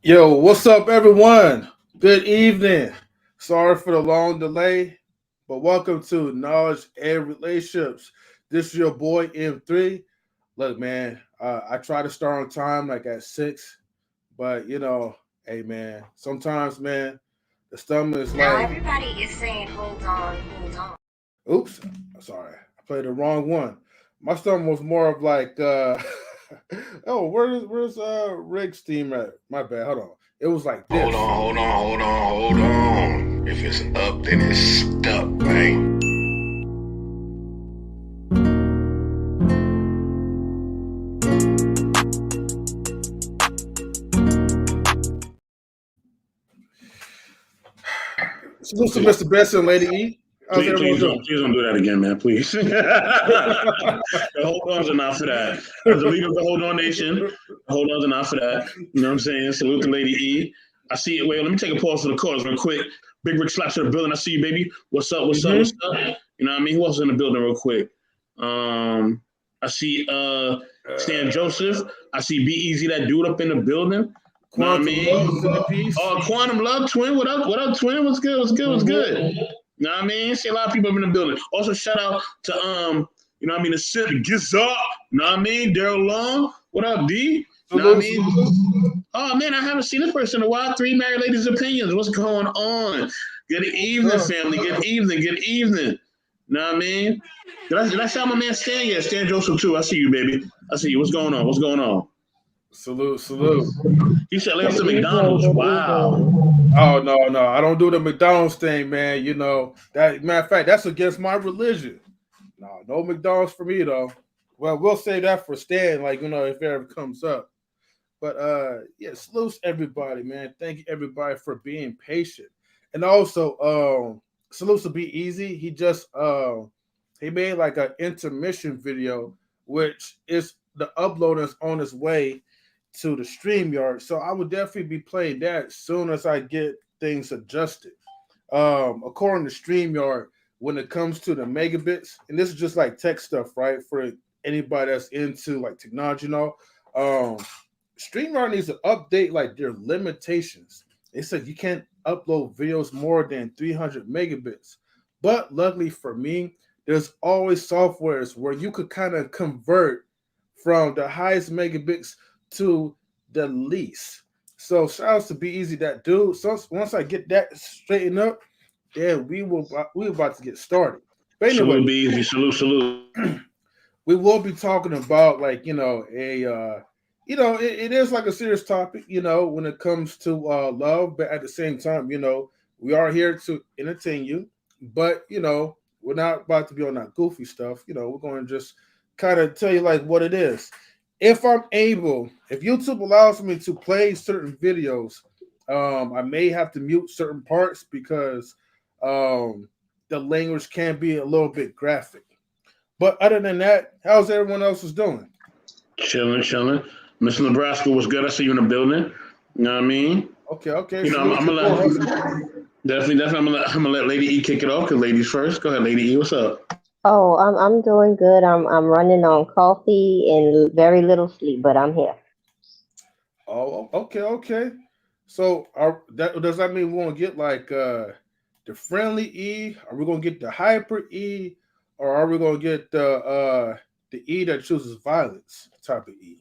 Yo, what's up, everyone? Good evening. Sorry for the long delay, but welcome to Knowledge and Relationships. This is your boy M3. Look, man, I try to start on time, like at 6, but you know, hey, man, sometimes, man, the stomach is now like. Now everybody is saying, hold on. Oops, sorry, I played the wrong one. My stomach was more of like, oh, where's Rick's team at? My bad. Hold on. It was like this. Hold on. If it's up, then it's stuck, man. Salute to Mr. Besson, Lady E. Please don't do that again, man. Please. The hold ons are not for that. As the leader of the Hold On Nation, the hold ons are not for that. You know what I'm saying? Salute to Lady E. I see it. Wait, let me take a pause for the cause real quick. Big Rick slaps to the building. I see you, baby. What's up? What's up? You know what I mean? Who else is in the building real quick? I see Stan Joseph. I see B-Eazy Dat Dude up in the building. You know what I mean? Quantum Love Twin. What up, Twin? What's good? You know what I mean? See a lot of people up in the building. Also, shout out to you know what I mean, the Sip Gets Up. You know what I mean? Daryl Long. What up, D? You know what I mean? Oh man, I haven't seen this person in a while. 3 Married Ladies Opinions. What's going on? Good evening, family. Good evening. You know what I mean? Did I shout my man Stan? Yeah, Stan Joseph too. I see you, baby. I see you. What's going on? Salute. He said let's to McDonald's. Wow. Oh no. I don't do the McDonald's thing, man. You know, that matter of fact, that's against my religion. No McDonald's for me though. Well, we'll save that for Stan, like, you know, if it ever comes up. But yeah, salutes everybody, man. Thank you everybody for being patient. And also salutes to B-Eazy. He just he made like an intermission video, which is the upload is on its way to the StreamYard. So I would definitely be playing that as soon as I get things adjusted. According to StreamYard, when it comes to the megabits, and this is just like tech stuff, right? For anybody that's into like technology and all, StreamYard needs to update like their limitations. They said you can't upload videos more than 300 megabits. But luckily for me, there's always softwares where you could kind of convert from the highest megabits to the least. So shout out to B-Eazy Dat Dude. So once I get that straightened up, then we about to get started. But anyway, salute B-Eazy, salute. We will be talking about like, you know, it is like a serious topic, you know, when it comes to love, but at the same time, you know, we are here to entertain you, but you know, we're not about to be on that goofy stuff. You know, we're going to just kind of tell you like what it is. If YouTube allows me to play certain videos, I may have to mute certain parts because the language can be a little bit graphic. But other than that, how's everyone else doing? Chilling. Mr. Nebraska was good. I see you in the building. You know what I mean? Okay. You know, I'm gonna let Lady E kick it off because ladies first. Go ahead, Lady E. What's up? Oh, I'm doing good. I'm running on coffee and very little sleep, but I'm here. Oh, okay. So does that mean we want to get like the friendly E? Are we gonna get the hyper E, or are we gonna get the E that chooses violence type of E?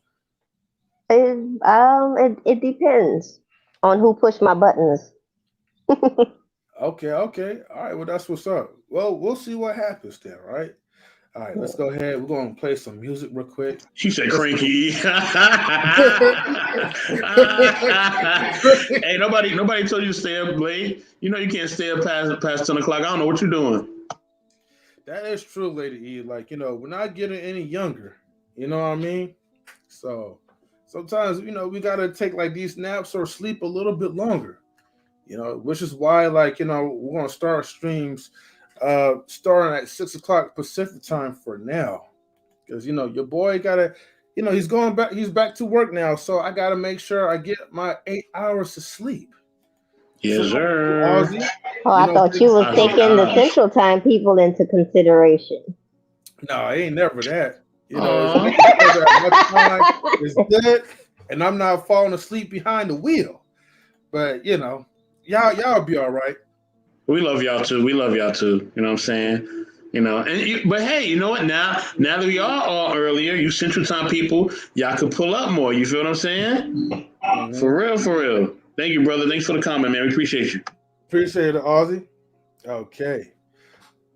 It depends on who pushed my buttons. Okay. All right. Well, that's what's up. Well, we'll see what happens then, right? All right, let's go ahead. We're gonna play some music real quick. She said cranky. Hey, nobody told you to stay up late. You know you can't stay up past 10 o'clock. I don't know what you're doing. That is true, Lady E. Like, we're not getting any younger. You know what I mean? So sometimes, we gotta take like these naps or sleep a little bit longer. Which is why, like, we're gonna start our streams starting at 6 o'clock Pacific time for now, because your boy gotta, he's back to work now, so I gotta make sure I get my 8 hours to sleep. Yes, sir. Ozzy, I thought you was taking the Central Time people into consideration. No, it ain't never that. It's time is good, and I'm not falling asleep behind the wheel. But y'all be all right. We love y'all too. You know what I'm saying? But hey, you know what? Now that we are all earlier, you Central Time people, y'all could pull up more. You feel what I'm saying? Mm-hmm. For real. Thank you, brother. Thanks for the comment, man. We appreciate you. Appreciate it, Ozzy. Okay.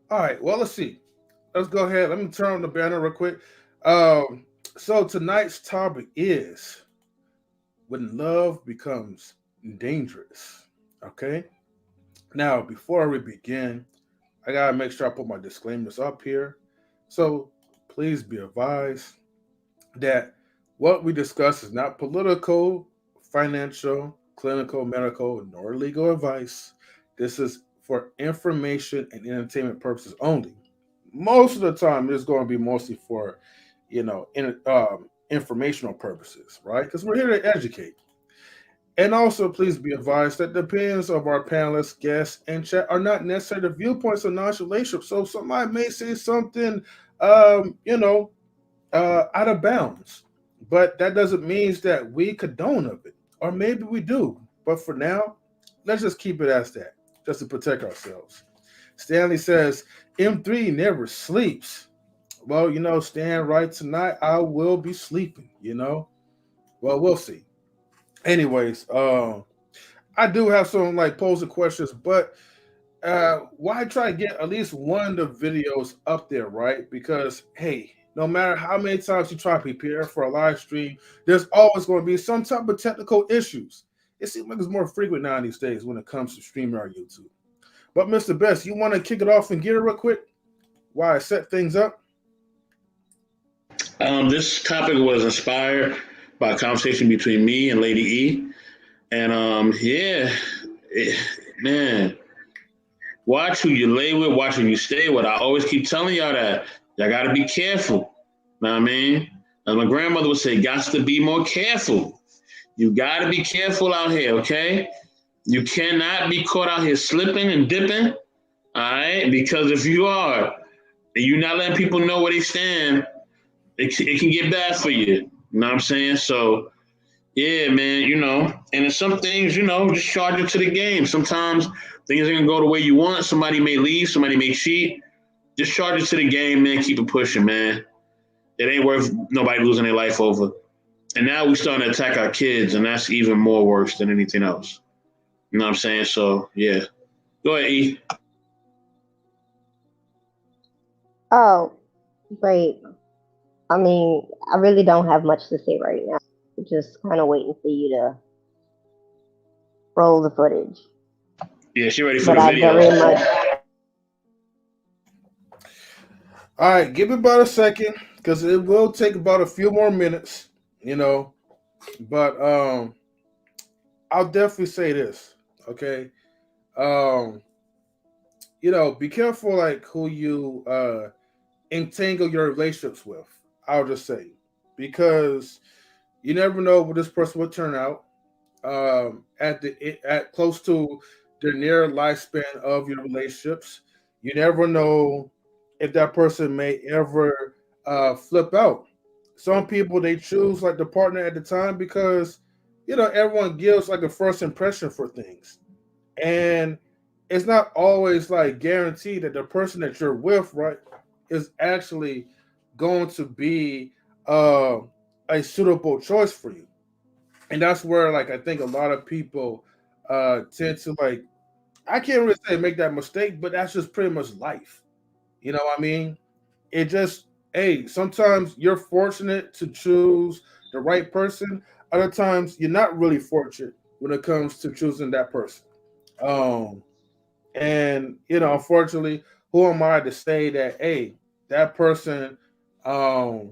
All right. Well, let's see. Let's go ahead. Let me turn on the banner real quick. So tonight's topic is when love becomes dangerous. Okay. Now, before we begin, I gotta make sure I put my disclaimers up here. So please be advised that what we discuss is not political, financial, clinical, medical, nor legal advice. This is for information and entertainment purposes only. Most of the time, it's going to be mostly for, informational purposes, right? Because we're here to educate. And also, please be advised that the opinions of our panelists, guests, and chat are not necessarily the viewpoints of non-relationship. So somebody may say something, out of bounds, but that doesn't mean that we condone of it, or maybe we do. But for now, let's just keep it as that, just to protect ourselves. Stanley says, M3 never sleeps. Well, Stan, right, tonight I will be sleeping, Well, we'll see. Anyways, I do have some like posing questions, but why try to get at least one of the videos up there, right? Because hey, no matter how many times you try to prepare for a live stream, there's always going to be some type of technical issues. It seems like it's more frequent now these days when it comes to streaming on YouTube. But Mr. Best, you want to kick it off and get it real quick while I set things up? This topic was inspired by a conversation between me and Lady E. And man, watch who you lay with, watch who you stay with. I always keep telling y'all that. Y'all got to be careful. Know what I mean? As my grandmother would say, got to be more careful. You got to be careful out here, okay? You cannot be caught out here slipping and dipping, all right? Because if you are, and you're not letting people know where they stand, it can get bad for you. You know what I'm saying? So, yeah, man, and in some things, just charge it to the game. Sometimes things are going to go the way you want. Somebody may leave. Somebody may cheat. Just charge it to the game, man. Keep it pushing, man. It ain't worth nobody losing their life over. And now we're starting to attack our kids, and that's even more worse than anything else. You know what I'm saying? So, yeah. Go ahead, E. Oh, great. I mean, I really don't have much to say right now. Just kind of waiting for you to roll the footage. Yeah, she ready for the video. Very much. All right, give it about a second because it will take about a few more minutes, But I'll definitely say this, okay? Be careful like who you entangle your relationships with. I'll just say, because you never know what this person will turn out at close to the near lifespan of your relationships. You never know if that person may ever flip out. Some people, they choose like the partner at the time because, everyone gives like a first impression for things, and it's not always like guaranteed that the person that you're with, right, is actually going to be a suitable choice for you. And that's where like I think a lot of people tend to like, I can't really say make that mistake, but that's just pretty much life. You know what I mean? It just, hey, sometimes you're fortunate to choose the right person. Other times you're not really fortunate when it comes to choosing that person. Um, and unfortunately, who am I to say that, hey, that person um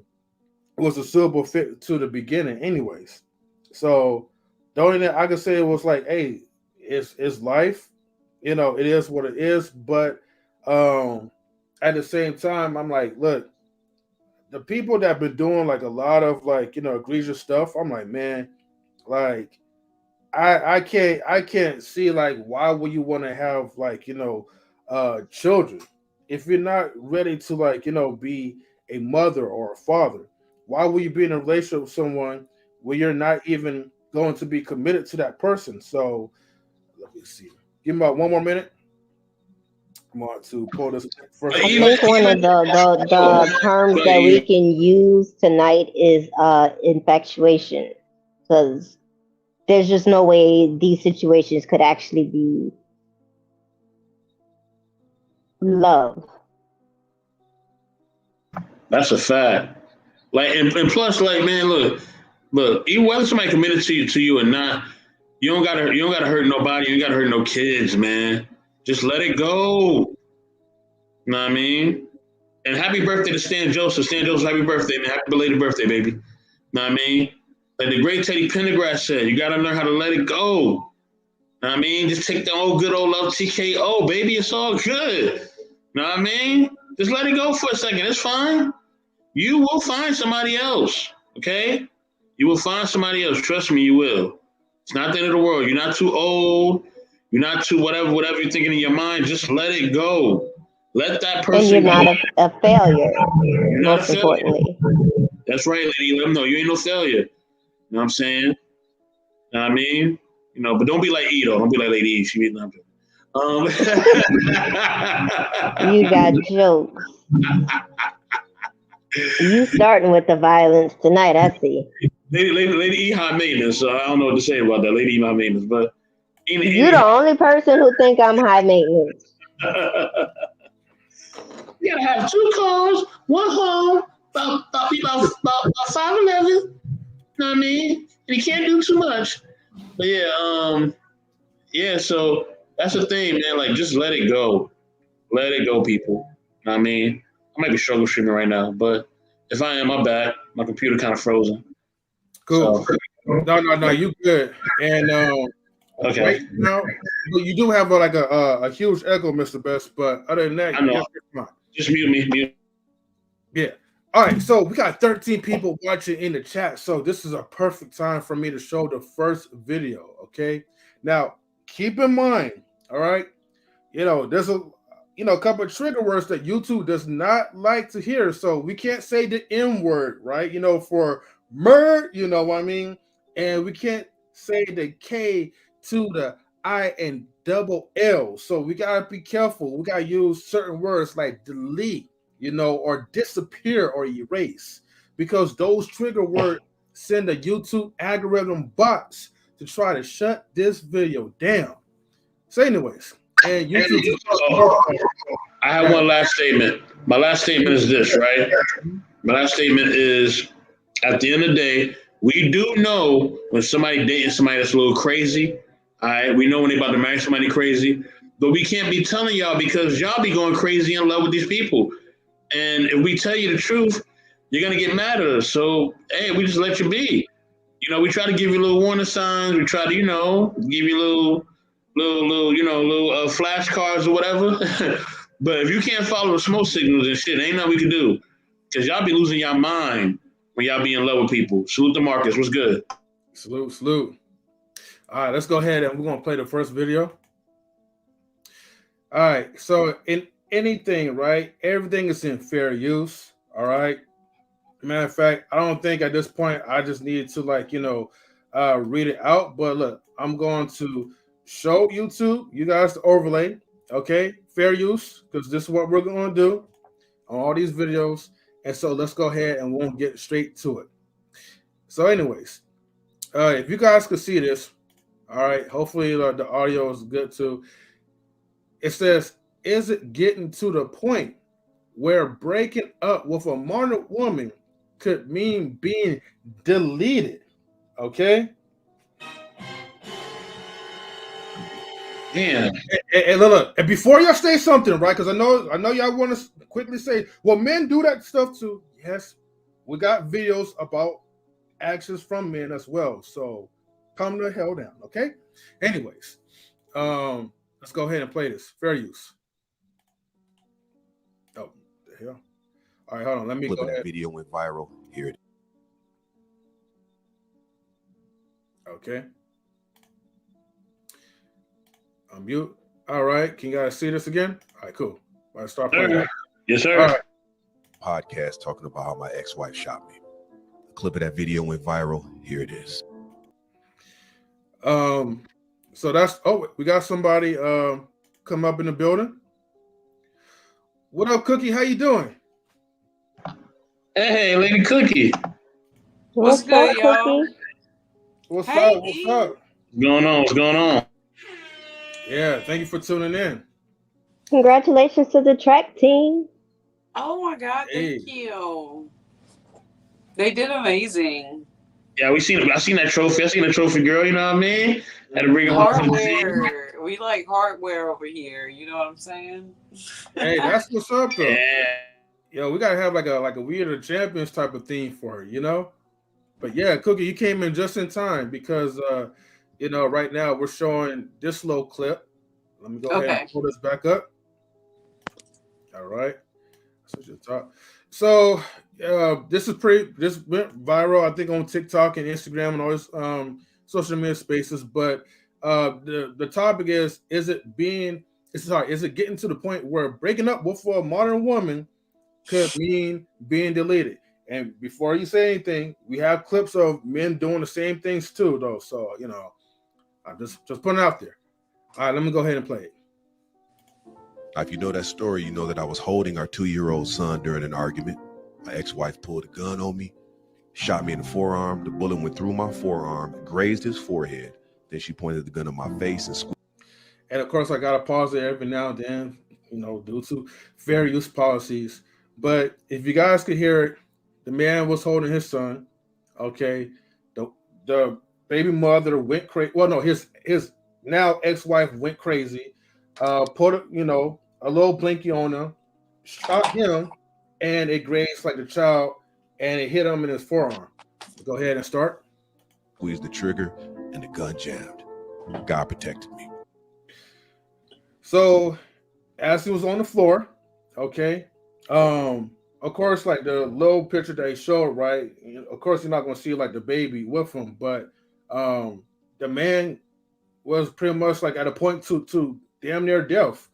was a suitable fit to the beginning, anyways. So the only thing I could say was like, hey, it's life. It is what it is. But at the same time, I'm like, look, the people that been doing like a lot of like egregious stuff, I'm like, man, like I can't see like why would you want to have like children if you're not ready to like be a mother or a father. Why would you be in a relationship with someone where you're not even going to be committed to that person? So let me see. Give me about one more minute. I'm going to pull this first. I think one of the terms that we can use tonight is infatuation, because there's just no way these situations could actually be love. That's a fact. Like, and plus, like, man, look, even whether somebody committed to you or not, you don't gotta hurt nobody. You ain't gotta hurt no kids, man. Just let it go. You know what I mean? And happy birthday to Stan Joseph. Stan Joseph, happy birthday, man. Happy belated birthday, baby. You know what I mean? Like the great Teddy Pendergrass said, you gotta learn how to let it go. You know what I mean? Just take the old good old love TKO, baby. It's all good. You know what I mean? Just let it go for a second. It's fine. You will find somebody else, okay? You will find somebody else. Trust me, you will. It's not the end of the world. You're not too old. You're not too whatever you're thinking in your mind. Just let it go. Let that person And you're not a failure, You're not most a failure. importantly. That's right, lady. Let them know you ain't no failure. You know what I'm saying? You know what I mean? But don't be like E, though. Don't be like Lady E. She be not You got jokes. You starting with the violence tonight, I see. Lady E high maintenance, so I don't know what to say about that. Lady E high maintenance, but you're the only person who think I'm high maintenance. You gotta have 2 cars, 1 home, about 5'11". You know what I mean? And you can't do too much. But yeah, so that's the thing, man. Like, just let it go. Let it go, people. You know what I mean? I might be struggle streaming right now, but if I am, I'm back. My computer kind of frozen. Cool. So. No, you good. And okay. Right now, you do have a huge echo, Mr. Best, but other than that, I know. Just mute me. Yeah. All right, so we got 13 people watching in the chat, so this is a perfect time for me to show the first video, okay? Now, keep in mind, all right, there's a couple of trigger words that YouTube does not like to hear, so we can't say the N word, right? For murder, you know what I mean? And we can't say the K to the I and double L, so we gotta be careful. We gotta use certain words like delete, or disappear or erase, because those trigger words send the YouTube algorithm bots to try to shut this video down. So anyways, and YouTube. I have one last statement. My last statement is this, right? My last statement is, at the end of the day, we do know when somebody dating somebody that's a little crazy. All right, we know when they about to marry somebody crazy, but we can't be telling y'all because y'all be going crazy in love with these people. And if we tell you the truth, you're gonna get mad at us. So hey, we just let you be. We try to give you little warning signs. We try to, give you little flashcards or whatever. But if you can't follow the smoke signals and shit, ain't nothing we can do. Because y'all be losing your mind when y'all be in love with people. Salute to Marcus. What's good? Salute. All right, let's go ahead and we're going to play the first video. All right, so in anything, right, everything is in fair use, all right? Matter of fact, I don't think at this point I just needed to read it out. But look, I'm going to show YouTube, you guys, the overlay. Okay, fair use, because this is what we're going to do on all these videos. And so let's go ahead and we'll get straight to it. So, anyways, if you guys could see this, all right. Hopefully the audio is good too. It says, "Is it getting to the point where breaking up with a modern woman could mean being deleted?" Okay. Damn. And look, and before y'all say something, right? Because I know y'all want to quickly say, well, men do that stuff too. Yes, we got videos about actions from men as well. So calm the hell down, okay? Anyways, let's go ahead and play this. Fair use. Oh, the hell. All right, hold on. Let me go ahead. That video went viral. Here it is. Okay. Mute. All right. Can you guys see this again? All right, cool. All right, start playing. Yes, sir. All right. Podcast talking about how my ex-wife shot me. The clip of that video went viral. Here it is. So that's we got somebody come up in the building. What up, Cookie? How you doing? Hey, Lady Cookie. What's good, up, y'all? Cookie? What's Hey, up? What's up? What's going on? What's going on? Yeah, thank you for tuning in. Congratulations to the track team. Oh my God, Hey. thank you. They did amazing. Yeah, I seen that trophy. I seen the trophy, girl. You know what I mean? Had to bring it home from the team. Hardware. We like hardware over here. You know what I'm saying? Hey, that's what's up though. Yeah. Yo, we gotta have like a We Are the Champions type of theme for her, you know? But yeah, Cookie, you came in just in time because right now we're showing this little clip. Let me go ahead and pull this back up. All right. Switch the top. So this went viral, I think, on TikTok and Instagram and all this social media spaces. But the topic is it getting to the point where breaking up with a modern woman could mean being deleted? And before you say anything, we have clips of men doing the same things too, though. So I'm just putting it out there. All right, let me go ahead and play it. Now, if you know that story, you know that I was holding our 2-year-old son during an argument. My ex-wife pulled a gun on me, shot me in the forearm. The bullet went through my forearm, grazed his forehead. Then she pointed the gun at my face and squeezed. And of course, I gotta pause it every now and then, due to fair use policies. But if you guys could hear it, the man was holding his son. Okay, the baby mother went crazy. Well, no, his now ex-wife went crazy. Put a little blinky on him, shot him, and it grazed like the child, and it hit him in his forearm. Go ahead and start. Squeezed the trigger, and the gun jammed. God protected me. So, as he was on the floor, okay, of course, like the little picture they showed, right? Of course, you're not going to see like the baby with him, but the man was pretty much like at a point to damn near death,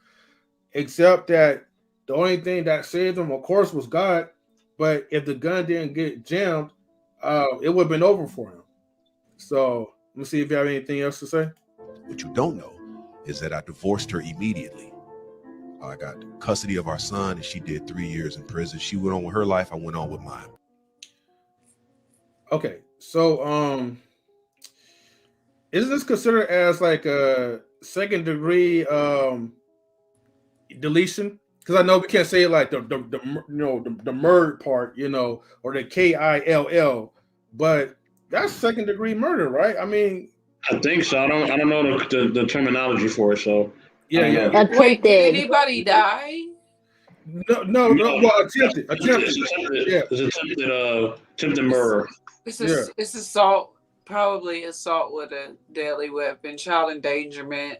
except that the only thing that saved him, of course, was God. But if the gun didn't get jammed, it would have been over for him. So let me see if you have anything else to say. What you don't know is that I divorced her immediately. I got custody of our son, and she did 3 years in prison. She went on with her life. I went on with mine. Okay, so is this considered as like a second degree deletion? Because I know we can't say like the murder part, or the KILL, but that's second degree murder, right? I mean, I think so. I don't know the terminology for it. So yeah. Wait, did anybody die? No. Well, attempted. Yeah, It's attempted murder. It's assault, probably assault with a deadly weapon, child endangerment,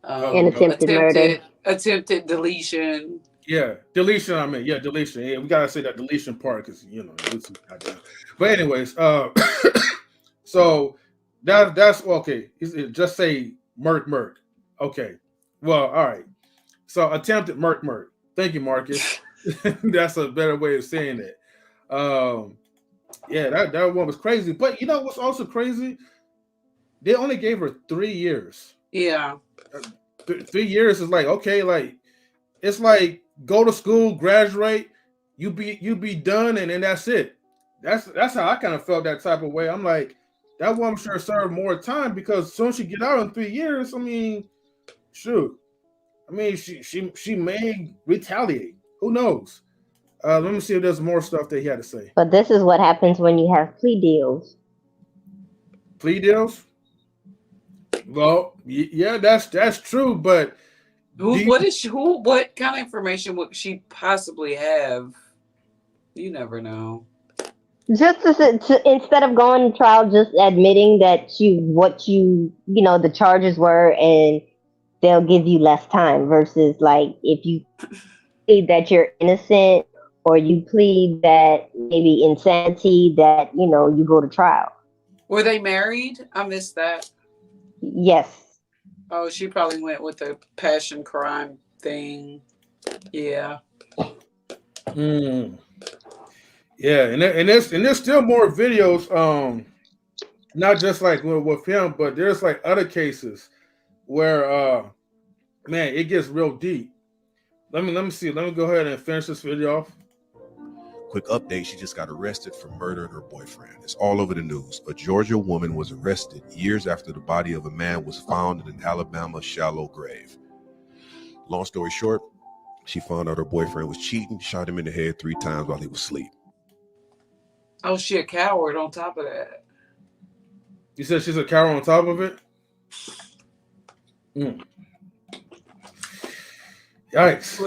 And attempted murder. attempted deletion. Yeah, deletion. I mean, yeah, deletion. Yeah, we gotta say that deletion part because But anyways, so that's okay. Just say murk. Okay. Well, all right. So attempted murk. Thank you, Marcus. That's a better way of saying it. Yeah, that one was crazy. But you know what's also crazy? They only gave her 3 years. Yeah. 3 years is like, okay, like it's like go to school, graduate, you be done, and then that's it. That's how I kind of felt that type of way. I'm like, that woman should have served more time because as soon as she get out in 3 years, I mean, shoot. I mean, she may retaliate. Who knows? Let me see if there's more stuff that he had to say. But this is what happens when you have plea deals. Plea deals? Well, yeah, that's true. But what kind of information would she possibly have? You never know. Just to instead of going to trial, just admitting that the charges were, and they'll give you less time versus like if you plead that you're innocent or you plead that maybe insanity that you go to trial. Were they married? I missed that. Yes. Oh, she probably went with the passion crime thing. Yeah. Yeah, and there's still more videos. Not just like with him, but there's like other cases where man, it gets real deep. Let me see. Let me go ahead and finish this video off. Quick update, she just got arrested for murdering her boyfriend. It's all over the news. A Georgia woman was arrested years after the body of a man was found in an Alabama shallow grave. Long story short, she found out her boyfriend was cheating, shot him in the head 3 times while he was asleep. Oh, she a coward on top of that. You said she's a coward on top of it? Yikes.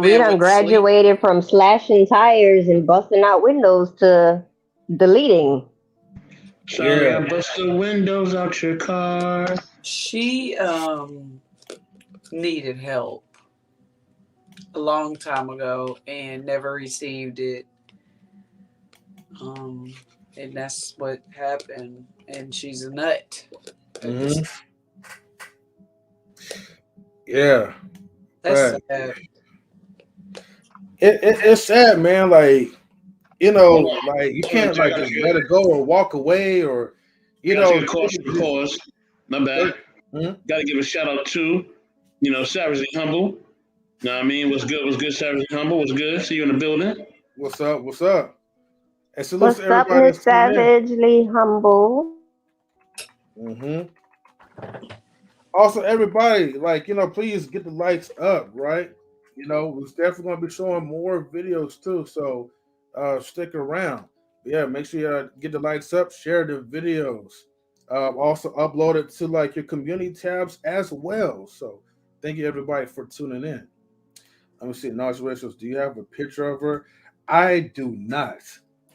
We done graduated from slashing tires and busting out windows to deleting. Sorry, I busted the windows out your car. She needed help a long time ago and never received it. And that's what happened. And she's a nut. Yeah. That's sad. It's sad, man. Like, like you can't like just let it go or walk away or Pause. My bad. Gotta give a shout out to, Savagely Humble. Know what I mean? What's good, Savagely Humble? What's good? See you in the building. What's up? And so what's up, Miss Savagely Humble? Also, everybody, like, please get the likes up, right? We're definitely going to be showing more videos too, so stick around. Yeah, make sure you get the likes up, share the videos. Also upload it to like your community tabs as well. So thank you everybody for tuning in. Let me see, Knowledge Ratios, do you have a picture of her? I do not.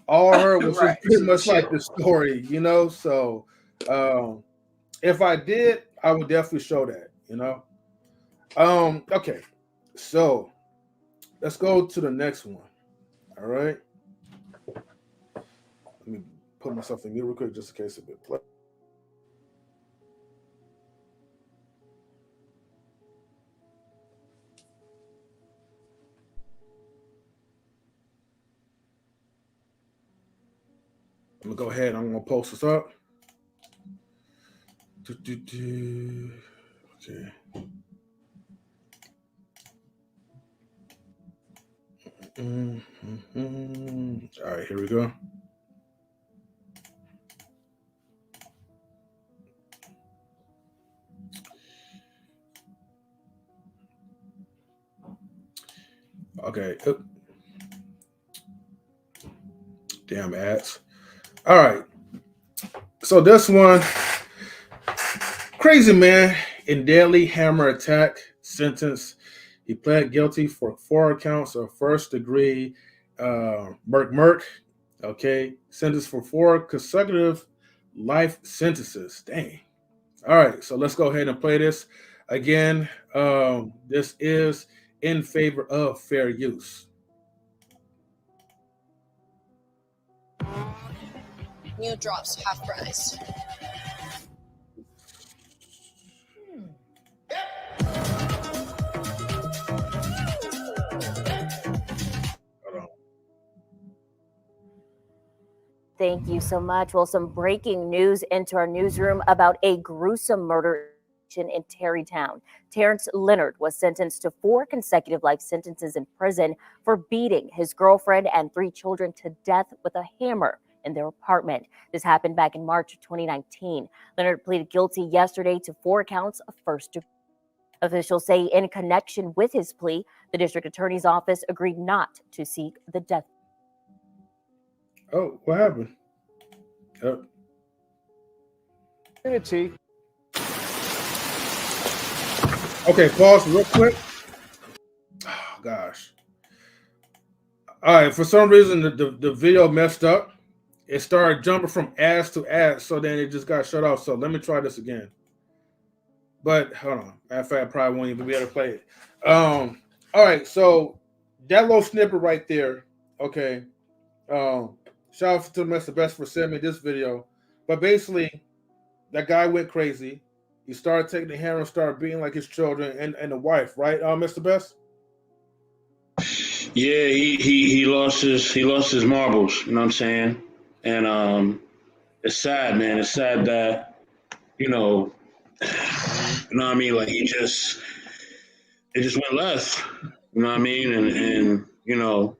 All I heard was just pretty much like the story, so if I did, I would definitely show that, Okay, so let's go to the next one. All right. Let me put myself in mute real quick just in case it play. I'm gonna go ahead. I'm gonna post this up. Okay. All right, here we go. Okay. Damn ads. All right. So this one, crazy man in deadly hammer attack sentence. He pled guilty for 4 counts of first-degree murk. Okay, sentenced for 4 consecutive life sentences. Dang. All right, so let's go ahead and play this again. This is in favor of fair use. New drops, half price. Thank you so much. Well, some breaking news into our newsroom about a gruesome murder in Terrytown. Terrence Leonard was sentenced to 4 consecutive life sentences in prison for beating his girlfriend and 3 children to death with a hammer in their apartment. This happened back in March of 2019. Leonard pleaded guilty yesterday to 4 counts of first degree. Officials say in connection with his plea, the district attorney's office agreed not to seek the death. Oh, what happened? Okay, pause real quick. Oh, gosh. All right, for some reason, the video messed up. It started jumping from ads to ads, so then it just got shut off. So let me try this again. But hold on. Matter of fact, I probably won't even be able to play it. All right, so that little snippet right there, okay. Shout out to Mr. Best for sending me this video. But basically, that guy went crazy. He started taking the hammer and started beating like his children and the wife, right, Mr. Best? Yeah, he lost his marbles. You know what I'm saying? And it's sad, man. It's sad that you know what I mean. Like it just went left. You know what I mean? And you know,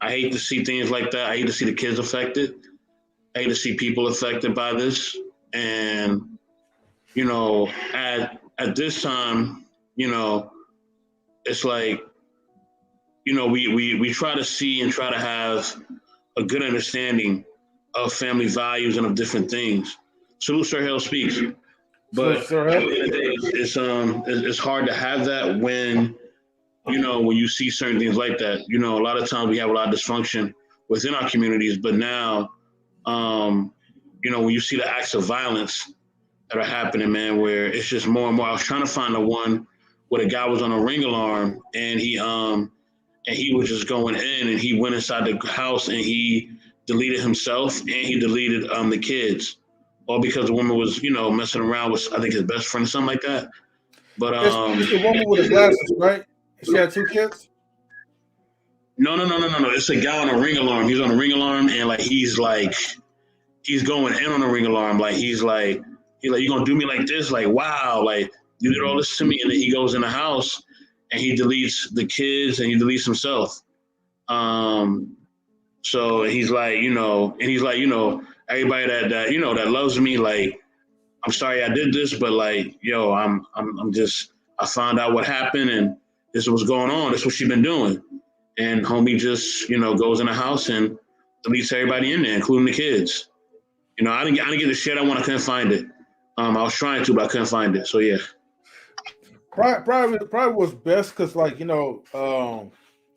I hate to see things like that. I hate to see the kids affected. I hate to see people affected by this. And you know, at this time, you know, it's like, you know, we try to see and try to have a good understanding of family values and of different things. Salute Sir Hale Speaks. But it's hard to have that when, you know, when you see certain things like that. You know, a lot of times we have a lot of dysfunction within our communities, but now, you know, when you see the acts of violence that are happening, man, where it's just more and more. I was trying to find the one where the guy was on a ring alarm and he was just going in and he went inside the house and he deleted himself and he deleted the kids, all because the woman was, you know, messing around with, I think, his best friend or something like that. But it's the woman with the glasses, right? She had 2 kids. No. It's a guy on a ring alarm. He's on a ring alarm and he's going in on a ring alarm. He's like, you gonna do me like this? Like, wow, like you did all this to me. And then he goes in the house and he deletes the kids and he deletes himself. So he's like, you know, everybody that you know that loves me, like, I'm sorry I did this, but like, yo, I'm just, I found out what happened and this is what's going on. This is what she's been doing. And homie just, you know, goes in the house and deletes everybody in there, including the kids. You know, I didn't get the shit I want. I couldn't find it. I was trying to, but I couldn't find it. So yeah. Probably was best because, like, you know,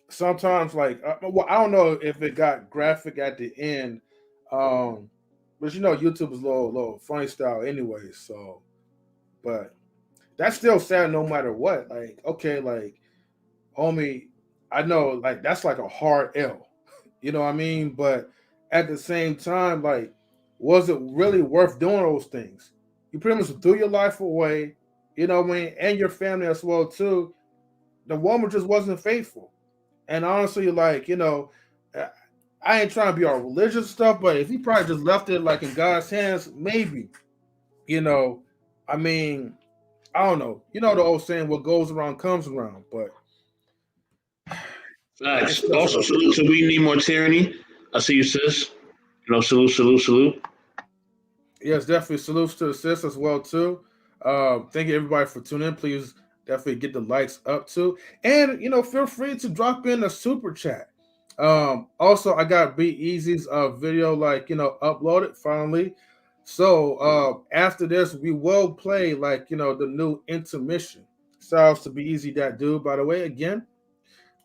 sometimes, like, well, I don't know if it got graphic at the end, but you know, YouTube is a little funny style anyway. So, but that's still sad no matter what. Like, okay, like, homie, I know, like, that's like a hard L. You know what I mean? But at the same time, like, was it really worth doing those things? You pretty much threw your life away, you know what I mean, and your family as well too. The woman just wasn't faithful. And honestly, like, you know, I ain't trying to be all religious stuff, but if he probably just left it like in God's hands, maybe, you know, I mean, I don't know. You know the old saying, what goes around comes around, but also salute to We Need More Tyranny. I see you, sis. You know, salute. Yes, definitely salutes to the sis as well too. Thank you everybody for tuning in. Please definitely get the likes up too, and you know, feel free to drop in a super chat. Also, I got B-Eazy's video, like, you know, uploaded finally. So after this, we will play, like, you know, the new intermission. Shouts to B-Eazy Dat Dude, by the way, again.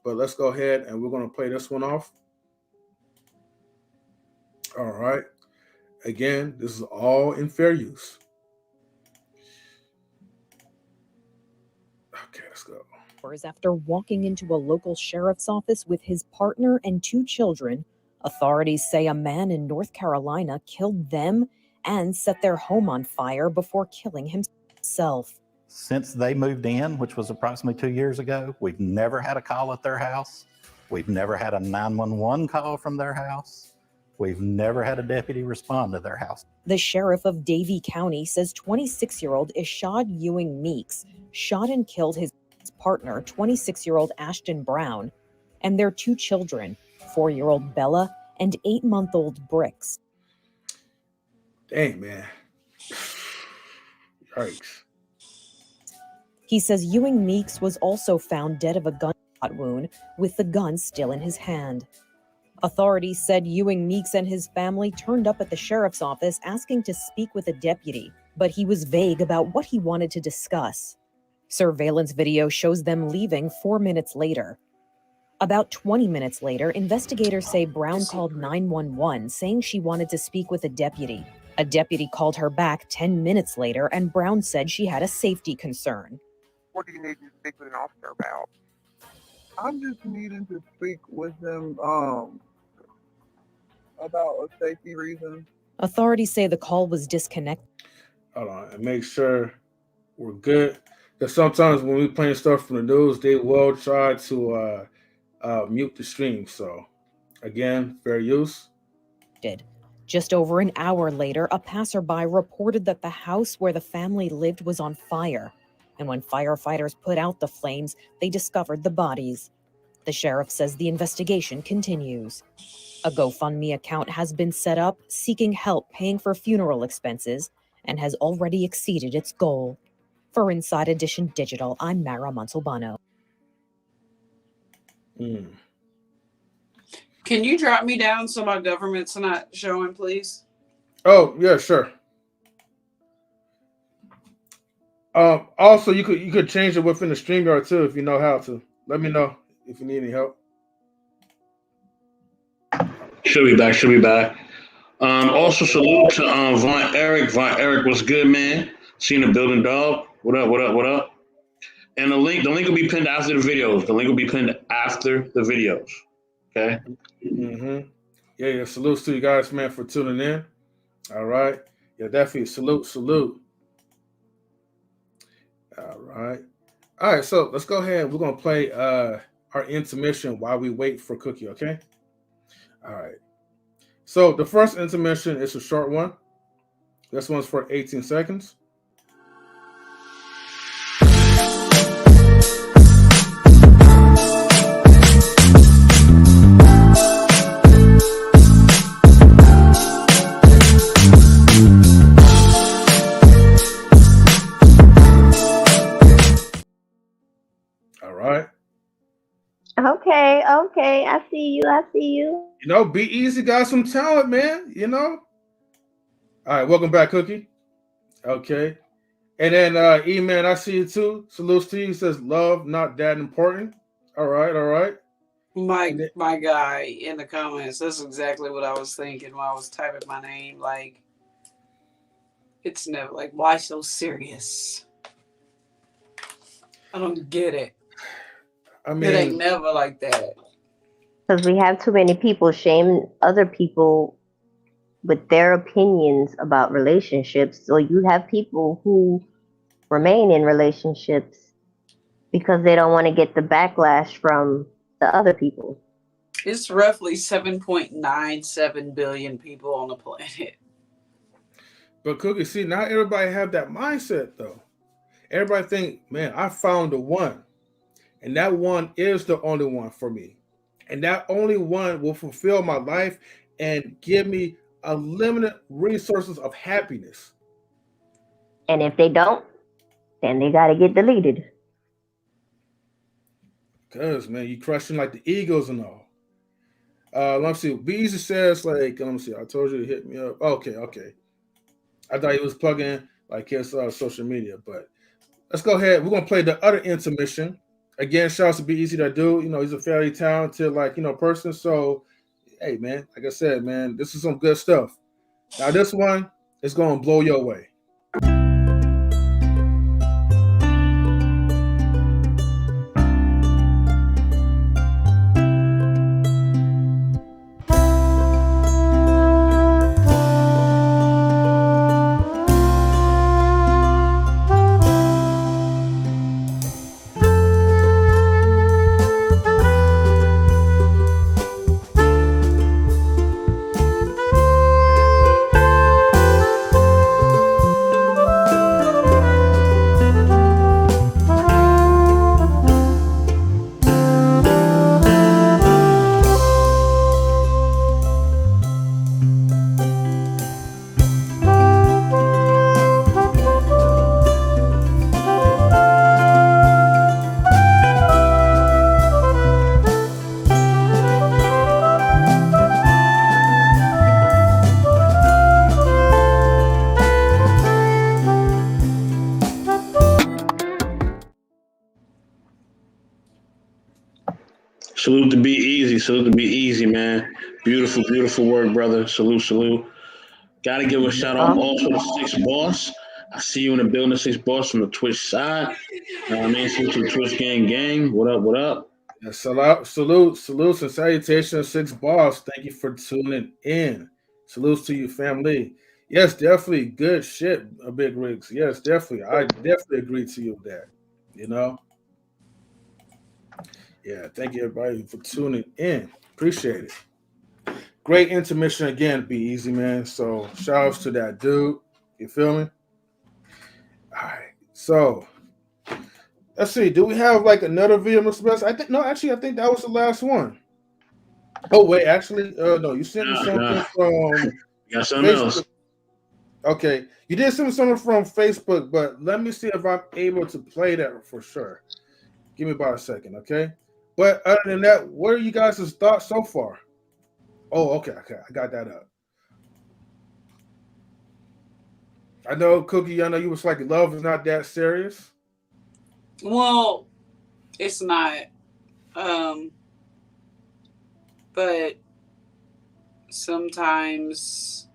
But let's go ahead and we're gonna play this one off. All right. Again, this is all in fair use. Okay, let's go. After walking into a local sheriff's office with his partner and 2 children, authorities say a man in North Carolina killed them and set their home on fire before killing himself. Since they moved in, which was approximately 2 years ago, we've never had a call at their house. We've never had a 911 call from their house. We've never had a deputy respond to their house. The sheriff of Davie County says 26-year-old Ishad Ewing Meeks shot and killed his partner, 26-year-old Ashton Brown, and their 2 children, 4-year-old Bella and 8-month-old Bricks. Dang, man. Yikes. He says Ewing Meeks was also found dead of a gunshot wound, with the gun still in his hand. Authorities said Ewing Meeks and his family turned up at the sheriff's office asking to speak with a deputy, but he was vague about what he wanted to discuss. Surveillance video shows them leaving 4 minutes later. About 20 minutes later, investigators say Brown called 911 saying she wanted to speak with a deputy. A deputy called her back 10 minutes later, and Brown said she had a safety concern. What do you need to speak with an officer about? I'm just needing to speak with them about a safety reason. Authorities say the call was disconnected. Hold on, and make sure we're good. Because sometimes when we playing stuff from the news, they will try to mute the stream. So, again, fair use. Just over an hour later, a passerby reported that the house where the family lived was on fire. And when firefighters put out the flames, they discovered the bodies. The sheriff says the investigation continues. A GoFundMe account has been set up, seeking help paying for funeral expenses, and has already exceeded its goal. For Inside Edition Digital, I'm Mara Montalbano. Can you drop me down so my government's not showing, please? Oh, yeah, sure. Also, you could change it within the StreamYard too if you know how to. Let me know if you need any help. Should be back. Also salute to Vaughn Eric. Vaughn Eric, what's good, man? Seen the building dog. What up? And the link will be pinned after the videos. Okay. Mm-hmm. Yeah. Salutes to you guys, man, for tuning in. All right. Yeah, definitely salute. All right. So let's go ahead. We're gonna play our intermission while we wait for Cookie. Okay. All right. So the first intermission is a short one. This one's for 18 seconds. All right. Okay. I see you. You know, B-Eazy got some talent, man. You know. All right, welcome back, Cookie. Okay. And then E-Man, I see you too. Salutes to you. He says, love, not that important. All right. My guy in the comments, that's exactly what I was thinking while I was typing my name. Like, it's never like, why so serious? I don't get it. I mean, it ain't never like that. Because we have too many people shaming other people with their opinions about relationships. So you have people who remain in relationships because they don't want to get the backlash from the other people. It's roughly 7.97 billion people on the planet. But Cookie, see, not everybody have that mindset though. Everybody think, man, I found the one. And that one is the only one for me. And that only one will fulfill my life and give me unlimited resources of happiness. And if they don't, then they got to get deleted. Because, man, you crushing like the Eagles and all. Let me see. B-Eazy says, like, let me see. I told you to hit me up. Okay. I thought he was plugging like his social media. But let's go ahead. We're going to play the other intermission. Again, shout out to B-Eazy Dat Dude. You know, he's a fairly talented, person. So, hey, man, like I said, man, this is some good stuff. Now, this one is going to blow your way. Salute to B-Eazy. Salute to B-Eazy, man. Beautiful, beautiful work, brother. Salute, salute. Got to give a shout out also to Six Boss. I see you in the building, Six Boss, from the Twitch side. I mean, salute to the Twitch gang. What up, what up? Yeah, salutes, and salutations, Six Boss. Thank you for tuning in. Salutes to you, family. Yes, definitely good shit, Big Rigs. Yes, definitely. I definitely agree to you with that. You know? Yeah, thank you everybody for tuning in. Appreciate it. Great intermission again, B-Eazy, man. So shout outs to that dude. You feel me? All right. So let's see. Do we have like another video, Mr. Best? I think that was the last one. Oh wait, actually, no, you sent me something from got something Facebook. else. Okay, you did send me something from Facebook, but let me see if I'm able to play that for sure. Give me about a second, okay? But other than that, what are you guys' thoughts so far? Oh, okay, I got that up. I know, Cookie, I know you was like, love is not that serious. Well, it's not. But sometimes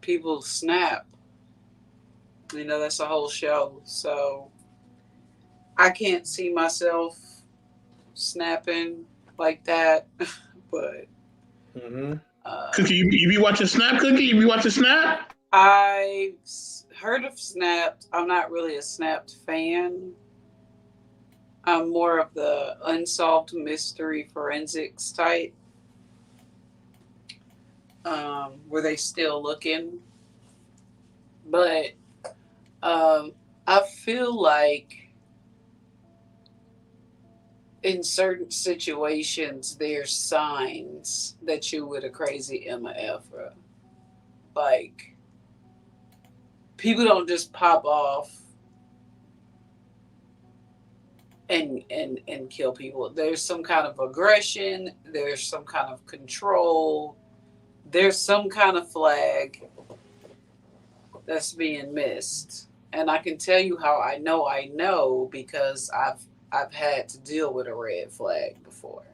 people snap. You know, that's a whole show. So I can't see myself snapping like that. But Cookie, you be watching Snap, Cookie? You be watching Snap? I heard of Snapped. I'm not really a Snapped fan. I'm more of the unsolved mystery forensics type. Were they still looking? But I feel like in certain situations, there's signs that you with a crazy MFer. Like, people don't just pop off and kill people. There's some kind of aggression. There's some kind of control. There's some kind of flag that's being missed. And I can tell you how I know because I've had to deal with a red flag before.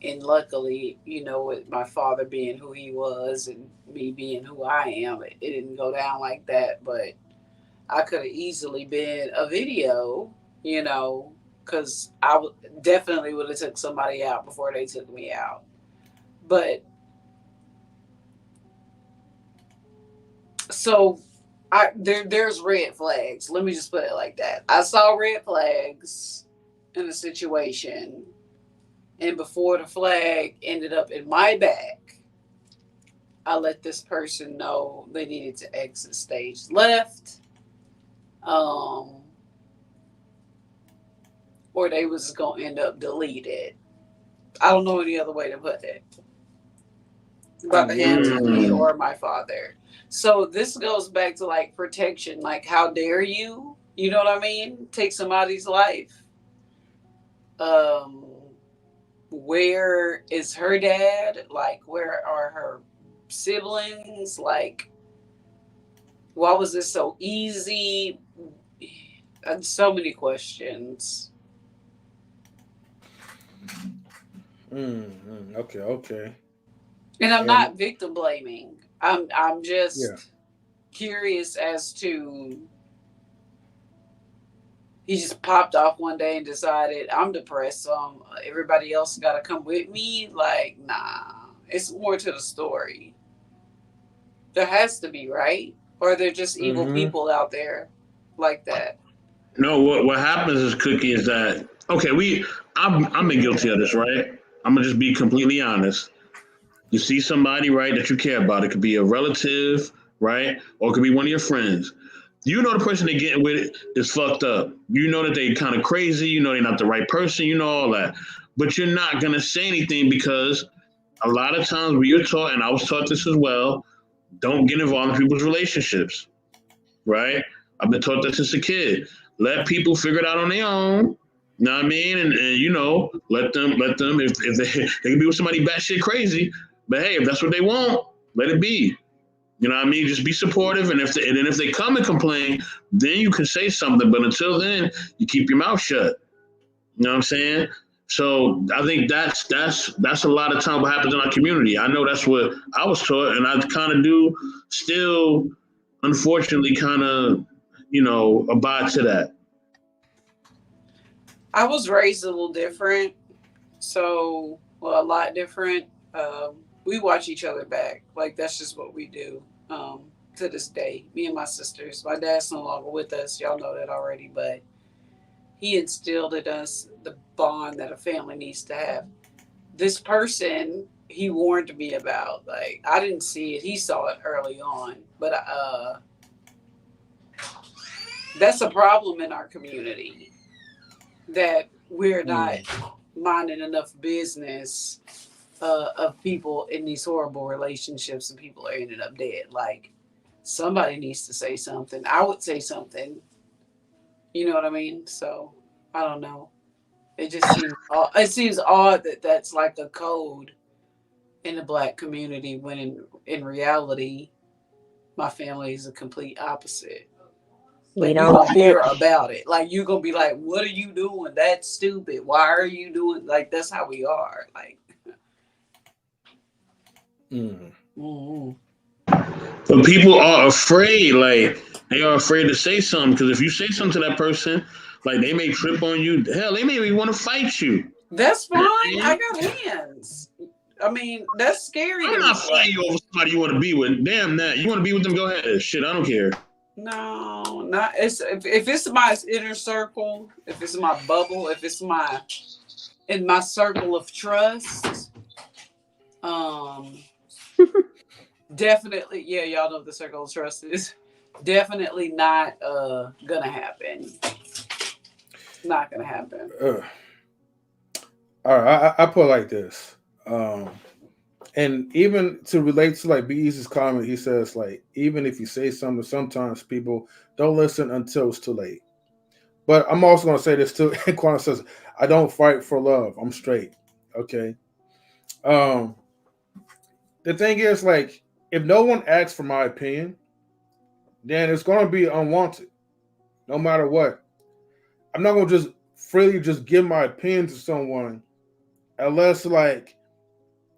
And luckily, you know, with my father being who he was and me being who I am, it didn't go down like that. But I could have easily been a video, you know, because I definitely would have took somebody out before they took me out. But so there's red flags. Let me just put it like that. I saw red flags in a situation, and before the flag ended up in my back, I let this person know they needed to exit stage left, or they was gonna end up deleted. I don't know any other way to put it. By the hands of me or my father. So this goes back to like protection. Like, how dare you? You know what I mean? Take somebody's life. Where is her dad? Like, where are her siblings? Like, why was this so easy? And so many questions. Okay. And I'm not victim blaming. I'm just curious as to, he just popped off one day and decided I'm depressed, so everybody else got to come with me. Like, nah, it's more to the story. There has to be, right? Or they're just evil people out there like that. No, what happens is, Cookie, is that, okay, I've been guilty of this, right? I'm going to just be completely honest. You see somebody, right, that you care about. It could be a relative, right? Or it could be one of your friends. You know the person they're getting with is fucked up. You know that they kind of crazy. You know they're not the right person. You know all that. But you're not going to say anything because a lot of times when you're taught, and I was taught this as well, don't get involved in people's relationships, right? I've been taught that since a kid. Let people figure it out on their own. You know what I mean? And you know, let them, if they can be with somebody batshit crazy, but hey, if that's what they want, let it be. You know what I mean? Just be supportive, and then if they come and complain, then you can say something. But until then, you keep your mouth shut. You know what I'm saying? So I think that's a lot of time what happens in our community. I know that's what I was taught, and I kind of do still, unfortunately, kind of, abide to that. I was raised a little different, a lot different. We watch each other back. Like, that's just what we do to this day. Me and my sisters. My dad's no longer with us. Y'all know that already, but he instilled in us the bond that a family needs to have. This person, he warned me about. Like, I didn't see it. He saw it early on, but that's a problem in our community, that we're not minding enough business of people in these horrible relationships, and people are ending up dead. Like, somebody needs to say something. I would say something. You know what I mean? So I don't know. It just seems odd that that's like a code in the Black community, when in reality, my family is a complete opposite. We Like, don't hear snitch. about it. Like, you're gonna be like, "What are you doing? That's stupid. Why are you doing?" Like, that's how we are. Like, But people are afraid. Like, they are afraid to say something, because if you say something to that person, like, they may trip on you. Hell, they may want to fight you. That's fine. I got hands. I mean, that's scary. I'm not fighting you over somebody you want to be with. Damn that. You want to be with them? Go ahead. Shit, I don't care. No, not if it's my inner circle, if it's my bubble, if it's in my circle of trust, definitely, yeah, y'all know what the circle of trust is. Definitely not gonna happen. Not gonna happen. All right, I put it like this. And even to relate to like B-Eazy's comment, he says, like, even if you say something, sometimes people don't listen until it's too late. But I'm also going to say this too. And Quana says, I don't fight for love. I'm straight. Okay. The thing is, like, if no one asks for my opinion, then it's going to be unwanted, no matter what. I'm not going to just freely just give my opinion to someone unless, like,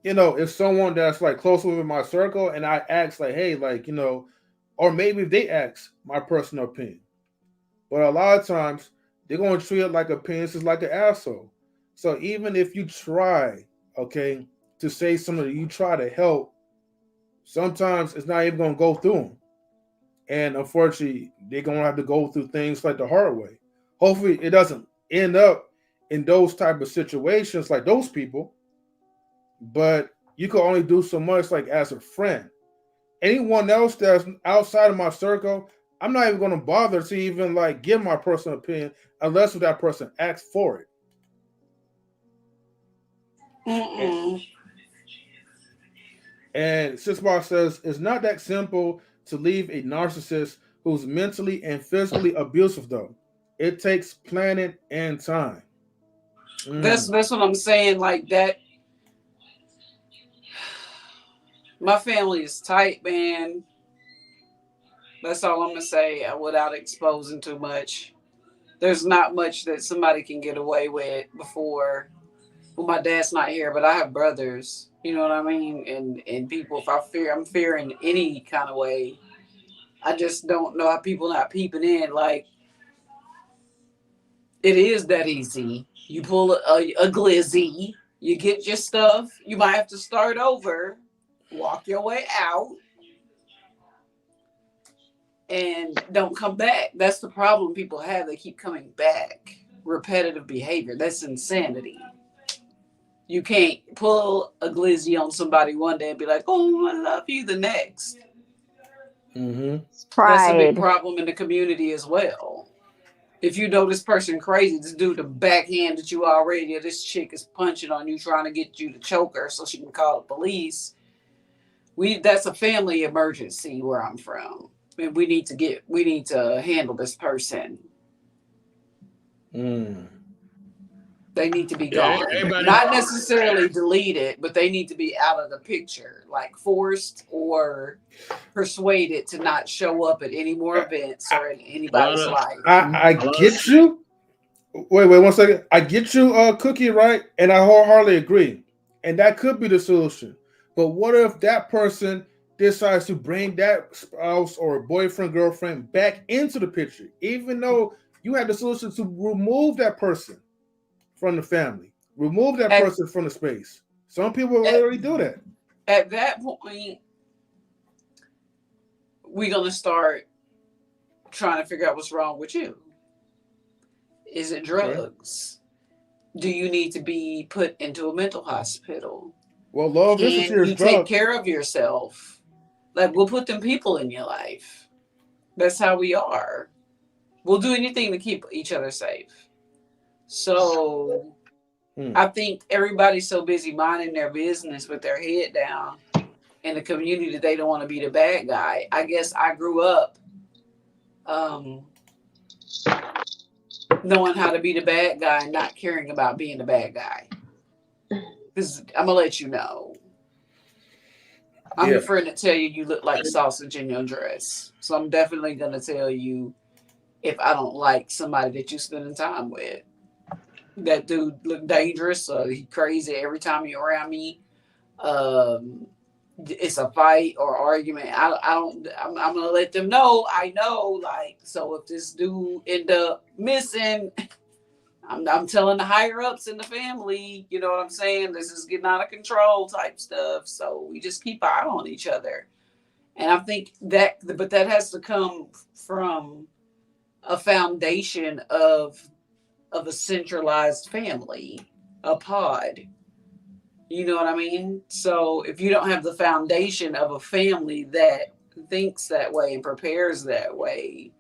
if someone that's like close within my circle and I ask, like, hey, like, or maybe if they ask my personal opinion. But a lot of times they're going to treat it like opinions is like an asshole. So even if you try, okay, to say something, you try to help, sometimes it's not even going to go through them. And unfortunately, they're going to have to go through things like the hard way. Hopefully it doesn't end up in those type of situations like those people. But you can only do so much, like, as a friend. Anyone else that's outside of my circle, I'm not even going to bother to even, like, give my personal opinion unless that person asks for it. And Sisbar says, it's not that simple to leave a narcissist who's mentally and physically abusive, though. It takes planning and time. That's what I'm saying. Like, that. My family is tight, man. That's all I'm going to say without exposing too much. There's not much that somebody can get away with before. Well, my dad's not here, but I have brothers. You know what I mean? And people, if I'm fearing any kind of way, I just don't know how people not peeping in. Like, it is that easy. You pull a glizzy, you get your stuff, you might have to start over. Walk your way out and don't come back. That's the problem people have. They keep coming back. Repetitive behavior. That's insanity. You can't pull a glizzy on somebody one day and be like, "Oh, I love you," the next. That's a big problem in the community as well. If you know this person crazy, this dude the backhanded you already, or this chick is punching on you trying to get you to choke her so she can call the police. That's a family emergency where I'm from. And we need to handle this person. They need to be gone. Not necessarily deleted, but they need to be out of the picture, like forced or persuaded to not show up at any more events or in anybody's life. I get you, Wait, 1 second. I get you, Cookie, right? And I wholeheartedly agree. And that could be the solution. But what if that person decides to bring that spouse or boyfriend, girlfriend back into the picture, even though you had the solution to remove that person from the family, remove that person from the space? Some people literally do that. At that point, we're going to start trying to figure out what's wrong with you. Is it drugs? Okay. Do you need to be put into a mental hospital? Well, love is a serious drug. Take care of yourself. Like, we'll put them people in your life. That's how we are. We'll do anything to keep each other safe. So I think everybody's so busy minding their business with their head down in the community that they don't want to be the bad guy. I guess I grew up knowing how to be the bad guy and not caring about being the bad guy. Because I'm going to let you know. I'm your friend to tell you look like sausage in your dress. So I'm definitely going to tell you if I don't like somebody that you're spending time with. That dude look dangerous. He crazy every time you're around me. It's a fight or argument. I'm gonna let them know. I know, like, so if this dude end up missing, I'm telling the higher ups in the family, you know what I'm saying? This is getting out of control type stuff. So we just keep an eye on each other. And I think that has to come from a foundation of a centralized family, a pod. You know what I mean? So if you don't have the foundation of a family that thinks that way and prepares that way,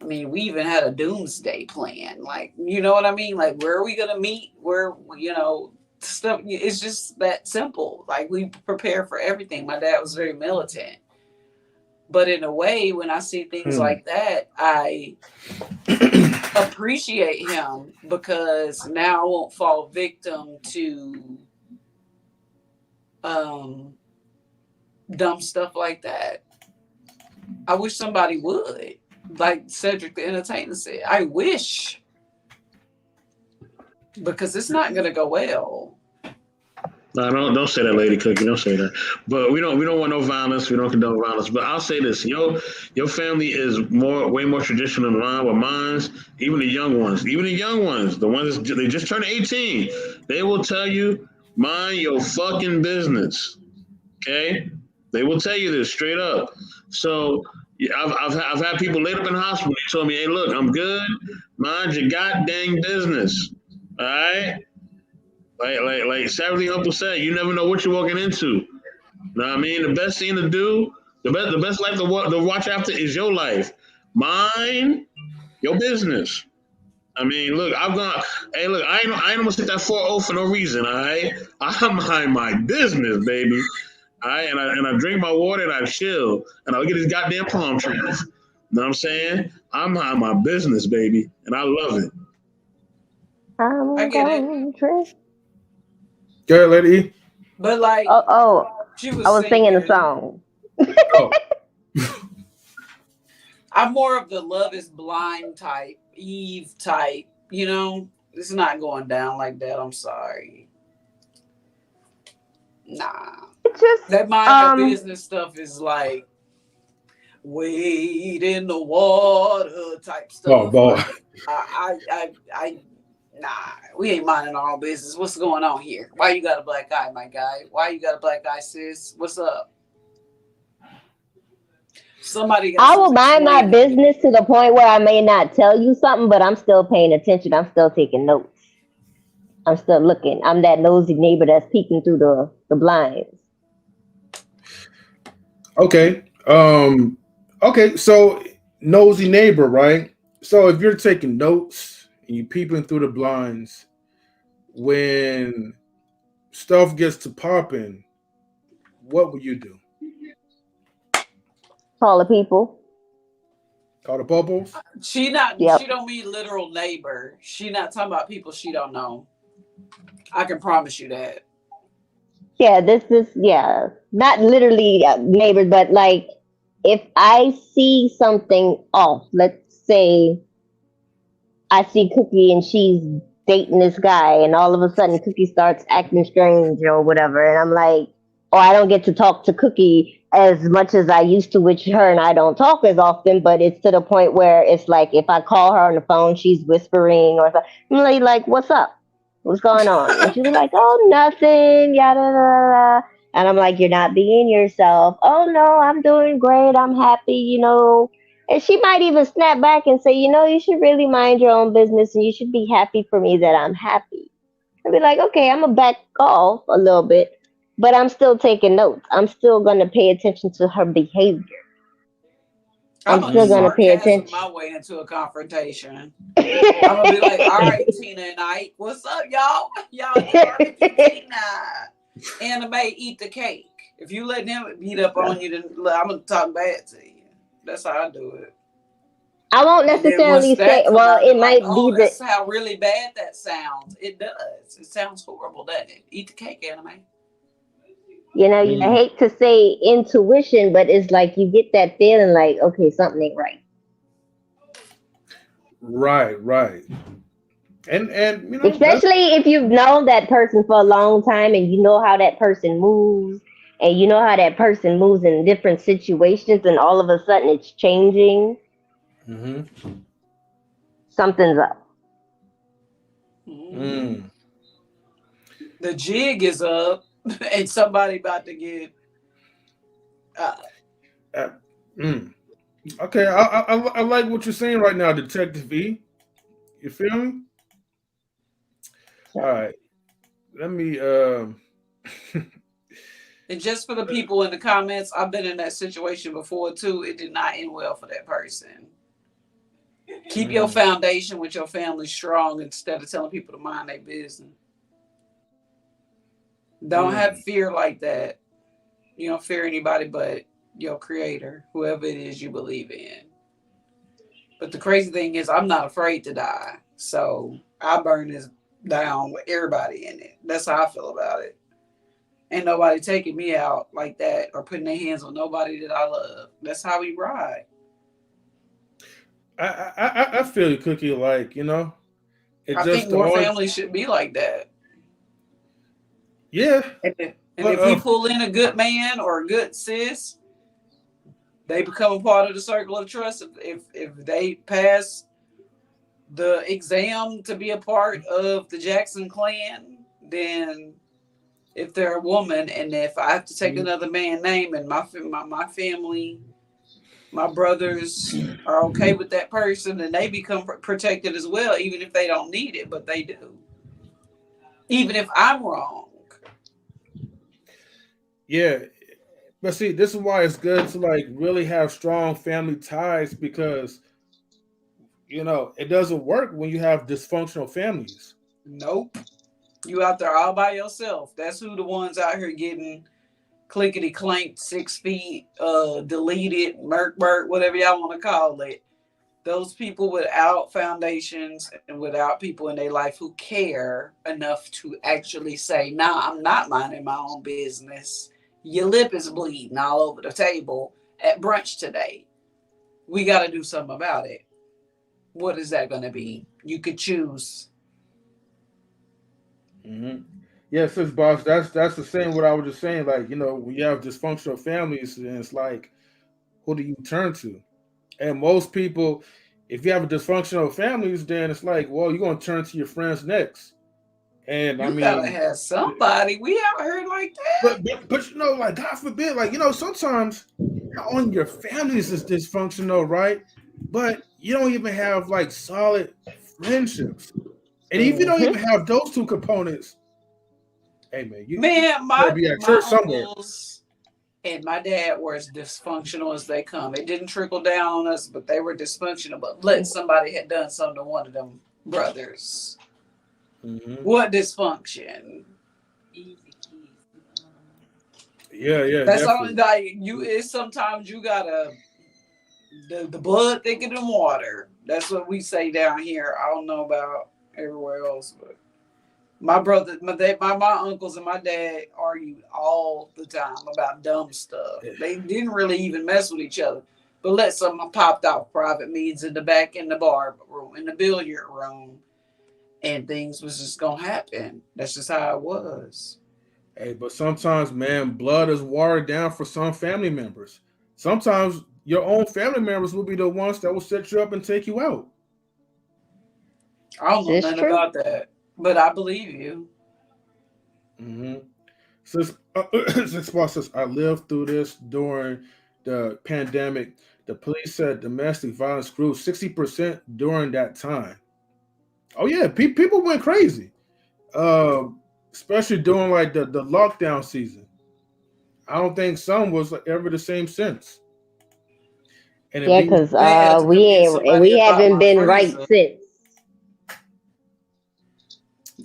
I mean, we even had a doomsday plan. Like, you know what I mean? Like, where are we going to meet? Where, you know, stuff. It's just that simple. Like, we prepare for everything. My dad was very militant. But in a way, when I see things like that, I appreciate him because now I won't fall victim to dumb stuff like that. I wish somebody would. Like Cedric the Entertainer said, I wish. Because it's not going to go well. No, don't say that, Lady Cookie. Don't say that. But we don't want no violence. We don't condone violence. But I'll say this: your family is way more traditional than mine. With mine's, even the young ones, the ones they just turned 18, they will tell you, mind your fucking business. Okay, they will tell you this straight up. So I've had people laid up in the hospital. They told me, "Hey, look, I'm good. Mind your goddamn business." All right. Like Savage Uncle said, you never know what you're walking into. You know what I mean? The best thing to do, the best life to watch after is your life. Mind your business. I mean, look, I ain't gonna sit that 4-0 for no reason, all right? I mind my business, baby. All right, and I drink my water and I chill and I look at these goddamn palm trees. You know what I'm saying? I mind my business, baby, and I love it. I get it. Go ahead, Lady E. But like, I was singing the song. I'm more of the Love Is Blind type, Eve type. You know, it's not going down like that. I'm sorry. Nah, that mind your business stuff is like wade in the water type stuff. Oh boy, nah, we ain't minding our own business. What's going on here? Why you got a black eye, my guy? Why you got a black eye, sis? What's up? I will mind my business to the point where I may not tell you something, but I'm still paying attention. I'm still taking notes. I'm still looking. I'm that nosy neighbor that's peeking through the blinds. Okay. Okay. So nosy neighbor, right? So if you're taking notes and you peeping through the blinds, when stuff gets to popping, what would you do? Call the people. Call the bubbles? She don't mean literal neighbor. She not talking about people she don't know. I can promise you that. Yeah, this is not literally neighbors, but like if I see something off, let's say I see Cookie and she's dating this guy, and all of a sudden Cookie starts acting strange or whatever, and I'm like, oh, I don't get to talk to Cookie as much as I used to, which her and I don't talk as often, but it's to the point where it's like if I call her on the phone, she's whispering or something. I'm like, what's up? What's going on? And she was like, oh, nothing, yada, yada, yada. And I'm like, you're not being yourself. Oh, no, I'm doing great. I'm happy, you know. And she might even snap back and say, you know, you should really mind your own business and you should be happy for me that I'm happy. I'd be like, okay, I'm going to back off a little bit, but I'm still taking notes. I'm still going to pay attention to her behavior. I'm still going to pay attention. My way into a confrontation. I'm going to be like, all right, Tina and Ike, what's up, y'all? Y'all Tina. Anime, eat the cake. If you let him beat up on you, then I'm going to talk bad to you. That's how I do it. I won't necessarily say, well, it might be that. That's how really bad that sounds. It does. It sounds horrible, doesn't it? Eat the cake, Anime. You know, I hate to say intuition, but it's like you get that feeling like, okay, something ain't right. Right. And you know, especially if you've known that person for a long time and you know how that person moves and you know how that person moves in different situations and all of a sudden it's changing. Something's up. The jig is up and somebody about to get Okay, I like what you're saying right now, Detective E. You feel me? All right. Let me And just for the people in the comments, I've been in that situation before too. It did not end well for that person. Keep your foundation with your family strong instead of telling people to mind their business. Don't have fear like that. You don't fear anybody but your creator, whoever it is you believe in. But the crazy thing is I'm not afraid to die. So I burn this down with everybody in it. That's how I feel about it. Ain't nobody taking me out like that or putting their hands on nobody that I love. That's how we ride. I feel you, Cookie. Like, you know, I think more families should be like that. Yeah. And if we pull in a good man or a good sis, they become a part of the circle of trust. If they pass the exam to be a part of the Jackson clan, then if they're a woman and if I have to take another man's name and my family, my brothers are okay with that person, and they become protected as well, even if they don't need it, but they do. Even if I'm wrong. Yeah. But see, this is why it's good to like really have strong family ties, because you know it doesn't work when you have dysfunctional families. Nope. You out there all by yourself. That's who the ones out here getting clickety clanked, 6 feet, deleted, murk, whatever y'all want to call it. Those people without foundations and without people in their life who care enough to actually say, nah, I'm not minding my own business. Your lip is bleeding all over the table at brunch today. We got to do something about it. What is that going to be? You could choose. Yeah, sis, boss. That's the same. What I was just saying. Like, you know, when you have dysfunctional families, and it's like, who do you turn to? And most people, if you have a dysfunctional families, then it's like, well, you're gonna turn to your friends next. And you gotta have somebody. We haven't heard like that. But you know, like God forbid, like you know, sometimes not only your families is dysfunctional, right? But you don't even have like solid friendships. And if you don't even have those two components, hey man, my be at church somewhere. And my dad were as dysfunctional as they come. It didn't trickle down on us, but they were dysfunctional. But letting somebody had done something to one of them brothers. What dysfunction? Yeah. That's all. Like it's sometimes you gotta the blood thicker than water. That's what we say down here. I don't know about everywhere else, but my brother, my uncles and my dad argued all the time about dumb stuff. They didn't really even mess with each other, but let something popped off private meetings in the back in the bar room room, in the billiard room, and things was just gonna happen. That's just how it was. Hey, but sometimes, man, blood is watered down for some family members. Sometimes your own family members will be the ones that will set you up and take you out. I don't know Is this nothing true? about that, but I believe you. Mm-hmm. Since says, I lived through this during the pandemic. The police said domestic violence grew 60% during that time. Oh yeah, people went crazy, especially during like the lockdown season. I don't think some was ever the same since. And Yeah, because we haven't been right since.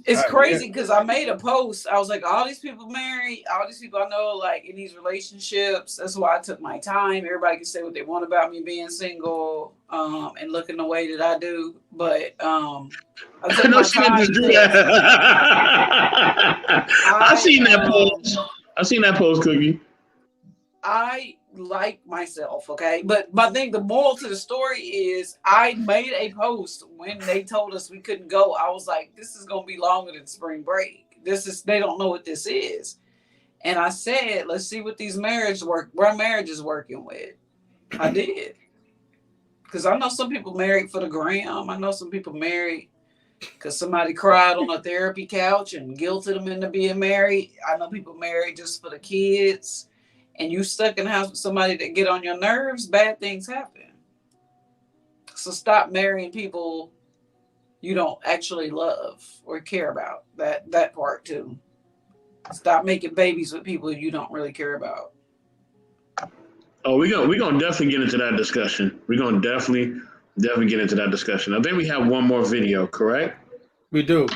It's crazy because I made a post. I was like, all these people married, all these people I know, like in these relationships. That's why I took my time. Everybody can say what they want about me being single, and looking the way that I do. But I took my time. I seen that post. I seen that post, Cookie. I like myself, okay? But my thing, the moral to the story is I made a post when they told us we couldn't go. I was like, this is gonna be longer than spring break. They don't know what this is. And I said, let's see what these marriage is working with. I did. Because I know some people married for the gram. I know some people married because somebody cried on a therapy couch and guilted them into being married. I know people married just for the kids. And you stuck in the house with somebody that get on your nerves, bad things happen. So stop marrying people you don't actually love or care about. That part too. Stop making babies with people you don't really care about. Oh, we're gonna definitely get into that discussion. We're gonna definitely get into that discussion. I think we have one more video, correct? We do.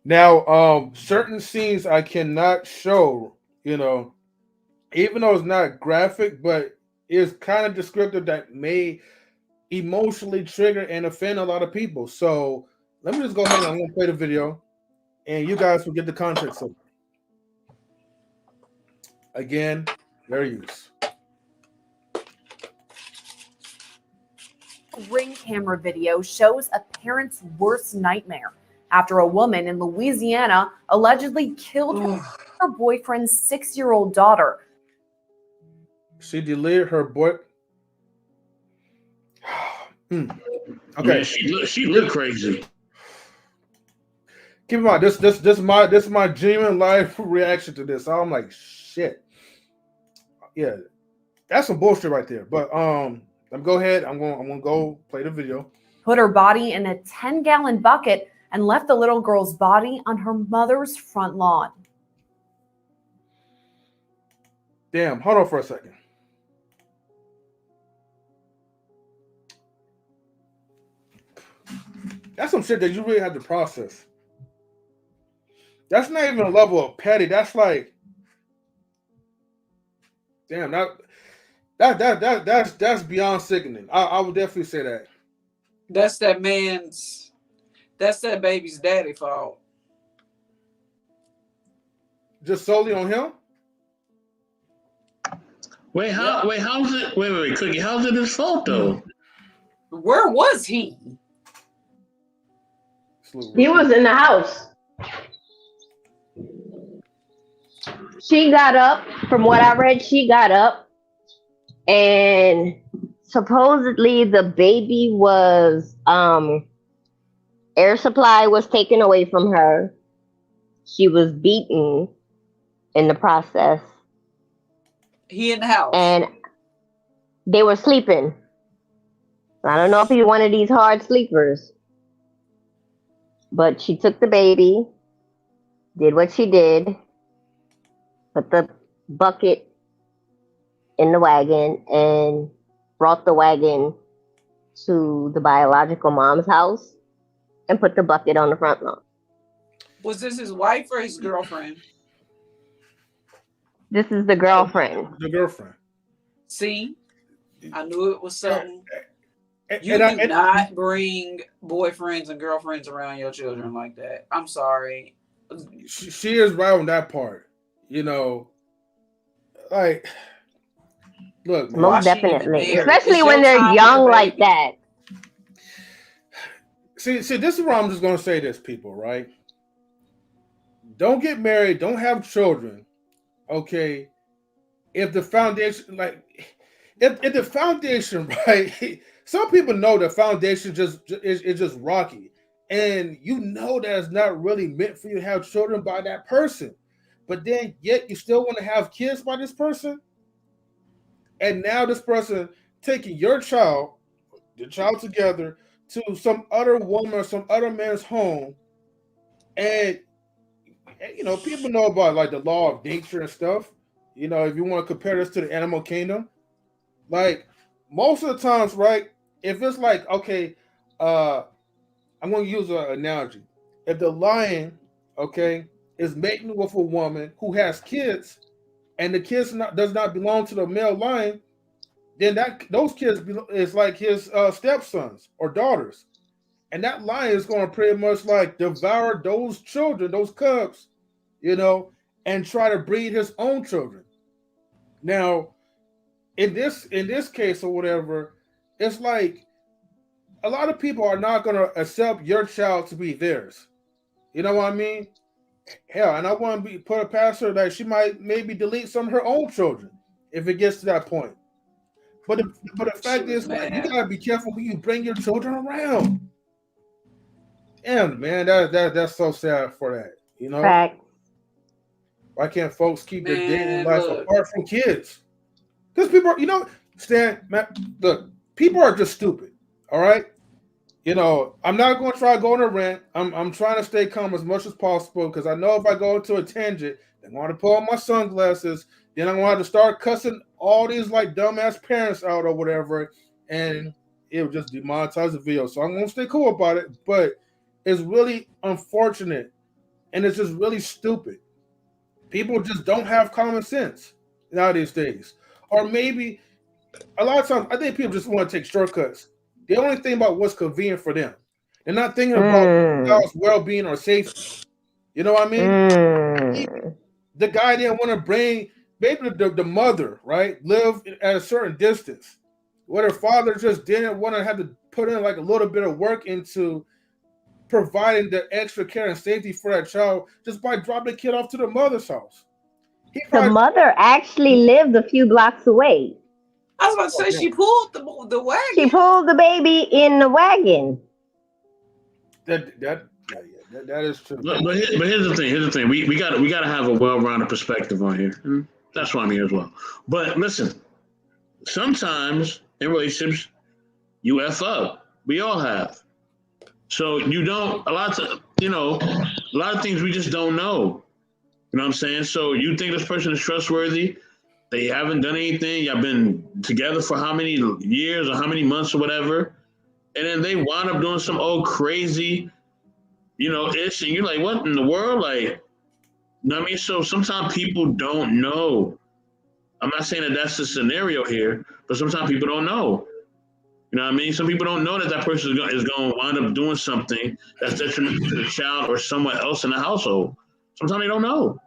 Now, certain scenes I cannot show, even though it's not graphic, but it's kind of descriptive that may emotionally trigger and offend a lot of people. So let me just go ahead and I'm going to play the video and you guys will get the context of it. Again, their use. Ring camera video shows a parent's worst nightmare after a woman in Louisiana allegedly killed her boyfriend's 6-year-old daughter. She deleted her boy. Okay, Man, she looked crazy. Keep in mind, this is my genuine life reaction to this. I'm like, shit. Yeah, that's some bullshit right there. But let me go ahead. I'm gonna go play the video. Put her body in a 10-gallon bucket and left the little girl's body on her mother's front lawn. Damn, hold on for a second. That's some shit that you really have to process. That's not even a level of petty. That's like, damn, that's beyond sickening. I would definitely say that. That's that baby's daddy fault. Just solely on him? Wait, how's it? Wait, Cookie, how's it his fault though? Where was he? He was in the house. She got up, from what I read, and supposedly the baby was air supply was taken away from her. She was beaten in the process. He in the house. And they were sleeping. I don't know if he's one of these hard sleepers. But she took the baby, did what she did, put the bucket in the wagon, and brought the wagon to the biological mom's house and put the bucket on the front lawn. Was this his wife or his girlfriend? This is the girlfriend. The girlfriend. See? I knew it was something. You do not bring boyfriends and girlfriends around your children like that. I'm sorry. She is right on that part. Like, look, man, most definitely, especially when they're young like that. See, this is where I'm just gonna say this, people, right? Don't get married, don't have children, okay? If the foundation, like, if the foundation, right? Some people know the foundation is just rocky, and you know that it's not really meant for you to have children by that person, but then yet you still want to have kids by this person, and now this person taking your child, the child together to some other woman or some other man's home, and you know people know about like the law of nature and stuff. You know, if you want to compare this to the animal kingdom, like most of the times, right? If it's like, okay, I'm going to use an analogy. If the lion, okay, is mating with a woman who has kids, and the kids does not belong to the male lion, then those kids is like his stepsons or daughters, and that lion is going to pretty much like devour those children, those cubs, you know, and try to breed his own children. Now, in this case or whatever, it's like a lot of people are not going to accept your child to be theirs. You know what I mean? Hell, and I want to put a past her that she might maybe delete some of her own children if it gets to that point. But the fact is, like, you gotta be careful when you bring your children around. And man, that's so sad for that. You know, Fact. Why can't folks keep their dating life apart from kids? Because people are, you know, Stan, man, look, people are just stupid. All right. You know, I'm not going to try to go on a rant. I'm trying to stay calm as much as possible because I know if I go into a tangent, I'm going to pull on my sunglasses. Then I'm going to have to start cussing all these like dumbass parents out or whatever, and it will just demonetize the video. So I'm going to stay cool about it, but it's really unfortunate, and it's just really stupid. People just don't have common sense nowadays days. Or maybe a lot of times I think people just want to take shortcuts. They only think about what's convenient for them. They're not thinking about child's well-being or safety. You know what I mean? The guy didn't want to bring maybe the mother, right, live at a certain distance. Where her father just didn't want to have to put in like a little bit of work into providing the extra care and safety for that child just by dropping the kid off to the mother's house. The mother actually lived a few blocks away. I was about to say she pulled the wagon. She pulled the baby in the wagon. That is true. But here's the thing. Here's the thing. We got to have a well-rounded perspective on here. And that's why I'm here as well. But listen, sometimes in relationships, you F up. We all have. So you don't. A lot of things we just don't know. You know what I'm saying? So you think this person is trustworthy? They haven't done anything. Y'all been together for how many years or how many months or whatever, and then they wind up doing some old crazy, ish, and you're like, what in the world? Like, you know what I mean? So sometimes people don't know. I'm not saying that that's the scenario here, but sometimes people don't know. You know what I mean? Some people don't know that person is going to wind up doing something that's detrimental to the child or someone else in the household. Sometimes they don't know.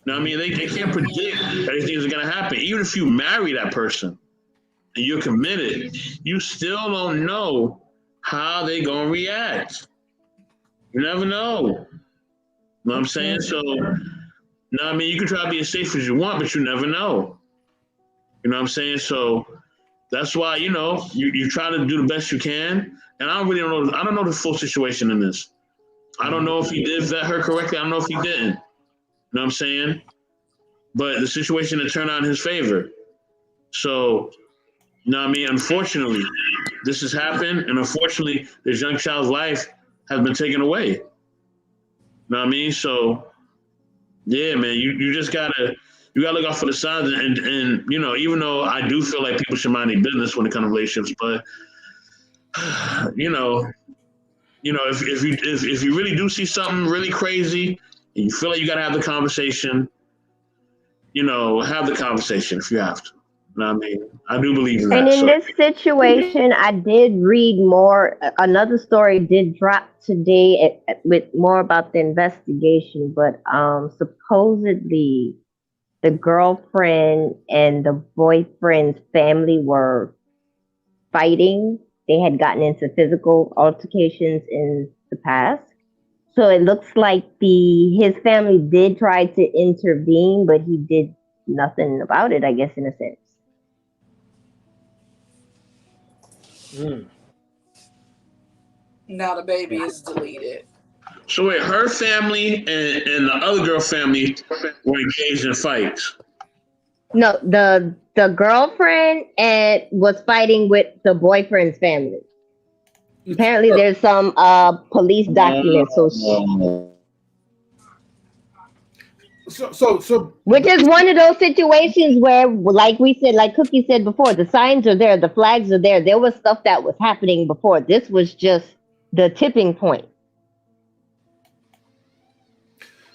You know what I mean? They can't predict that these things are going to happen. Even if you marry that person and you're committed, you still don't know how they're going to react. You never know. You know what I'm saying? So, you know what I mean? You can try to be as safe as you want, but you never know. You know what I'm saying? So that's why, you try to do the best you can. And I don't know the full situation in this. I don't know if he did vet her correctly. I don't know if he didn't. You know what I'm saying? But the situation had turned out in his favor. So, you know what I mean? Unfortunately, this has happened. And unfortunately, this young child's life has been taken away. You know what I mean? So, yeah, man, you just gotta look out for the signs. And even though I do feel like people should mind their business when it comes to relationships, but, if you really do see something really crazy, and you feel like you got to have the conversation, have the conversation if you have to. You know what I mean? I do believe in that. And in this situation, I did read more. Another story did drop today with more about the investigation, but supposedly the girlfriend and the boyfriend's family were fighting they had gotten into physical altercations in the past. So it looks like his family did try to intervene, but he did nothing about it, I guess, in a sense. Now the baby is deleted. So wait, her family and the other girl family were engaged in fights. No, the girlfriend was fighting with the boyfriend's family. Apparently, there's some police documents. So, which is one of those situations where, like we said, like Cookie said before, the signs are there, the flags are there. There was stuff that was happening before. This was just the tipping point.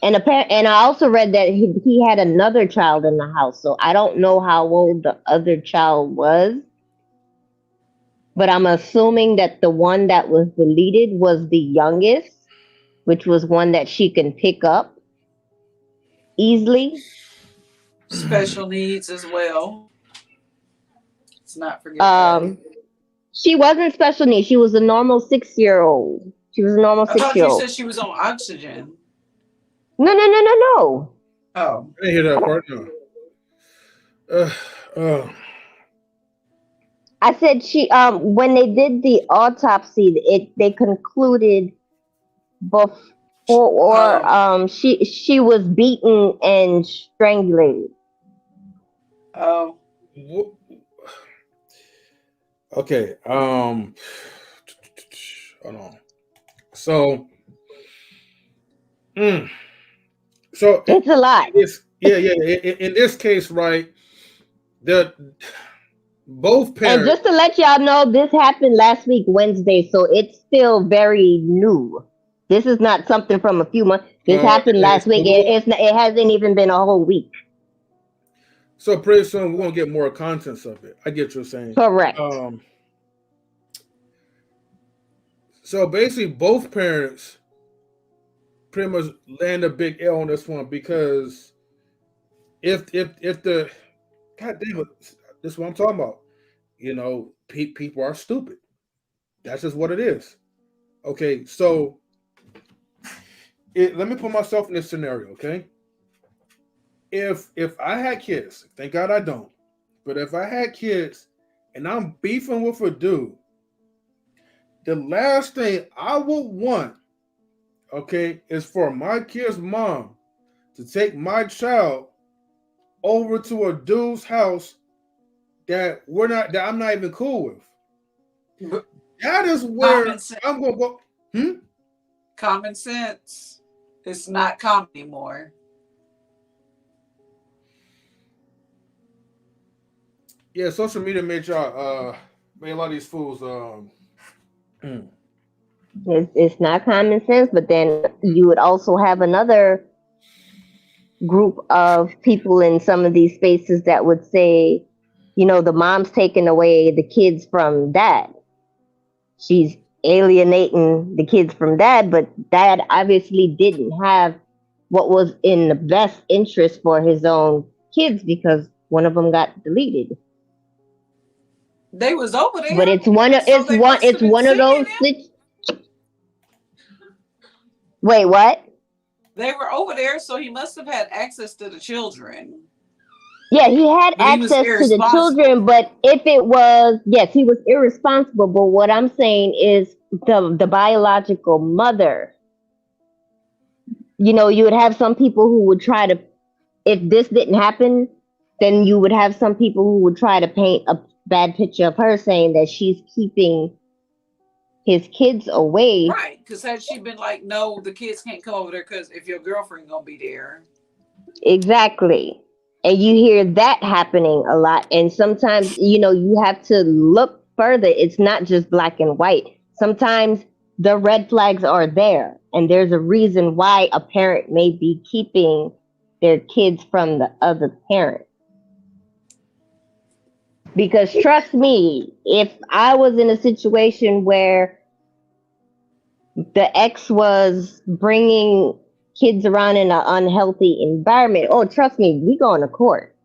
And I also read that he had another child in the house. So I don't know how old the other child was. But I'm assuming that the one that was deleted was the youngest, which was one that she can pick up easily. Special needs as well. Let's not forget that. She wasn't special needs. She was a normal 6-year-old. She was a normal I thought 6-year-old. you said she was on oxygen. No. Oh. I didn't hear that part. No. I said she when they did the autopsy, they concluded before she was beaten and strangulated. Oh. Okay. Hold on. So it's a lot. In this case, right? Both parents. And just to let y'all know, this happened last week, Wednesday, so it's still very new. This is not something from a few months. This happened last week. It hasn't even been a whole week. So pretty soon we're gonna get more contents of it. I get what you're saying. Correct. So basically, both parents pretty much land a big L on this one because if the God damn it, this is what I'm talking about. You know, people are stupid. That's just what it is. Okay, so let me put myself in this scenario. Okay, if I had kids, thank God I don't, but if I had kids and I'm beefing with a dude, the last thing I would want, okay, is for my kid's mom to take my child over to a dude's house that I'm not even cool with. That is where I'm gonna go. Common sense. It's not common anymore. Yeah, social media made a lot of these fools. It's not common sense, but then you would also have another group of people in some of these spaces that would say, you know, the mom's taking away the kids from dad. She's alienating the kids from dad, but dad obviously didn't have what was in the best interest for his own kids because one of them got deleted. They was over there. But it's one of those. Wait, what? They were over there, so he must have had access to the children. Yeah, he had access to the children, but if it was, yes, he was irresponsible. But what I'm saying is the biological mother. You know, you would have some people who would try to, if this didn't happen, then you would have some people who would try to paint a bad picture of her, saying that she's keeping his kids away. Right, because had she been like, no, the kids can't come over there because if your girlfriend gonna be there. Exactly. And you hear that happening a lot. And sometimes, you know, you have to look further. It's not just black and white. Sometimes the red flags are there. And there's a reason why a parent may be keeping their kids from the other parent. Because trust me, if I was in a situation where the ex was bringing kids around in an unhealthy environment, oh, trust me, we going to court.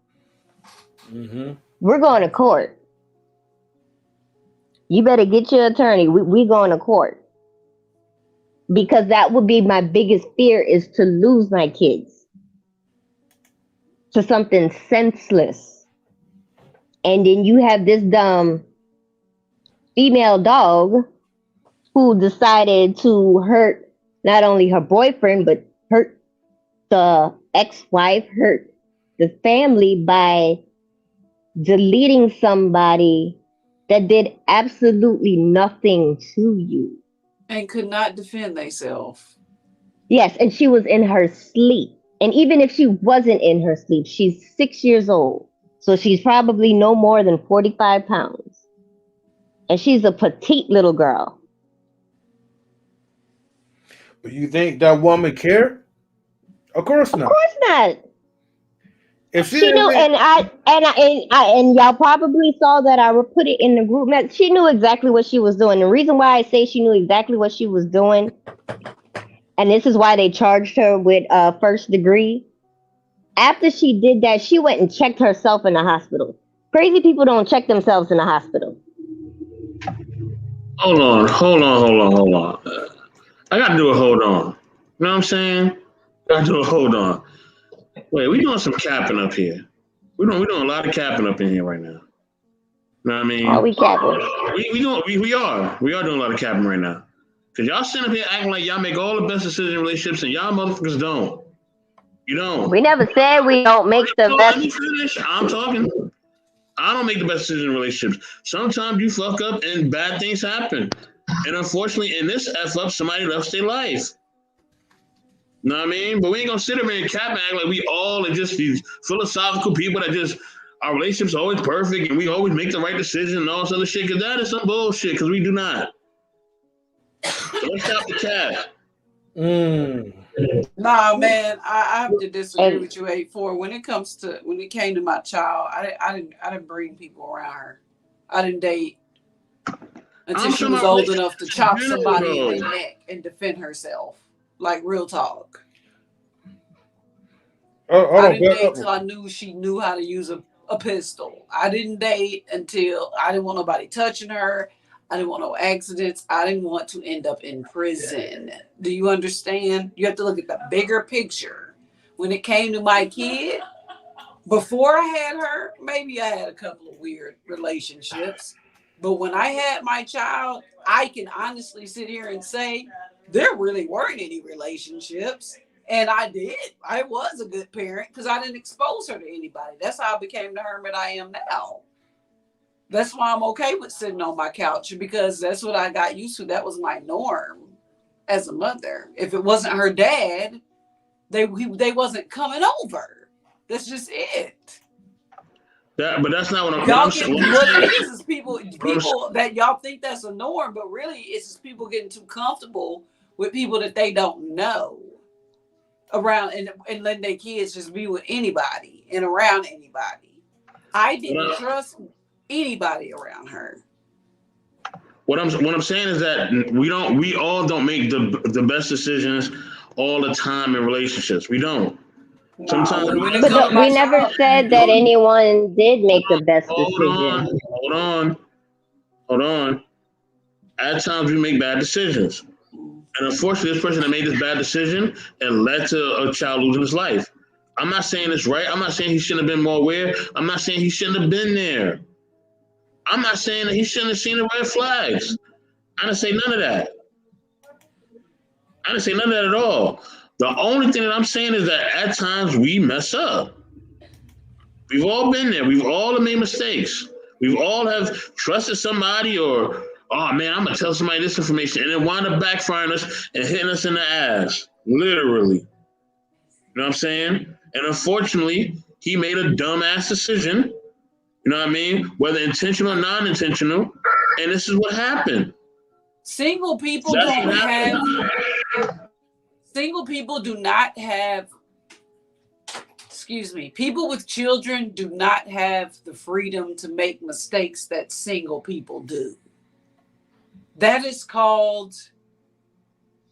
We're going to court. You better get your attorney. We going to court. Because that would be my biggest fear, is to lose my kids to something senseless. And then you have this dumb female dog who decided to hurt not only her boyfriend, but hurt the ex-wife, hurt the family by deleting somebody that did absolutely nothing to you. And could not defend themselves. Yes, and she was in her sleep. And even if she wasn't in her sleep, she's 6 years old. So she's probably no more than 45 pounds. And she's a petite little girl. But you think that woman cared? Of course not. Of course not. If She knew, and y'all probably saw that I would put it in the group. She knew exactly what she was doing. The reason why I say she knew exactly what she was doing, and this is why they charged her with first degree. After she did that, she went and checked herself in the hospital. Crazy people don't check themselves in the hospital. Hold on. I gotta do a hold on. You know what I'm saying? Gotta do a hold on. Wait, we doing some capping up here. We're doing a lot of capping up in here right now. You know what I mean? Are we capping? We are doing a lot of capping right now. Cause y'all sitting up here acting like y'all make all the best decisions in relationships, and y'all motherfuckers don't. You don't. We never said we don't make the best. Let me finish. I'm talking. I don't make the best decisions in relationships. Sometimes you fuck up and bad things happen. And unfortunately, in this F up, somebody lost their life. You know what I mean? But we ain't gonna sit there and cap and act like we all are just these philosophical people that just, our relationship's always perfect and we always make the right decision and all this other shit, because that is some bullshit, because we do not. So let's stop the cap. Nah, man, I have to disagree with you, 8-4. When it came to my child, I didn't bring people around her. I didn't date until she was old enough to chop somebody in their neck and defend herself. Like, real talk. I didn't date until I knew she knew how to use a pistol. I didn't date until I didn't want nobody touching her. I didn't want no accidents. I didn't want to end up in prison. Do you understand? You have to look at the bigger picture. When it came to my kid, before I had her, maybe I had a couple of weird relationships. But when I had my child, I can honestly sit here and say there really weren't any relationships. And I did. I was a good parent because I didn't expose her to anybody. That's how I became the hermit I am now. That's why I'm okay with sitting on my couch, because that's what I got used to. That was my norm as a mother. If it wasn't her dad, they wasn't coming over. That's just it. But that's not what I'm saying. What it is people that y'all think that's a norm, but really it's just people getting too comfortable with people that they don't know around and letting their kids just be with anybody and around anybody. I didn't trust anybody around her. What I'm saying is that we all don't make the best decisions all the time in relationships. We don't. Sometimes but we never said that anyone did make the best decision. Hold on. At times we make bad decisions. And unfortunately, this person that made this bad decision and led to a child losing his life. I'm not saying it's right. I'm not saying he shouldn't have been more aware. I'm not saying he shouldn't have been there. I'm not saying that he shouldn't have seen the red flags. I didn't say none of that. I didn't say none of that at all. The only thing that I'm saying is that at times we mess up. We've all been there. We've all made mistakes. We've all have trusted somebody or, oh man, I'm going to tell somebody this information, and it wound up backfiring us and hitting us in the ass. Literally. You know what I'm saying? And unfortunately, he made a dumbass decision. You know what I mean? Whether intentional or non-intentional. And this is what happened. Single people do not have, people with children do not have the freedom to make mistakes that single people do. That is called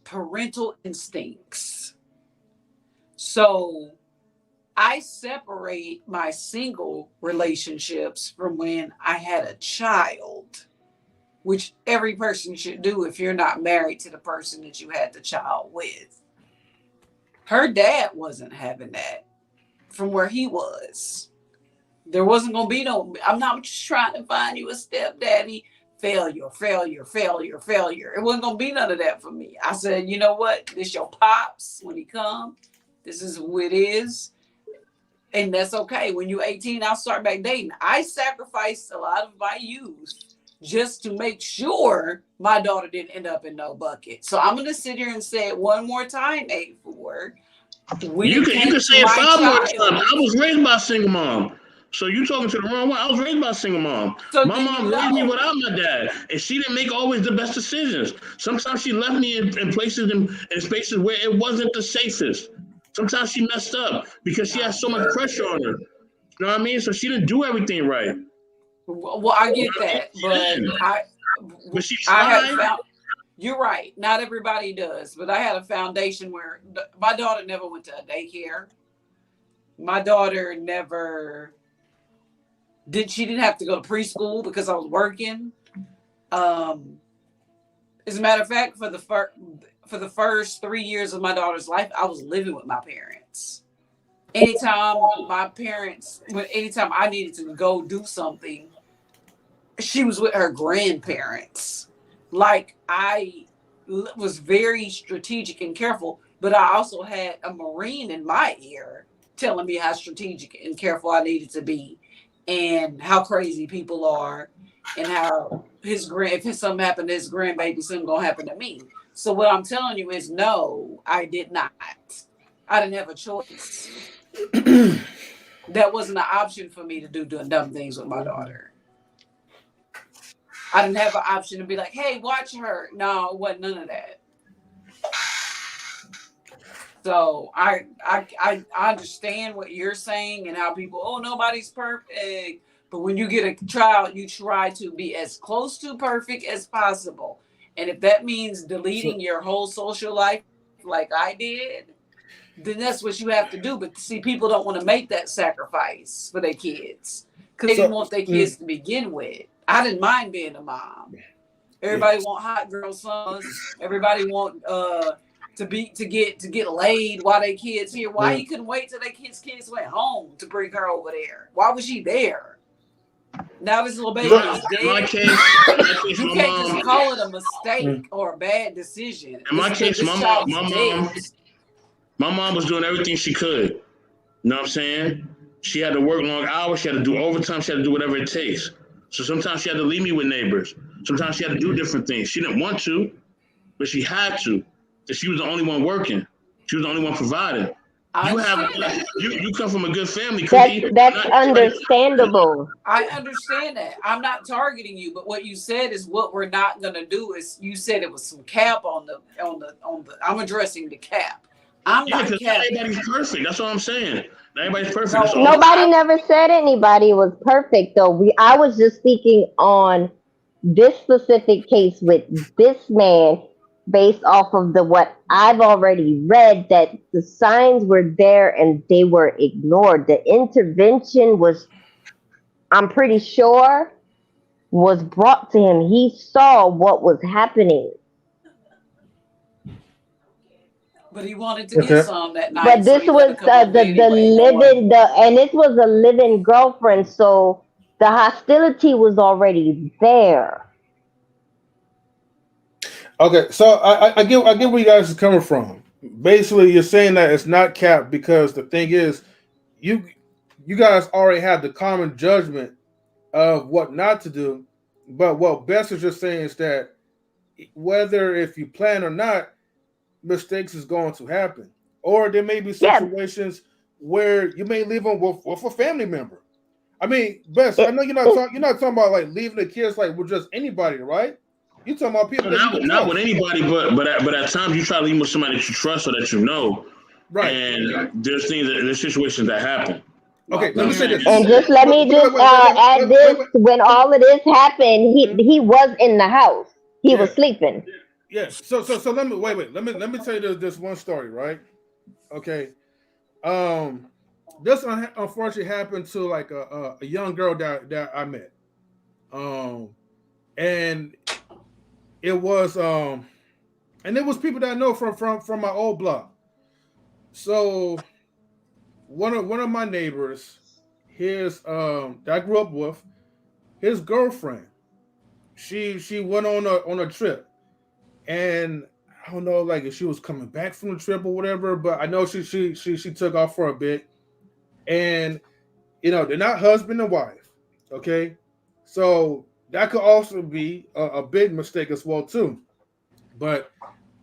parental instincts. So I separate my single relationships from when I had a child. which every person should do if you're not married to the person that you had the child with. Her dad wasn't having that from where he was. There wasn't going to be no, I'm not just trying to find you a stepdaddy. Failure. It wasn't going to be none of that for me. I said, you know what? This your pops when he come. This is who it is. And that's okay. When you're 18, I'll start back dating. I sacrificed a lot of my youth just to make sure my daughter didn't end up in no bucket. So I'm going to sit here and say it one more time, 84. You can say it 5 more times. I was raised by a single mom. So you talking to the wrong one. I was raised by a single mom. So my mom raised me without my dad, and she didn't make always the best decisions. Sometimes she left me in places in spaces where it wasn't the safest. Sometimes she messed up because she had so much pressure on her. You know what I mean? So she didn't do everything right. Well, I get that, but she tried. You're right. Not everybody does, but I had a foundation where my daughter never went to a daycare. My daughter never she didn't have to go to preschool because I was working. As a matter of fact, for the first 3 years of my daughter's life, I was living with my parents. Anytime I needed to go do something, she was with her grandparents. Like, I was very strategic and careful, but I also had a Marine in my ear telling me how strategic and careful I needed to be, and how crazy people are, and how if something happened to his grandbaby, something gonna happen to me. So what I'm telling you is, no, I did not. I didn't have a choice. That wasn't an option for me to doing dumb things with my daughter. I didn't have an option to be like, hey, watch her. No, it wasn't none of that. So I understand what you're saying and how people, oh, nobody's perfect. But when you get a child, you try to be as close to perfect as possible. And if that means deleting your whole social life like I did, then that's what you have to do. But see, people don't want to make that sacrifice for their kids because they didn't want their kids to begin with. I didn't mind being a mom. Everybody want hot girl sons. Everybody want to get laid while their kids here. Why you couldn't wait till their kids went home to bring her over there? Why was she there? Now this little baby is dead. In my case, you can't just call it a mistake or a bad decision. In my case, my mom was doing everything she could. You know what I'm saying? She had to work long hours. She had to do overtime. She had to do whatever it takes. So sometimes she had to leave me with neighbors. Sometimes she had to do different things. She didn't want to, but she had to. Because she was the only one working. She was the only one providing. You come from a good family. That's understandable. I understand that. I'm not targeting you, but what you said is what we're not gonna do is you said it was some cap on the I'm addressing the cap. I'm not capping. Everybody's perfect. That's what I'm saying. Everybody's perfect. Nobody never said anybody was perfect though. I was just speaking on this specific case with this man based off of what I've already read, that the signs were there and they were ignored. The intervention was, I'm pretty sure, was brought to him. He saw what was happening. But he wanted to get some that night. But this was this was a living girlfriend, so the hostility was already there. Okay, so I get where you guys are coming from. Basically, you're saying that it's not capped because the thing is, you guys already have the common judgment of what not to do. But what Bess is just saying is that whether if you plan or not, mistakes is going to happen, or there may be situations where you may leave them with a family member. I mean, Bess, I know you're not talking about like leaving the kids like with just anybody, right? You talking about people not with anybody, but at times you try to leave with somebody that you trust or that you know, right? And there's situations that happen. Okay, let me say this. And just let me add this: when all of this happened, he was in the house. He was sleeping. Yes. So let me wait. Let me tell you this one story, right? Okay. This unfortunately happened to like a young girl that I met. And it was and it was people that I know from my old block. So one of my neighbors, his that I grew up with, his girlfriend, she went on a trip, and I don't know like if she was coming back from the trip or whatever, but I know she took off for a bit, and they're not husband and wife, okay, so that could also be a big mistake as well too, but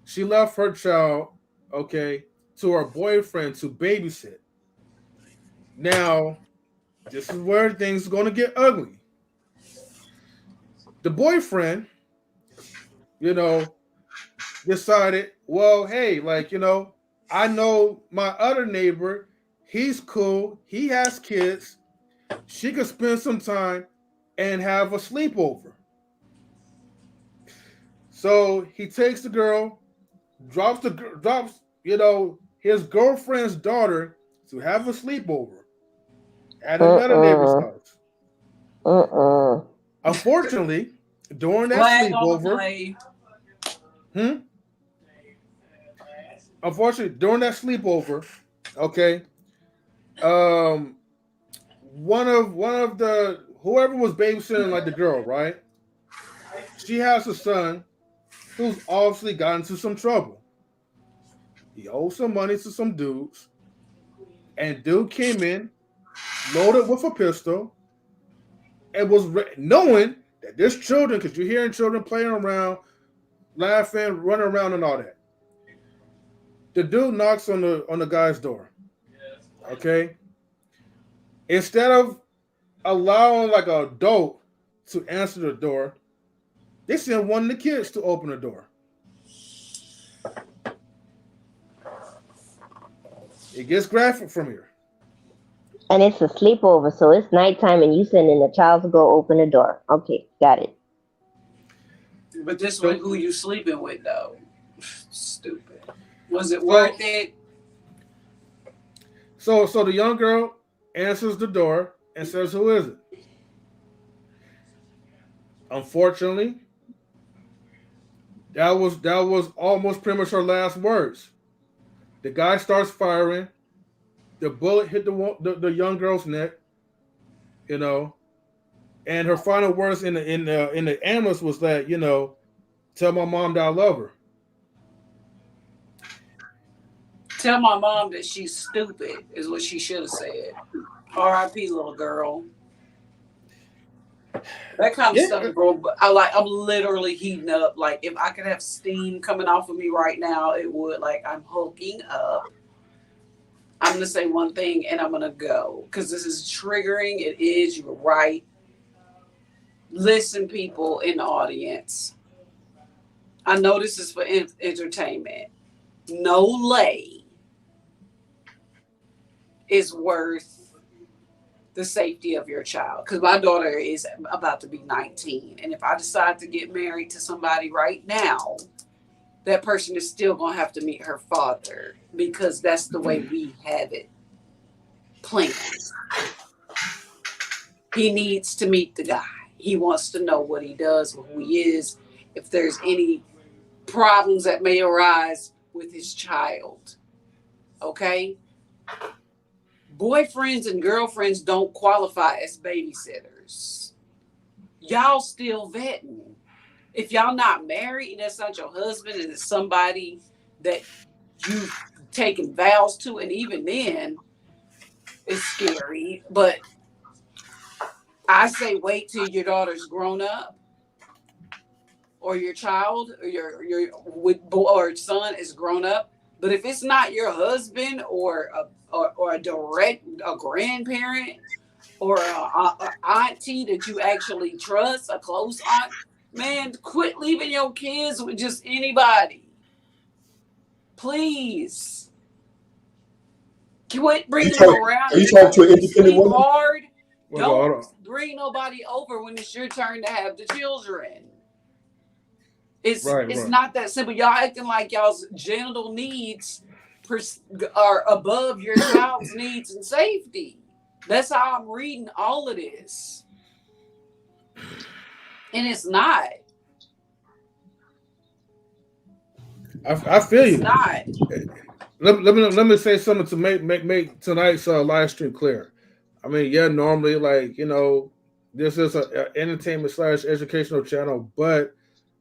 she left her child, okay, to her boyfriend to babysit. Now, this is where things are going to get ugly. The boyfriend, decided, well, hey, I know my other neighbor, he's cool, he has kids, she could spend some time and have a sleepover. So he takes the girl, drops his girlfriend's daughter to have a sleepover at another neighbor's house. Unfortunately, during that sleepover, okay, one of the whoever was babysitting like the girl, right? She has a son who's obviously got into some trouble. He owed some money to some dudes, and dude came in, loaded with a pistol, and was knowing that there's children, because you're hearing children playing around, laughing, running around, and all that. The dude knocks on the guy's door. Okay. Instead of allowing like an adult to answer the door, they send one of the kids to open the door. It gets graphic from here. And it's a sleepover, so it's nighttime, and you sending the child to go open the door. Okay, got it. But this one, who you sleeping with, though? Stupid. Was it worth it? So the young girl answers the door and says, "Who is it?" Unfortunately, that was almost pretty much her last words. The guy starts firing. The bullet hit the young girl's neck, and her final words in the ambulance was that, tell my mom that I love her. Tell my mom that she's stupid is what she should have said. R.I.P. little girl. That kind of stuff, bro. I'm literally heating up. Like, if I could have steam coming off of me right now, it would. Like, I'm hulking up. I'm going to say one thing and I'm going to go. Because this is triggering. It is. You're right. Listen, people in the audience. I know this is for entertainment. No lay is worth the safety of your child. Because my daughter is about to be 19. And if I decide to get married to somebody right now, that person is still going to have to meet her father, because that's the way we have it planned. He needs to meet the guy. He wants to know what he does, who he is, if there's any problems that may arise with his child. Okay? Boyfriends and girlfriends don't qualify as babysitters. Y'all still vetting. If y'all not married and that's not your husband and it's somebody that you've taken vows to, and even then, it's scary. But I say wait till your daughter's grown up, or your child, or your or son is grown up. But if it's not your husband or a grandparent or a auntie that you actually trust, a close aunt, man, quit leaving your kids with just anybody. Please. Quit bringing them around. Are you talking to an independent woman? Hard. Don't bring nobody over when it's your turn to have the children. It's not that simple. Y'all acting like y'all's genital needs are above your child's needs and safety. That's how I'm reading all of this. And it's not. I feel you. It's not. Let me say something to make tonight's live stream clear. I mean, yeah, normally, like, you know, this is a entertainment / educational channel, but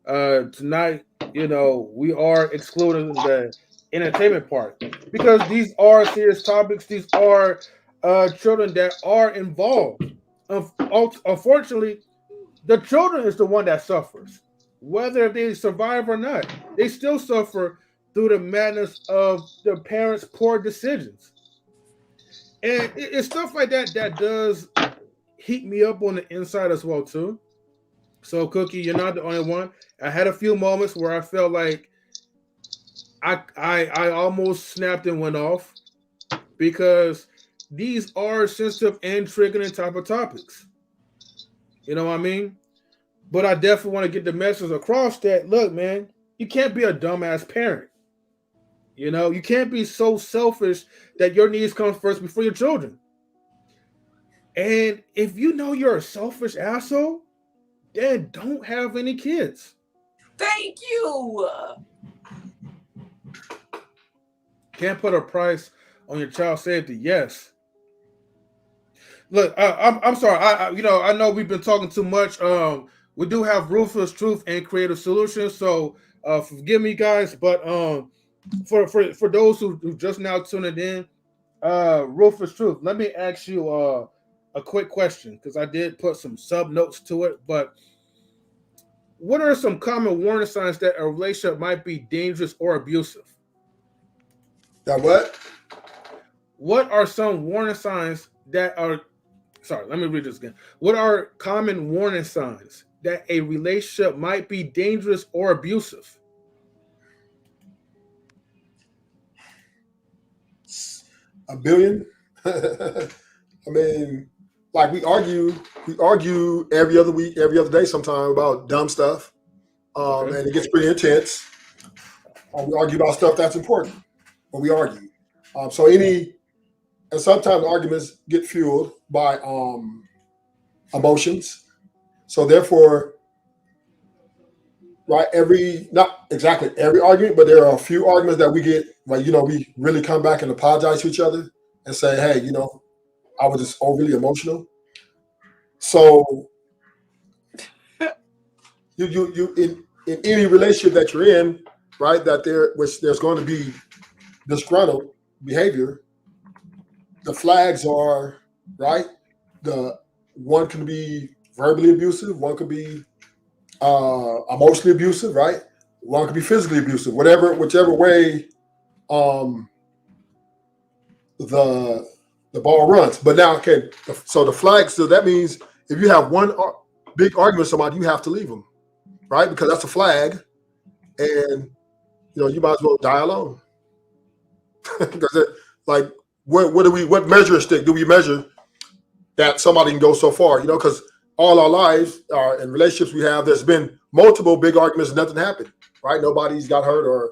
tonight, you know, we are excluding the entertainment part because these are serious topics. These are children that are involved. Unfortunately, the children is the one that suffers, whether they survive or not. They still suffer through the madness of the parents' poor decisions, and it's stuff like that that does heat me up on the inside as well too. So, Cookie, you're not the only one. I had a few moments where I felt like I almost snapped and went off because these are sensitive and triggering type of topics. You know what I mean? But I definitely want to get the message across that, look, man, you can't be a dumbass parent. You know, you can't be so selfish that your needs come first before your children. And if you know you're a selfish asshole, then don't have any kids. Thank you. Can't put a price on your child's safety. Yes. Look, I'm sorry. I know we've been talking too much. We do have Ruthless Truth and Creative Solutions, so forgive me, guys. But for those who just now tuning in, Ruthless Truth, let me ask you a quick question because I did put some sub notes to it. But what are some common warning signs that a relationship might be dangerous or abusive? That what? What are some warning signs that are? Sorry, let me read this again. What are common warning signs that a relationship might be dangerous or abusive? A billion. I mean, like we argue every other week, every other day, sometime about dumb stuff, and it gets pretty intense. We argue about stuff that's important, but we argue. And sometimes arguments get fueled by emotions. So therefore, right, not exactly every argument, but there are a few arguments that we get, like, you know, we really come back and apologize to each other and say, hey, you know, I was just overly emotional. So you in any relationship that you're in, right, that there's going to be disgruntled behavior. The flags are, right, the one can be verbally abusive, one could be emotionally abusive, right? One could be physically abusive, whichever way the ball runs. But now, okay, so the flag, so that means if you have one big argument with somebody, you have to leave them, right? Because that's a flag, and you know you might as well die alone. Because what measuring stick do we measure that somebody can go so far? You know, because all our lives, in relationships we have, there's been multiple big arguments and nothing happened, right? Nobody's got hurt, or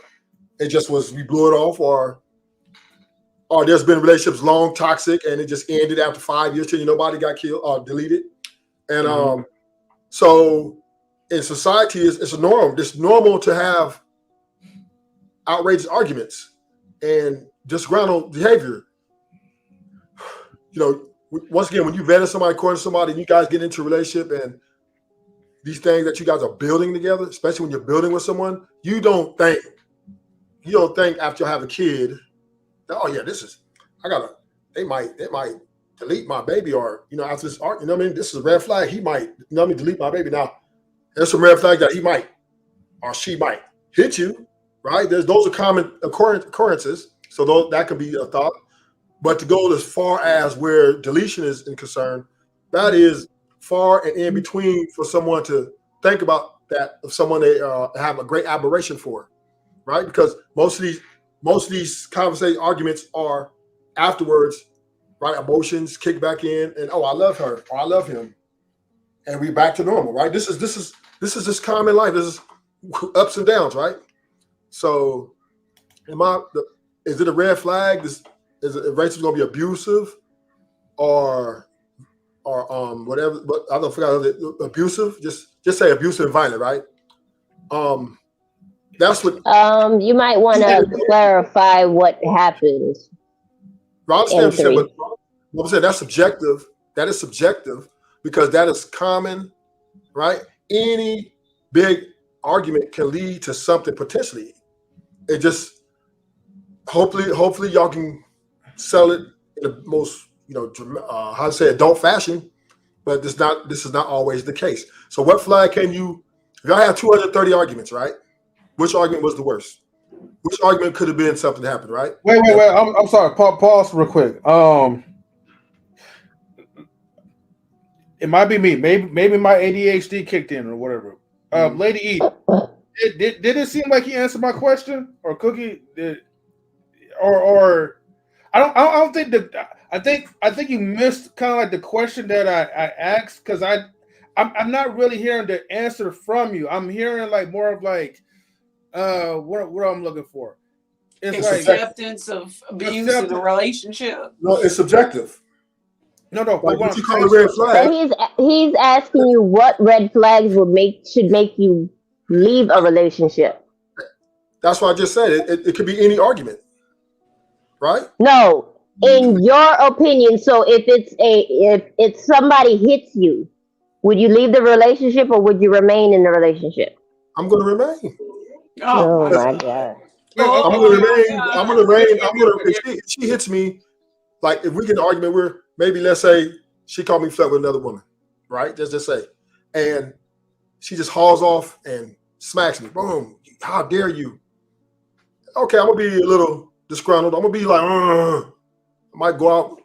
it just was, we blew it off, or there's been relationships long, toxic, and it just ended after 5 years till nobody got killed or deleted. And so in society, it's a norm. It's normal to have outrageous arguments and disgruntled behavior. You know, once again, when you vetted somebody, courting somebody, and you guys get into a relationship, and these things that you guys are building together, especially when you're building with someone, you don't think after you have a kid, oh yeah, they might delete my baby, or you know, after this art, you know what I mean, this is a red flag. He might, you know what I mean, delete my baby. Now, there's some red flag that he might or she might hit you, right? Those are common occurrences, so that could be a thought. But to go as far as where deletion is concerned, that is far and in between for someone to think about that, of someone they have a great admiration for, right? Because most of these conversation arguments are afterwards, right? Emotions kick back in, and oh, I love her, or I love him, and we back to normal, right? This is just common life. This is ups and downs, right? So, is it a red flag? Is it relationship going to be abusive, or whatever? But I don't forget abusive. Just say abusive and violent, right? That's what. You might want to clarify what happened. I understand what you said, Entry. but what I'm saying, that's subjective. That is subjective because that is common, right? Any big argument can lead to something potentially. It just hopefully y'all can sell it in the most, how to say, adult fashion, but this is not always the case. So what flag can you, if y'all have 230 arguments, right? Which argument was the worst? Which argument could have been something that happened, right? Wait. I'm sorry. Pause real quick. It might be me. Maybe my ADHD kicked in or whatever. Lady E, did it seem like he answered my question, or Cookie did, or I don't think that. I think you missed kind of like the question that I asked, because I'm not really hearing the answer from you. I'm hearing like more of like what I'm looking for. It's acceptance of abuse in a relationship. No, it's subjective. No. Like, what you call a red flag? But he's asking you what red flags should make you leave a relationship. That's what I just said. It could be any argument, right? No, in your opinion. So if somebody hits you, would you leave the relationship or would you remain in the relationship? I'm going to remain. Oh my God. I'm going to remain. If she hits me, like if we get an argument where maybe let's say she called me flirt with another woman, right? Just say, and she just hauls off and smacks me. Boom! How dare you? Okay, I'm gonna be a little disgruntled. I'm gonna be like, I might go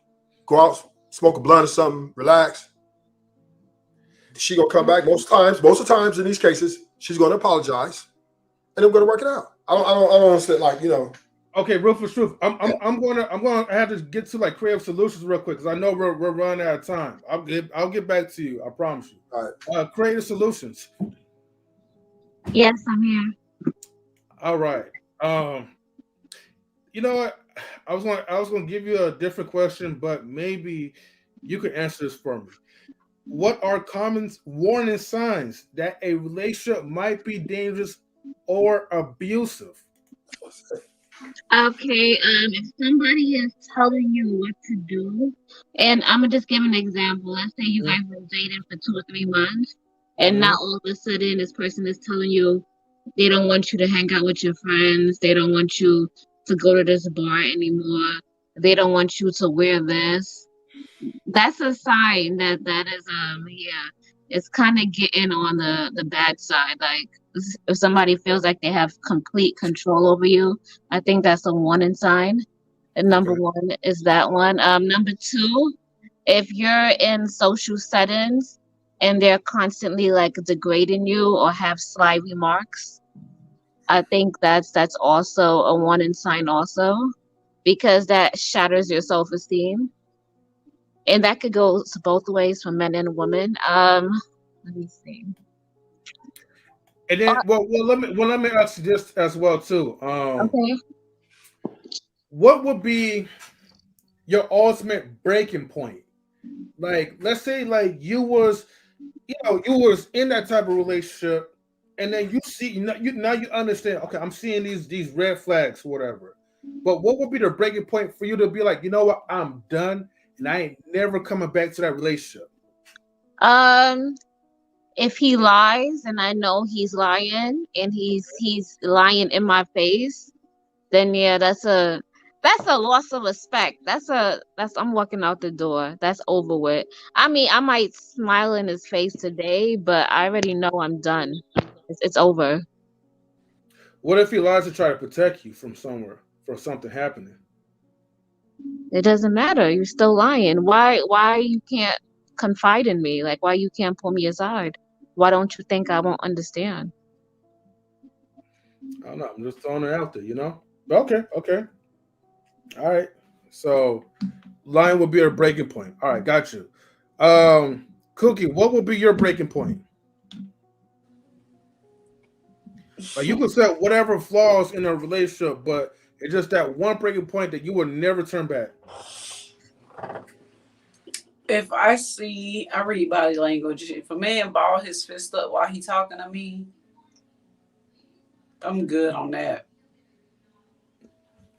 out, smoke a blunt or something, relax. She gonna come back most of the times in these cases, she's gonna apologize, and I'm gonna work it out. I don't understand, like, Okay, Rufus Truth. I'm gonna have to get to like creative solutions real quick because I know we're running out of time. I'll get back to you. I promise you. All right. Creative solutions. Yes, I'm here. All right. You know what? I was gonna give you a different question, but maybe you can answer this for me. What are common warning signs that a relationship might be dangerous or abusive? Okay, if somebody is telling you what to do, and I'm gonna just give an example. Let's say you guys were dating for 2 or 3 months, and now all of a sudden this person is telling you they don't want you to hang out with your friends, they don't want you to go to this bar anymore, they don't want you to wear this. That's a sign that is it's kind of getting on the bad side. Like if somebody feels like they have complete control over you, I think that's a warning sign. And number one is that one. Number two, if you're in social settings and they're constantly like degrading you or have sly remarks, I think that's also a warning sign also, because that shatters your self-esteem. And that could go both ways for men and women. Let me see. And then, let me ask you this as well too. Okay. What would be your ultimate breaking point? Like, let's say, like you was in that type of relationship, and then you see now you understand. Okay, I'm seeing these red flags, whatever. But what would be the breaking point for you to be like, you know what, I'm done, and I ain't never coming back to that relationship? If he lies and I know he's lying and he's lying in my face, then yeah, that's a loss of respect. That's I'm walking out the door. That's over with. I mean, I might smile in his face today, but I already know I'm done. It's over. What if he lies to try to protect you from something happening? It doesn't matter. You're still lying. Why you can't confide in me? Like, why you can't pull me aside? Why don't you think I won't understand? I don't know. I'm just throwing it out there, Okay. All right. So lying would be a breaking point. All right, got you. Cookie, what would be your breaking point? Like, you can set whatever flaws in a relationship, but it's just that one breaking point that you will never turn back. If I read body language. If a man ball his fist up while he talking to me, I'm good on that.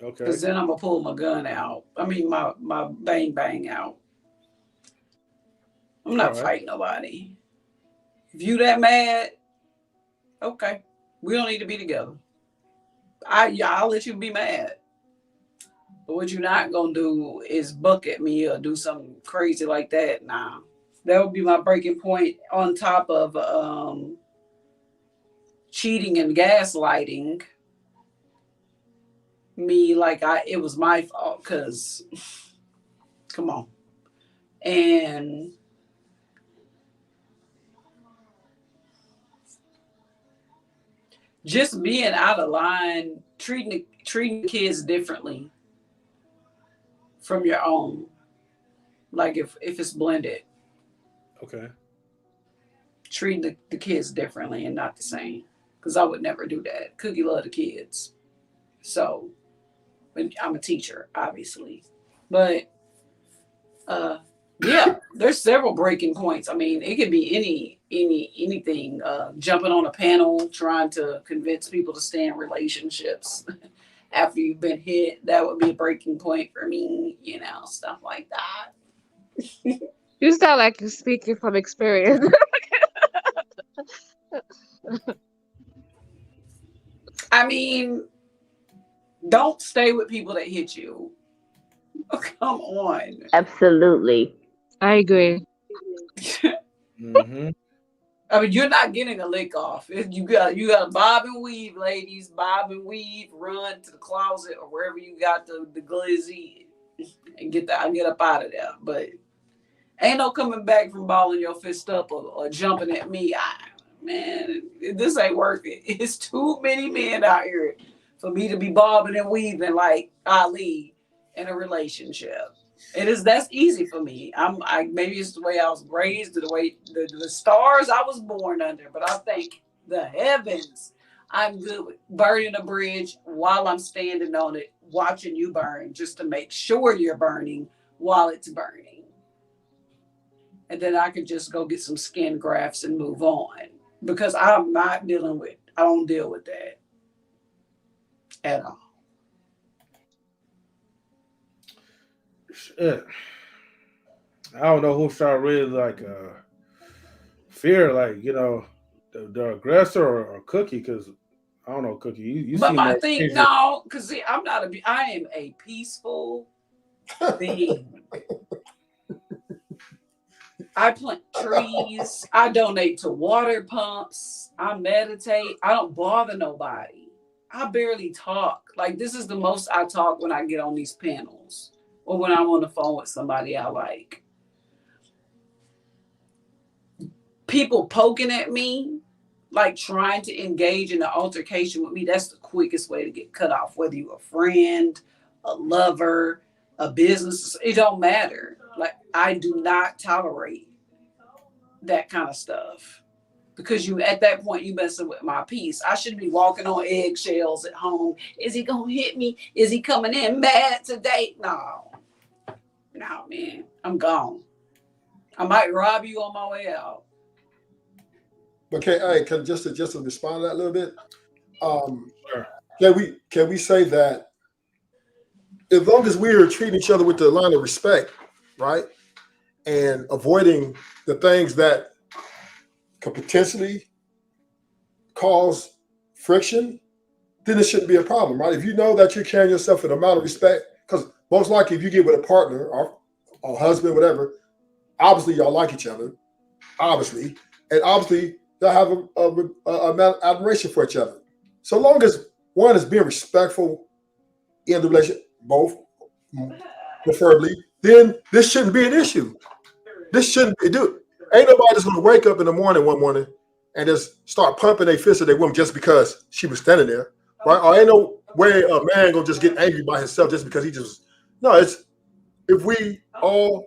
Okay. Because then I'm gonna pull my gun out. I mean, my bang bang out. I'm not fighting nobody. If you that mad, okay, we don't need to be together. I'll let you be mad. But what you're not gonna do is buck at me or do something crazy like that. Nah, that would be my breaking point. On top of cheating and gaslighting me, like it was my fault. Cause come on, and just being out of line, treating kids differently from your own, like if it's blended. Okay. Treating the kids differently and not the same, because I would never do that. Cookie love the kids, so I'm a teacher, obviously, but yeah, there's several breaking points. I mean, it could be anything. Jumping on a panel, trying to convince people to stay in relationships after you've been hit. That would be a breaking point for me. You know, stuff like that. You sound like you're speaking from experience. I mean, don't stay with people that hit you. Oh, come on. Absolutely. I agree. Mm-hmm. I mean, you're not getting a lick off. You got bob and weave, ladies. Bob and weave. Run to the closet or wherever you got the glizzy and get up out of there. But ain't no coming back from balling your fist up or jumping at me. Man, this ain't worth it. It's too many men out here for me to be bobbing and weaving like Ali in a relationship. That's easy for me. Maybe it's the way I was raised, the way the stars I was born under, but I thank the heavens I'm good with burning a bridge while I'm standing on it, watching you burn, just to make sure you're burning while it's burning. And then I could just go get some skin grafts and move on, because I don't deal with that at all. Shit. I don't know who should I really fear, the aggressor or Cookie, because I don't know, Cookie. You But seem my like thing, no, because see, I am a peaceful being. I plant trees. I donate to water pumps. I meditate. I don't bother nobody. I barely talk. Like, this is the most I talk when I get on these panels or when I'm on the phone with somebody I like. People poking at me, like trying to engage in an altercation with me, that's the quickest way to get cut off. Whether you're a friend, a lover, a business, it don't matter. Like, I do not tolerate that kind of stuff, because at that point you messing with my peace. I should be walking on eggshells at home. Is he gonna hit me? Is he coming in mad today? No, man, I'm gone. I might rob you on my way out. Okay, can just to respond to that a little bit. Sure. Can we say that as long as we are treating each other with the line of respect, right, and avoiding the things that could potentially cause friction, then it shouldn't be a problem, right? If you know that you're carrying yourself with an amount of respect, because most likely if you get with a partner or a husband, whatever, obviously y'all like each other, obviously, and obviously y'all have a amount of admiration for each other. So long as one is being respectful in the relationship, both preferably, then this shouldn't be an issue. This shouldn't be, dude. Ain't nobody just gonna wake up in the morning one morning and just start pumping their fist at their woman just because she was standing there, right? Or ain't no way a man gonna just get angry by himself just because he just. No, it's if we all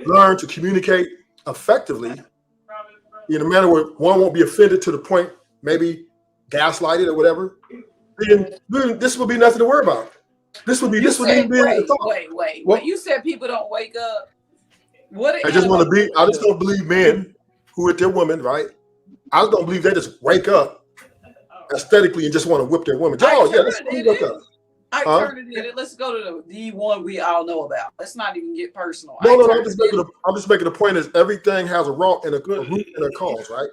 learn to communicate effectively in a manner where one won't be offended to the point maybe gaslighted or whatever, then this would be nothing to worry about. This would be even be a thought. Wait. What you said? People don't wake up. I just don't believe men who with their women, right? I just don't believe they just wake up aesthetically and just want to whip their women. Oh yeah, let's look up. I turned it in it. Let's go to the one we all know about. Let's not even get personal. No. I'm just making the point is everything has a root and a cause, right?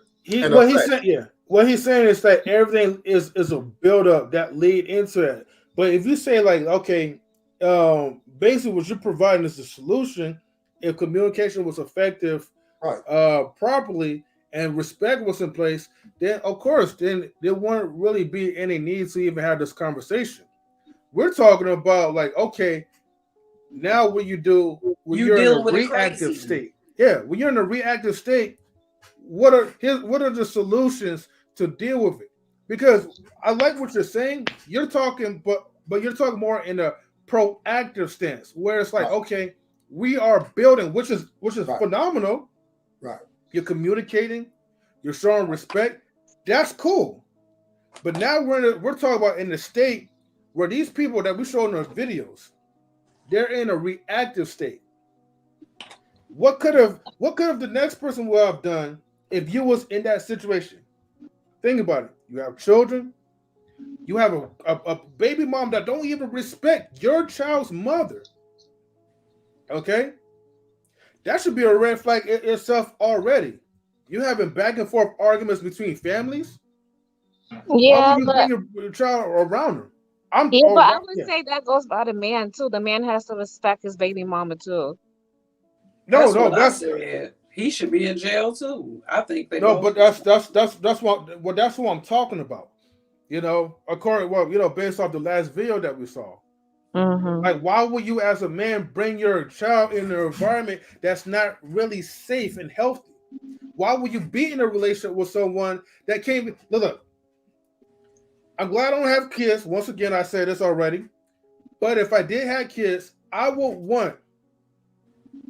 What he's saying is that everything is a buildup that lead into it. But if you say like, okay, basically what you're providing is a solution. If communication was effective, properly, and respect was in place, then of course, then there wouldn't really be any need to even have this conversation. We're talking about like, okay, now what you do when you're in a reactive state. Yeah, when you're in a reactive state, what are the solutions to deal with it? Because I like what you're saying. You're talking, but you're talking more in a proactive stance, where it's like, okay, we are building, which is phenomenal. Right. You're communicating, you're showing respect. That's cool. But now we're talking about in the state where these people that we show in those videos, they're in a reactive state. What could have the next person would have done if you was in that situation? Think about it. You have children. You have a baby mom that don't even respect your child's mother. Okay? That should be a red flag itself already. You having back and forth arguments between families. Yeah, why would you bring your child around her? I would say that goes by the man too. The man has to respect his baby mama too. I said. He should be in jail too. I think they. No, but that's what I'm talking about. You know, based off the last video that we saw. Mm-hmm. Like, why would you, as a man, bring your child in an environment that's not really safe and healthy? Why would you be in a relationship with someone that can't? Look. I'm glad I don't have kids. Once again, I said this already. But if I did have kids, I would want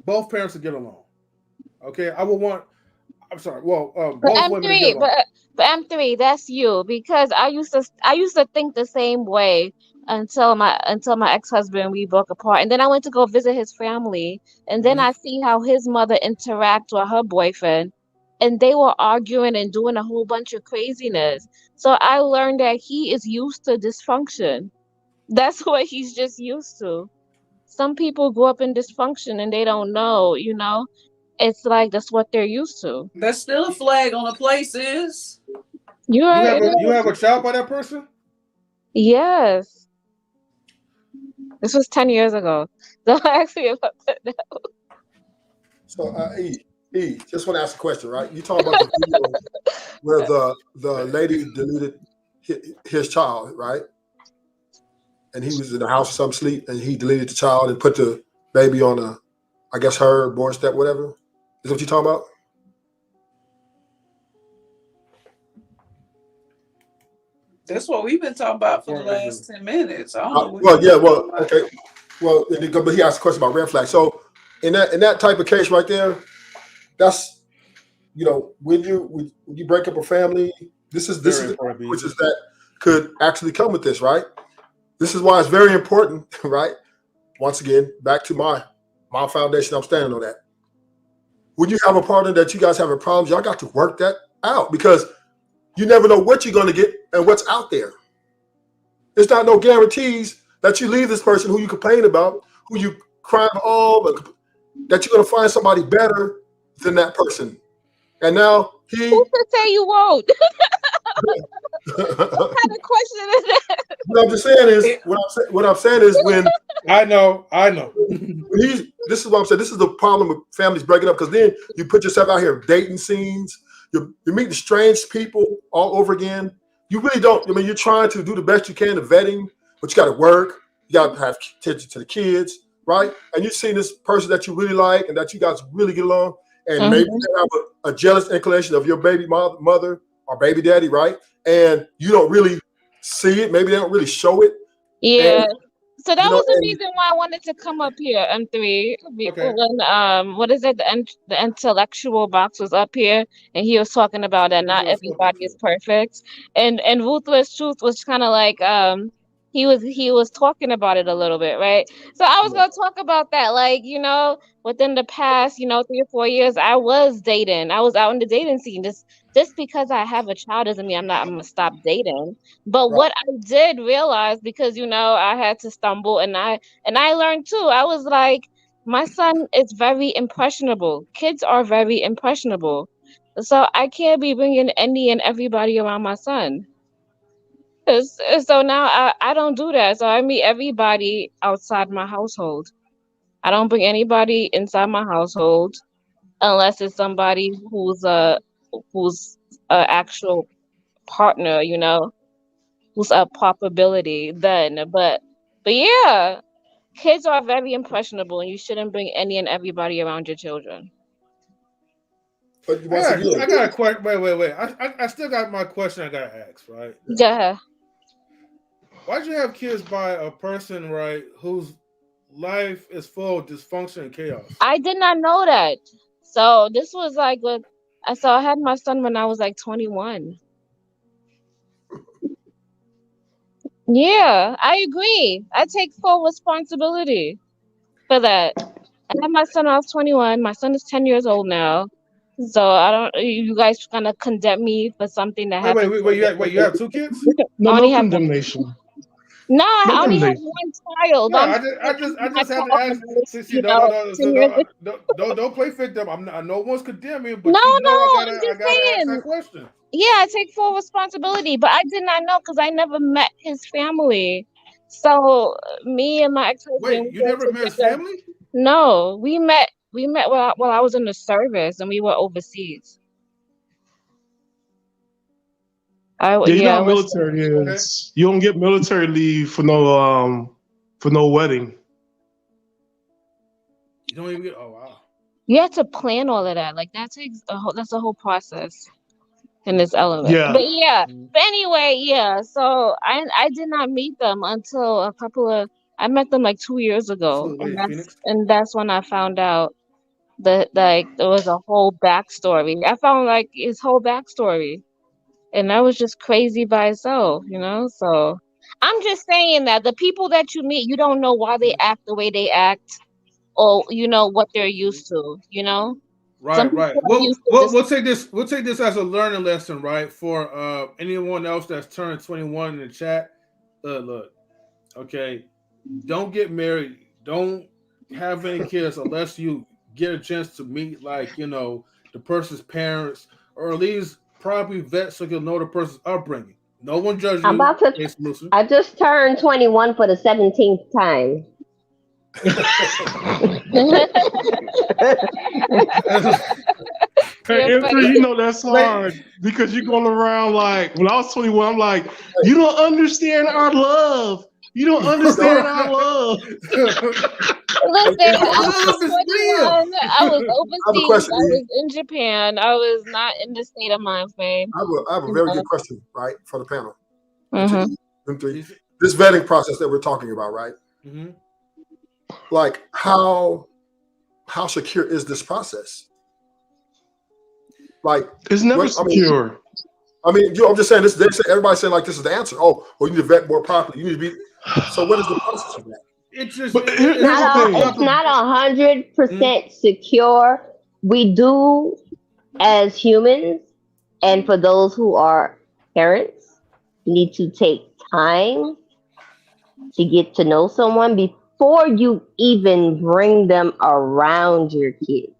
both parents to get along. Okay, I would want. I'm sorry. Well, both women to get along. But M3, that's you, because I used to think the same way until my ex-husband, we broke apart, and then I went to go visit his family, and then I see how his mother interact with her boyfriend, and they were arguing and doing a whole bunch of craziness. So I learned that he is used to dysfunction. That's what he's just used to. Some people grow up in dysfunction and they don't know, you know. It's like that's what they're used to. That's still a flag on a place, is. You have a child by that person? Yes. This was 10 years ago. Don't ask me about that now. So, E, just want to ask a question, right? You talk about the video where the lady deleted his child, right? And he was in the house or some sleep, and he deleted the child and put the baby on her born step, whatever. Is that what you're talking about? That's what we've been talking about for the last 10 minutes. I don't know. Okay. Well, but he asked a question about red flag. So in that type of case right there, that's, when you break up a family, this is which is that could actually come with this, right? This is why it's very important, right? Once again, back to my foundation, I'm standing on that. When you have a partner that you guys have a problem, y'all got to work that out, because you never know what you're going to get and what's out there. There's not no guarantees that you leave this person who you complain about, who you cry but that you're going to find somebody better than that person. And now who could say you won't? What kind of question is that? What I'm just saying is, what I'm saying is when I know. This is what I'm saying. This is the problem with families breaking up, because then you put yourself out here dating scenes. You're meeting strange people all over again. You really don't. I mean, you're trying to do the best you can to vetting, but you got to work. You got to have attention to the kids, right? And you've seen this person that you really like and that you guys really get along, and maybe you have a jealous inclination of your baby mother or baby daddy, right? And you don't really see it. Maybe they don't really show it. Yeah. And, so that was the reason why I wanted to come up here, M3. Okay. When what is it? The intellectual box was up here, and he was talking about that not everybody is perfect, and Ruthless Truth was kind of like he was talking about it a little bit, right? So I was gonna talk about that, like, within the past, 3 or 4 years, I was dating. I was out in the dating scene. Just because I have a child doesn't mean I'm gonna stop dating. But what I did realize, because I had to stumble, and I learned too. I was like, my son is very impressionable. Kids are very impressionable, so I can't be bringing any and everybody around my son. So now I don't do that. So I meet everybody outside my household. I don't bring anybody inside my household unless it's somebody who's a actual partner, who's a probability then. But yeah, kids are very impressionable, and you shouldn't bring any and everybody around your children. But I got a question. Wait. I still got my question I gotta ask, right? Yeah. Why'd you have kids by a person, right, whose life is full of dysfunction and chaos? I did not know that. So this was like so I had my son when I was like 21. Yeah, I agree. I take full responsibility for that. I had my son when I was 21. My son is 10 years old now. So I don't. You guys gonna condemn me for something that happened? Wait. You have 2 kids? No condemnation. No, I No only have condemnation. 1 child. No, I just had to ask. See, don't play victim. No one's condemning, but No, I I'm gotta just ask saying. that question. Yeah, I take full responsibility, but I did not know because I never met his family. So me and my ex-husband. Wait, you never met his family? No, we met while I was in the service, and we were overseas. You know how military is. You don't get military leave for no wedding. You don't even get. Oh wow. You have to plan all of that. Like that's a whole process in this element. Yeah. But yeah. But anyway, yeah. So I did not meet them until I met them like 2 years ago, and that's when I found out that like there was a whole backstory. I found like his whole backstory. And that was just crazy by itself, So I'm just saying that the people that you meet, you don't know why they act the way they act, or what they're used to, Right. We'll take this. We'll take this as a learning lesson, right? For anyone else that's turned 21 in the chat. Look, okay, don't get married. Don't have any kids unless you get a chance to meet, like the person's parents, or at least probably vet so you'll know the person's upbringing. No one judges you. I just turned 21 for the 17th time. Hey, Emperor, that's hard because you're going around like, when I was 21, I'm like, you don't understand our love. You don't understand our love. Listen, I was 21. I was overseas. I was in Japan. I was not in the state of mind frame. I have a very good question, right, for the panel. This vetting process that we're talking about, right? Mm-hmm. Like, how secure is this process? Like, it's never secure. I'm just saying this. Everybody's saying like this is the answer. Oh, well, you need to vet more properly. You need to be. So, what is the process of that? It's not 100% secure. We do, as humans, and for those who are parents, need to take time to get to know someone before you even bring them around your kids.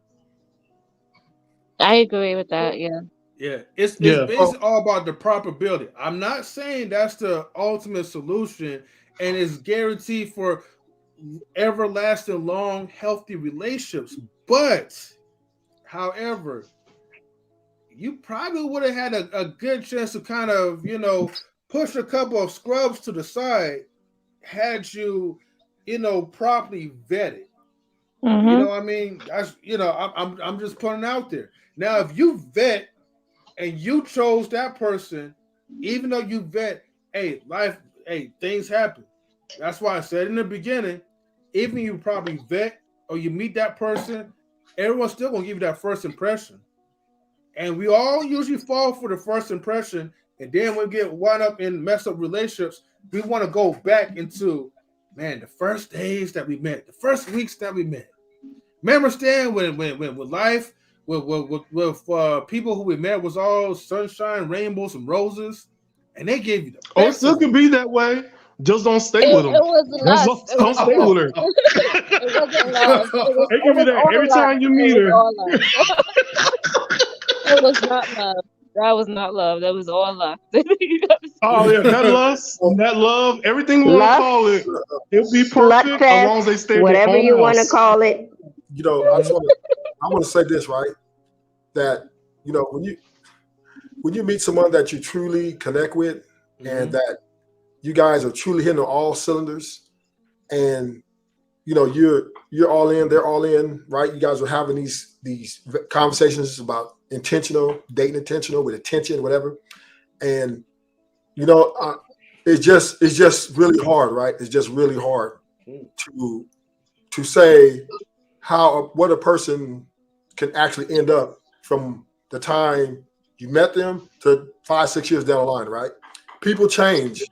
I agree with that. Yeah. Yeah, it's basically all about the probability. I'm not saying that's the ultimate solution and it's guaranteed for everlasting, long, healthy relationships. But, however, you probably would have had a good chance to kind of, push a couple of scrubs to the side had you, properly vetted. Mm-hmm. You know what I mean? That's, I'm just putting it out there. Now, if you vet and you chose that person, even though you vet, things happen. That's why I said in the beginning, even you probably vet or you meet that person, everyone's still gonna give you that first impression. And we all usually fall for the first impression And then when we get wound up in messed up relationships, we want to go back into, man, the first days that we met, the first weeks that we met. Remember, Stan, when life with people who we met was all sunshine, rainbows, and roses, and they gave you the best. Oh, it still can be that way. Just don't stay with them. It wasn't lust. Don't stay with her. It wasn't love. It can be that every time you meet her. It was not love. That was not love. That was all lust. Oh yeah, that lust, that love, everything we want to call it, it'll be perfect as long as they stay. Whatever you want to call it. You know, I want to say this, right? That, you know, when you meet someone that you truly connect with, and that you guys are truly hitting on all cylinders, and you know you're all in, they're all in, right? You guys are having these conversations about dating intentional with attention, whatever, and you know it's just really hard, right? It's just really hard to say what a person can actually end up from the time you met them to 5-6 years down the line, right? People change.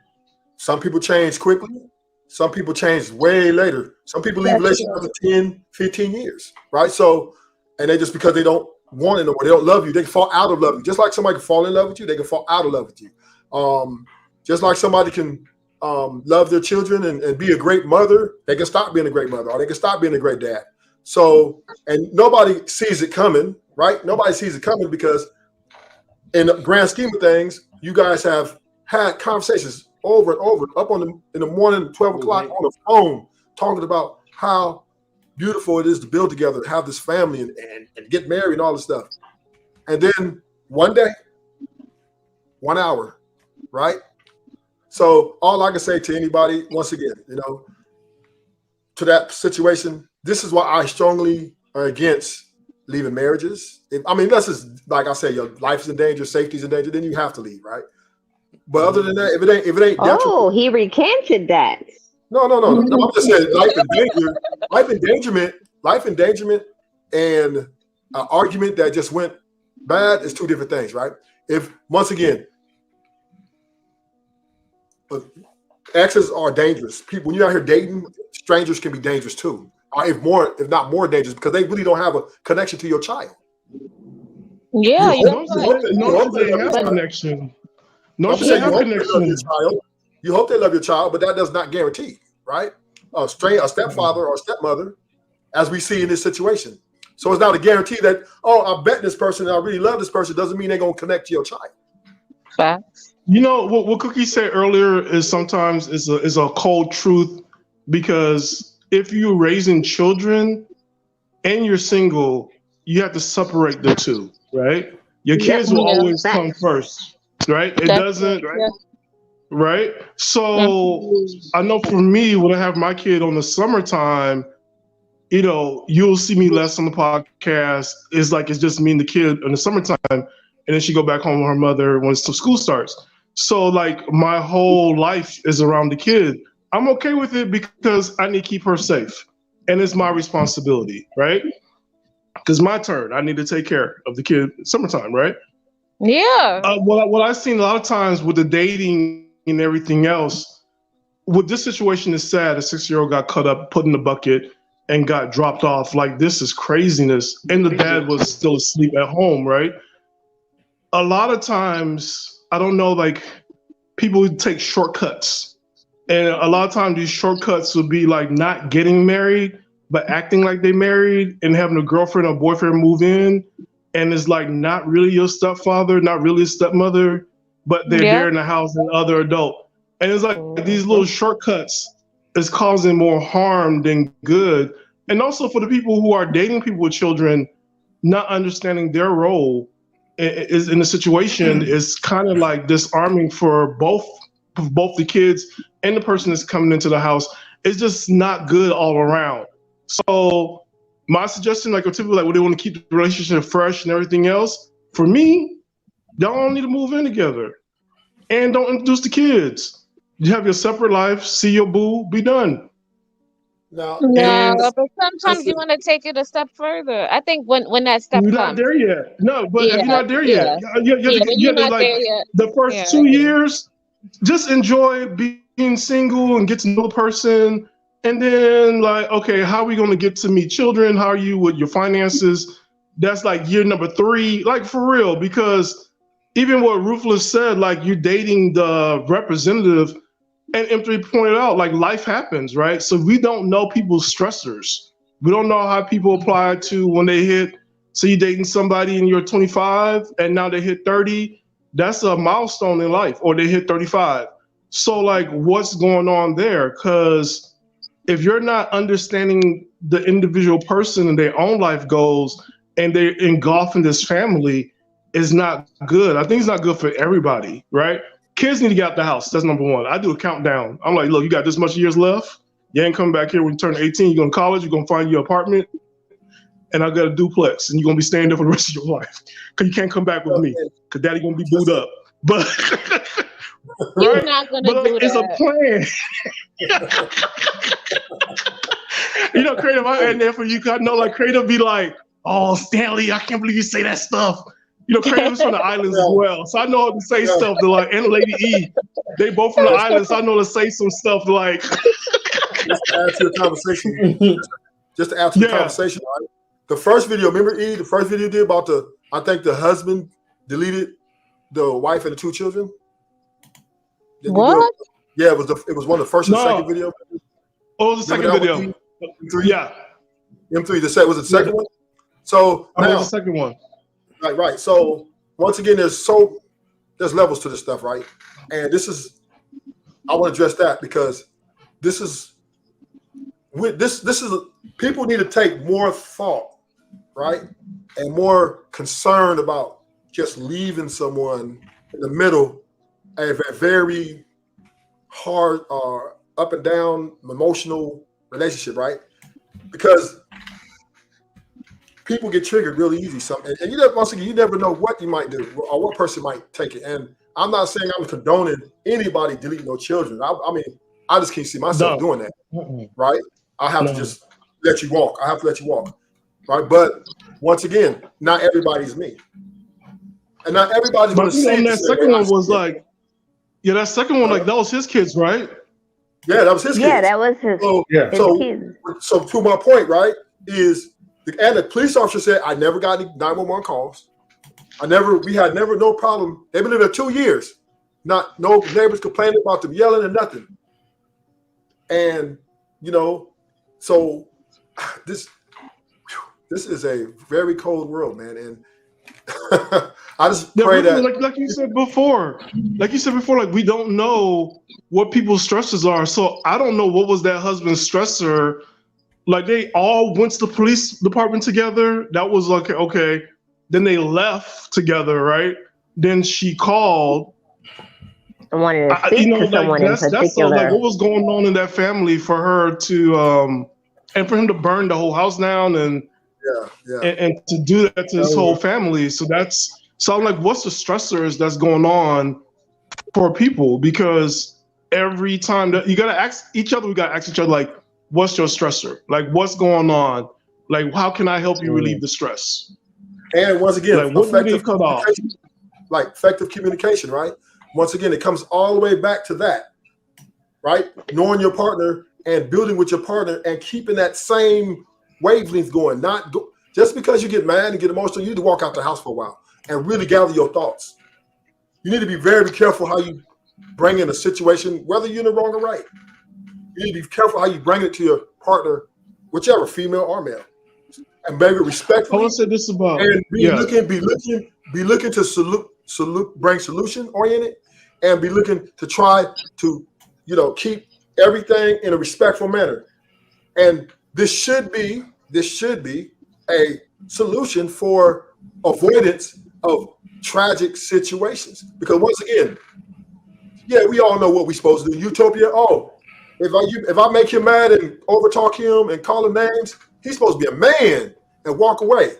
Some people change quickly. Some people change way later. Some people leave relationships after 10, 15 years, right? So, and they just because they don't want it no more, they don't love you, they can fall out of love you. Just like somebody can fall in love with you, they can fall out of love with you. Just like somebody can love their children and be a great mother, they can stop being a great mother, or they can stop being a great dad. So, and nobody sees it coming, right? Nobody sees it coming because in the grand scheme of things, you guys have had conversations over and over, up in the morning, 12 o'clock on the phone, talking about how beautiful it is to build together, have this family and get married and all this stuff. And then one day, 1 hour, right? So all I can say to anybody, once again, you know, to that situation, this is why I strongly are against leaving marriages. Unless it's like I say, your life's in danger, safety's in danger, then you have to leave, right? But other than that, if it ain't oh, he recanted that. No. I'm just saying life endangerment, and an argument that just went bad is two different things, right? If once again, exes are dangerous. People, when you're out here dating, strangers can be dangerous too. If not more dangerous, because they really don't have a connection to your child. Yeah, you hope they have a connection. You hope they love your child, but that does not guarantee, right? A stepfather or stepmother, as we see in this situation. So it's not a guarantee that, I bet this person, I really love this person, doesn't mean they're going to connect to your child. Facts. You know what Cookie said earlier is sometimes is a cold truth, because if you're raising children and you're single, you have to separate the two, right? Your kids will always come first, right? It doesn't, right? So I know for me, when I have my kid on the summertime, you know, you'll see me less on the podcast. It's like it's just me and the kid in the summertime, and then she go back home with her mother once the school starts. So like my whole life is around the kid. I'm okay with it because I need to keep her safe, and it's my responsibility, right? Because my turn, I need to take care of the kid summertime, right? Yeah. What I've seen a lot of times with the dating and everything else, with this situation is sad. A 6-year-old got cut up, put in the bucket, and got dropped off. Like, this is craziness. And the dad was still asleep at home, right? A lot of times, I don't know, like, people take shortcuts. And a lot of times these shortcuts would be like not getting married, but acting like they married and having a girlfriend or boyfriend move in. And it's like not really your stepfather, not really a stepmother, but they're there in the house and other adult. And it's like these little shortcuts is causing more harm than good. And also for the people who are dating people with children, not understanding their role is in the situation is kind of like disarming for both the kids and the person that's coming into the house. It's just not good all around. So my suggestion, like, typically, like, when they want to keep the relationship fresh and everything else, for me, y'all don't need to move in together, and don't introduce the kids. You have your separate life, see your boo, be done. Now, No, And but sometimes you listen, want to take it a step further. I think when that step you're not comes, there yet. No, but if yeah, you're not there yet, yeah, you when you you're have to not like there yet, the yeah, first I 2 years, just enjoy being single and get to know the person. And then like, okay, how are we going to get to meet children? How are you with your finances? That's like year number 3, like for real, because even what Ruthless said, like you're dating the representative, and M3 pointed out, like life happens, right? So we don't know people's stressors. We don't know how people apply to when they hit, so you're dating somebody and you're 25 and now they hit 30. That's a milestone in life, or they hit 35. So like what's going on there? Because if you're not understanding the individual person and their own life goals and they're engulfing this family, is not good. I think it's not good for everybody, right? Kids need to get out the house. That's number one. I do a countdown. I'm like, look, you got this much years left. You ain't coming back here when you turn 18. You're going to college. You're going to find your apartment. And I got a duplex. And you're going to be staying there for the rest of your life. Because you can't come back with me. Because daddy going to be booed up. But You're right? not gonna But do like, it's a that. plan. You know, Creative, I had there for you. 'Cause I know, like, Creative be like, oh, Stanley, I can't believe you say that stuff. You know, Creative is from the islands as well. So I know how to say stuff to like, and Lady E, they both from the islands. So I know to say some stuff like. Just to add to the conversation. Just to add to the conversation, right? The first video, remember E, the first video you did about I think the husband deleted the wife and the 2 children. What? Yeah, it was one of the first and second video. Oh, it was the second video. M3? Yeah. M3, was it the second one? So That now, was the second one. Right. So once again, there's levels to this stuff, right? And I want to address that because this is people need to take more thought, right? And more concerned about just leaving someone in the middle of a very hard up and down emotional relationship, right? Because people get triggered really easy. And you never know what you might do or what person might take it. And I'm not saying I'm condoning anybody deleting their children. I mean, I just can't see myself doing that, right? I have to just let you walk. I have to let you walk, right? But once again, not everybody's me. And not everybody's going to see that second one was like, that second one, like, that was his kids, right? Yeah, that was his kids. Yeah, that was his, his kids. So to my point, right, is and the police officer said, I never got any 911 calls. We had no problem. They've been in there 2 years. No neighbors complaining about them yelling and nothing. And, so this is a very cold world, man. And I just pray that, like you said before, like we don't know what people's stresses are. So I don't know what was that husband's stressor. Like they all went to the police department together. That was like, okay. Then they left together, right? Then she called. I wanted to speak to someone in particular. That's like what was going on in that family for her to and for him to burn the whole house down and to do that to his whole family. So I'm like, what's the stressors that's going on for people? Because every time that you gotta ask each other, like, what's your stressor? Like, what's going on? Like, how can I help you relieve the stress? And once again, like, what effective communication, effective communication, right? Once again, it comes all the way back to that, right? Knowing your partner and building with your partner and keeping that same wavelength going. Just because you get mad and get emotional, you need to walk out the house for a while and really gather your thoughts. You need to be very careful how you bring in a situation, whether you're in the wrong or right. You need to be careful how you bring it to your partner, whichever, female or male, and maybe respectfully. I want to say this about and be looking to bring solution oriented, and be looking to try to keep everything in a respectful manner. And this should be a solution for avoidance of tragic situations. Because once again, we all know what we're supposed to do. Utopia. Oh, if I make him mad and overtalk him and call him names, he's supposed to be a man and walk away,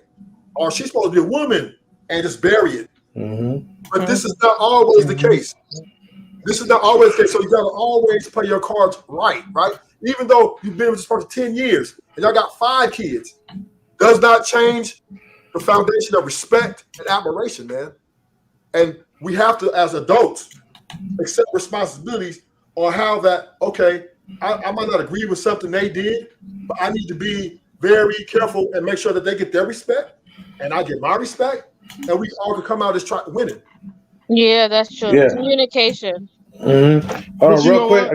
or she's supposed to be a woman and just bury it. But this is not always the case. This is not always the case. So you gotta always play your cards right? Even though you've been with this person 10 years and y'all got 5 kids, does not change the foundation of respect and admiration, man. And we have to, as adults, accept responsibilities on how that, okay, I might not agree with something they did, but I need to be very careful and make sure that they get their respect and I get my respect, and we all can come out as winning. Yeah, that's true. Yeah. Communication. Mm-hmm. Hold on, real quick.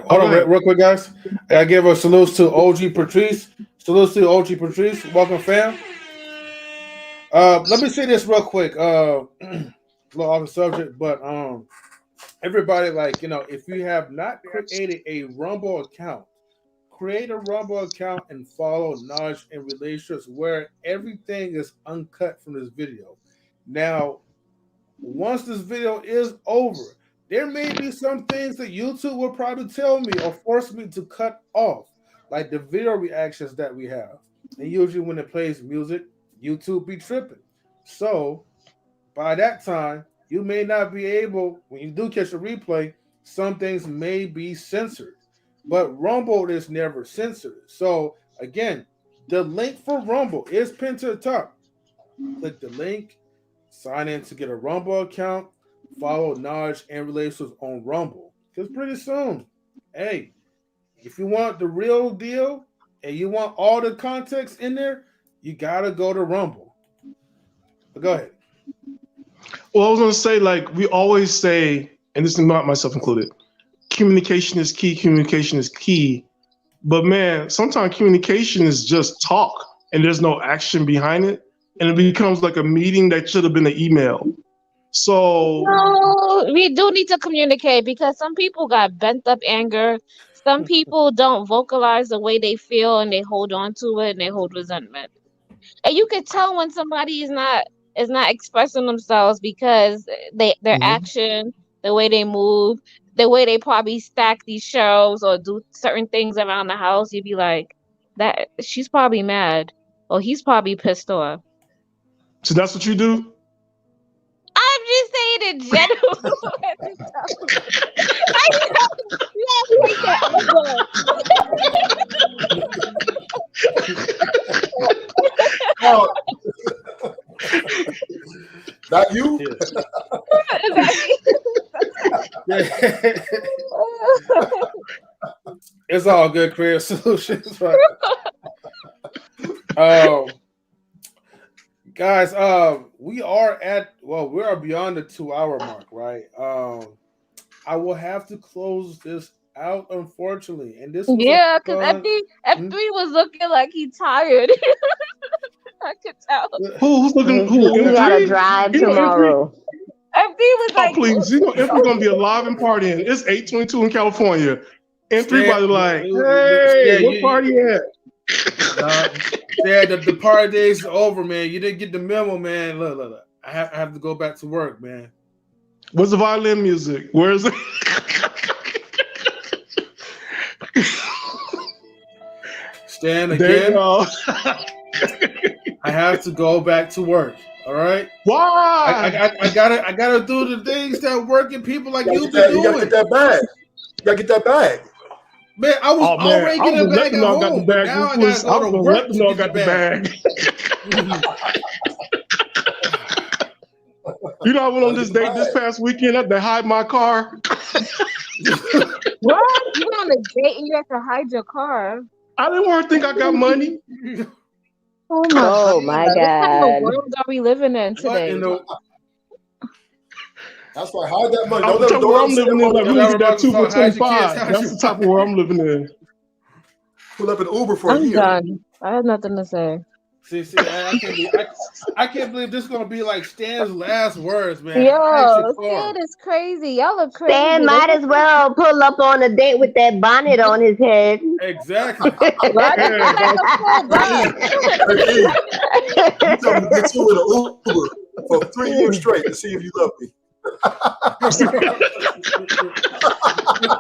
Hold on, real quick, guys. I gotta give a salute to OG Patrice. Salute to OG Patrice. Welcome, fam. Let me say this real quick. A little off the subject, but everybody, like, you know, if you have not created a Rumble account, create a Rumble account and follow Knowledge and Relationships, where everything is uncut from this video. Now, once this video is over, there may be some things that YouTube will probably tell me or force me to cut off, like the video reactions that we have. And usually when it plays music, YouTube be tripping. So by that time, you may not be able, when you do catch a replay, some things may be censored. But Rumble is never censored. So again, the link for Rumble is pinned to the top. Click the link, sign in to get a Rumble account, follow Knowledge and Relationships on Rumble. Because pretty soon, hey, if you want the real deal and you want all the context in there, you gotta go to Rumble. But go ahead. Well, I was gonna say, like we always say, and this is not myself included, communication is key, communication is key. But man, sometimes communication is just talk and there's no action behind it. And it becomes like a meeting that should have been an email. So No, we do need to communicate because some people got bent up anger. Some people don't vocalize the way they feel and they hold on to it and they hold resentment. And you can tell when somebody is not expressing themselves because their action, the way they move, the way they probably stack these shelves or do certain things around the house. You'd be like, that she's probably mad or he's probably pissed off. So that's what you do? I'm just saying in general. Oh, not you? It's all good, creative solutions, right? Guys, we are beyond the 2-hour mark, right? I will have to close this out, unfortunately. And this was because F3 was looking like he tired. I could tell. Who's looking? Who? You gotta drive tomorrow. FD was like, please, you know, if we're gonna be alive and partying, it's 8:22 in California. And everybody like, hey, what party at? The party days are over, man. You didn't get the memo, man. Look. I have to go back to work, man. Where's the violin music? Where is it? Stan, again, I have to go back to work. All right. Why? I gotta do the things that working people like you be doing. You gotta get that bag. You gotta get that bag. Man, I was already getting a bag at home. Now I gotta go to work to get the bag. You know, I went on this date this past weekend. I had to hide my car. What? You went on a date and you have to hide your car? I didn't want to think I got money. Oh my What kind God. of world are we living in today? That's why hide that money. I'm the type of world I'm living in. Like, we need that 2 for 25. That's the type of world I'm living in. Pull up an Uber for a I'm year. done. I have nothing to say. See, I can't believe this is gonna be like Stan's last words, man. Yo, Stan is crazy. Y'all look crazy. Stan might as well pull up on a date with that bonnet on his head. Exactly. You tell me to get you in an Uber for 3 years straight to see if you love me.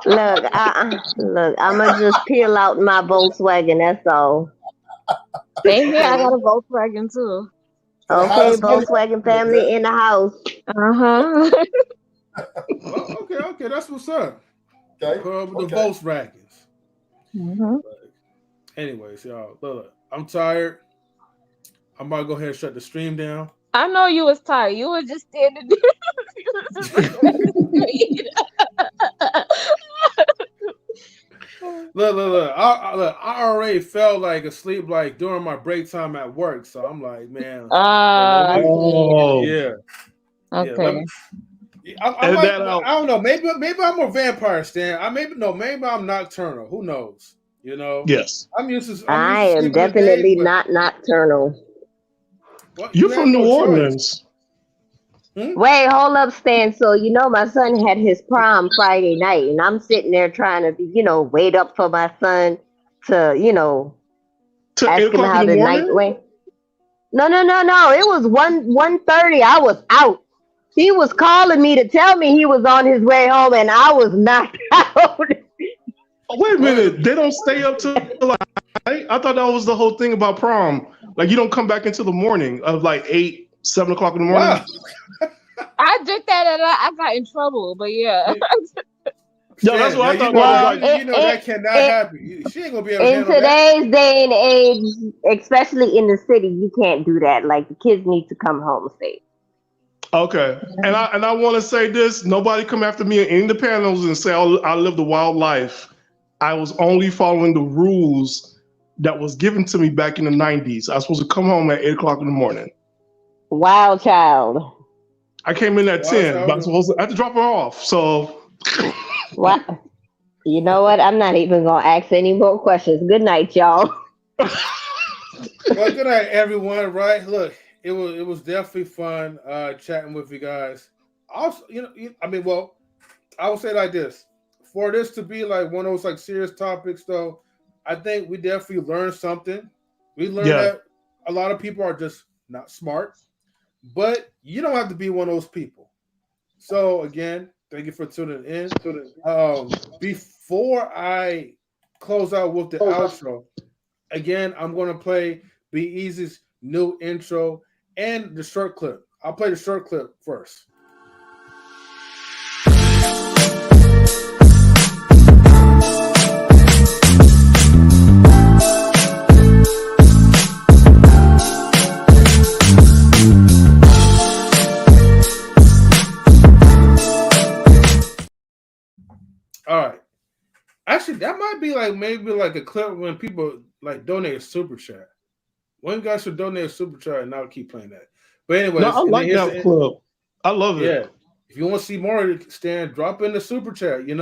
Look, I'm gonna just peel out my Volkswagen. That's all. Same here. I got a Volkswagen too. Okay, Volkswagen family in the house. Uh-huh. Okay, that's what's up. Okay. The Volkswagens. Anyways, y'all, look, I'm tired. I'm about to go ahead and shut the stream down. I know you was tired. You was just standing Look. I already felt like asleep like during my break time at work. So I'm like, man. Yeah. Okay. I don't know. Maybe I'm a vampire, Stan. Maybe I'm nocturnal. Who knows? You know. Yes. I am definitely not nocturnal. Well, You're from New Orleans. Wait, hold up, Stan. So my son had his prom Friday night, and I'm sitting there trying to be, wait up for my son to, ask him how the night went. No. It was 1:30. I was out. He was calling me to tell me he was on his way home, and I was knocked out. Wait a minute. They don't stay up till I thought that was the whole thing about prom. Like, you don't come back until the morning of like 8, 7 o'clock in the morning. Wow. I did that and I got in trouble, but yeah. No, that's what I thought. That cannot happen. She ain't gonna be able to in handle today's day and age, especially in the city, you can't do that. Like, the kids need to come home safe. Okay, and I want to say this: nobody come after me in the panels and say I lived a wild life. I was only following the rules that was given to me back in the 90s. I was supposed to come home at 8 o'clock in the morning. Wild child. I came in at 10, but I had to drop her off. So, what? You know what? I'm not even gonna ask any more questions. Good night, y'all. Well, good night, everyone. Right? Look, it was definitely fun chatting with you guys. Also, I will say like this: for this to be like one of those like serious topics, though, I think we definitely learned something. We learned that a lot of people are just not smart, but you don't have to be one of those people. So again, thank you for tuning in. Before I close out with the outro, again, I'm going to play B-Eazy's new intro and the short clip. I'll play the short clip first. All right. Actually, that might be maybe a clip when people donate a super chat. One guy should donate a super chat, and I'll keep playing that. But anyway, no, I like that clip. I love it. Yeah. If you want to see more, Stan, drop in the super chat. Hey.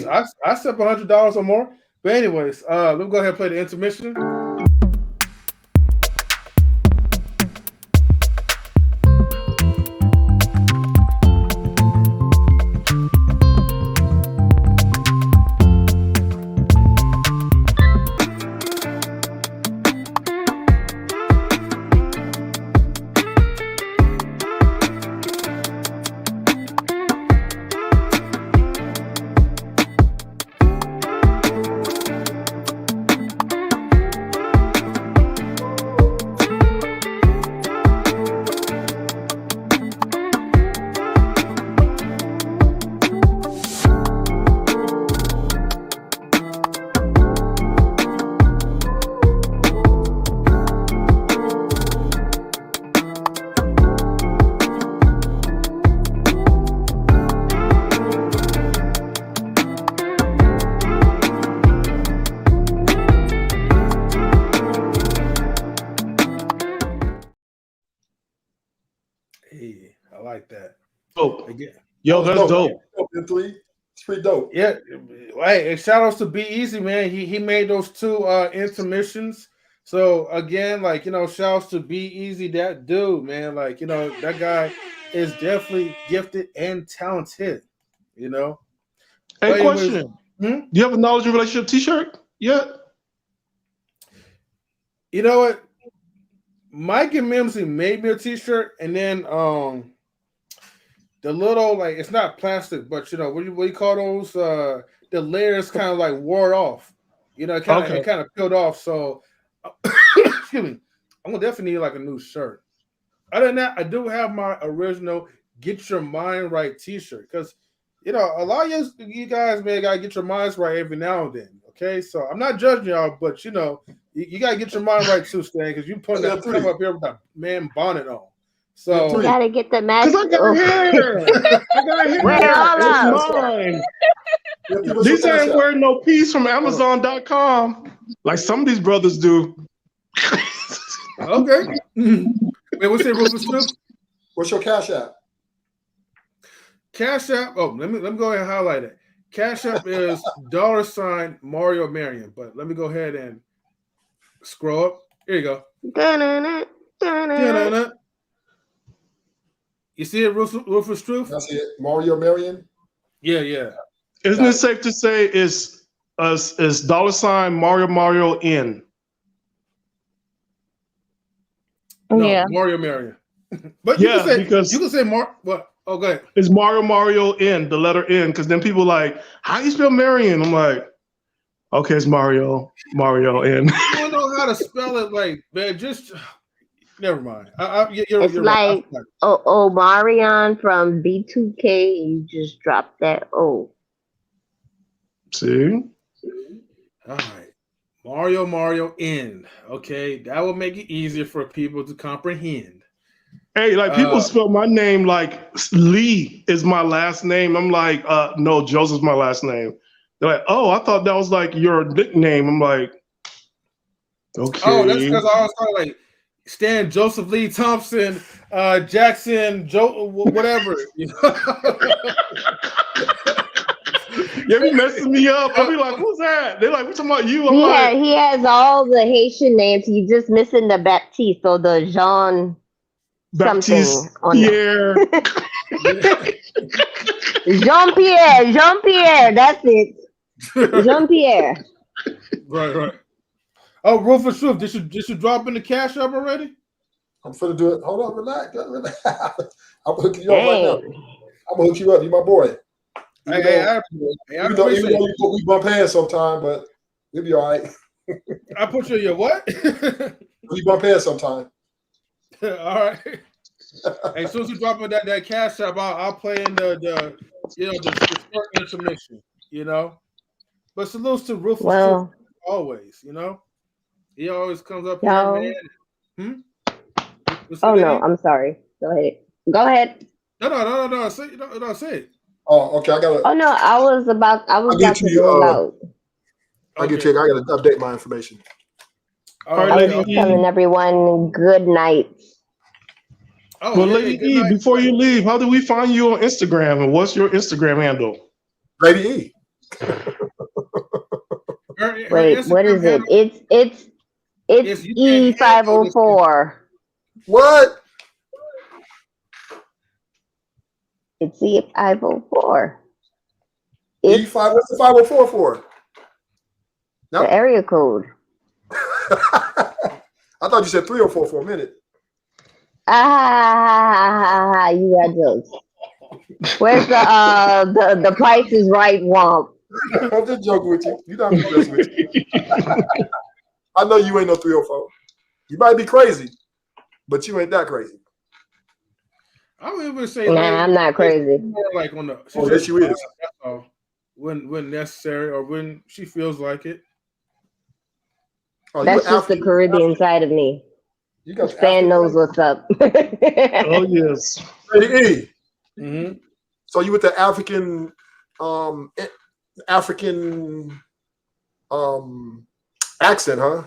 I set $100 or more. But anyways, let me go ahead and play the intermission. Hey, I like that. Dope. Again. Yo, that's dope. It's pretty dope. Yeah. Hey, shout outs to B-Eazy, man. He made those two intermissions. So again, shout outs to B-Eazy Dat Dude, man. That guy is definitely gifted and talented, Hey, question. Do you have a Knowledge and Relationship t-shirt yet? You know what? Mike and Mimsy made me a t-shirt, and then the little it's not plastic, but what do you call those? The layers kind of wore off. It kind of peeled off. So excuse me, I'm gonna definitely need a new shirt. Other than that, I do have my original Get Your Mind Right t-shirt. Because, you know, a lot of you guys, man, got to get your minds right every now and then. Okay? So I'm not judging y'all, but, you know, you got to get your mind right too, Stan, because you putting that come up here with that man bonnet on. So You gotta get the match. Because I got hair. I got hair. It's mine. These ain't wearing no piece from Amazon.com like some of these brothers do. Okay. Wait, what's it, Rufus Truth? What's your Cash App? Cash App. Oh, let me go ahead and highlight it. Cash App is $ Mario Marion. But let me go ahead and scroll up. Here you go. You see it, Rufus Truth? I see it. Mario Marion. Yeah. Isn't it safe to say it's $ Mario N? No, Mario Marion. But you can say, because you can say what? Oh, go ahead. It's Mario N, the letter N, because then people like, how you spell Marion? I'm like, okay, it's Mario N. I don't know how to spell it, like, man, just never mind. It's like Omarion from B2K. You just dropped that O. See? All right. Mario N. Okay, that will make it easier for people to comprehend. Hey, like people spell my name like Lee is my last name. I'm like, no, Joseph's my last name. They're like, oh, I thought that was like your nickname. I'm like, okay. Oh, that's because I was like Stan Joseph Lee Thompson, Jackson, Joe, whatever. You know? You be messing me up. I'll be like, who's that? They're like, we're talking about you. I'm He has all the Haitian names. He's just missing the Baptiste or the Jean Baptiste Pierre. Jean Pierre. That's it. Jean Pierre. Right. Oh, Rufus Truth, did you drop in the Cash App already? I'm finna do it. Hold on, relax. I'm hooking you up right now. I'm gonna hook you up. You my boy. Even though we bump heads sometime, but we'll be all right. I put you in your what? We bump heads sometime. All right. Hey, as soon as you drop in that Cash App, I'll play in the short intermission, you know. But salutes to Rufus Truth always, you know. He always comes up here, man. No, I'm sorry. Go ahead. No. Say it. Oh, okay. I gotta. Oh no, I was about to roll out. I get you. I gotta update my information. I was just telling everyone good night. Oh, well, Lady E, before you leave, how do we find you on Instagram, and what's your Instagram handle? Lady E. Wait, what is it? It's E504. What? It's E504. E5. What's the 504 for? The area code. I thought you said 304 for a minute. You got jokes. Where's the Price is Right womp? I'm just joking with you. You know I'm just with you. I know you ain't no 304. You might be crazy, but you ain't that crazy. I would even say, I'm not crazy. More like on the. Yes, you is. When necessary or when she feels like it. That's just the Caribbean side of me. Stan knows what's up. Oh yes. Lady E. So you with the African accent, huh?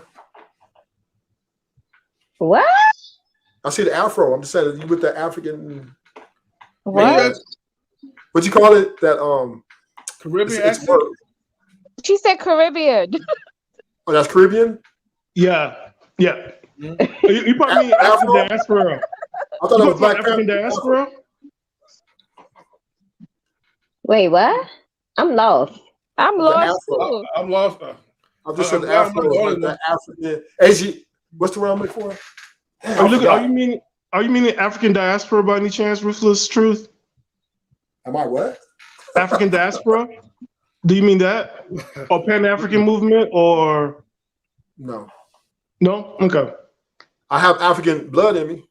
What? I see the afro. I'm just saying you with the African. What? What you call it? That Caribbean it's accent. She said Caribbean. Oh, that's Caribbean. Yeah. You probably mean African diaspora. I thought it was Black African diaspora. Wait, what? I'm lost. I'm lost too. I'm lost. I'm just saying the afro. Like the African. Asian. What's the word I'm looking for? Are you meaning African diaspora by any chance, Ruthless Truth? Am I what? African diaspora? Do you mean that? Or Pan-African movement or no? No? Okay. I have African blood in me.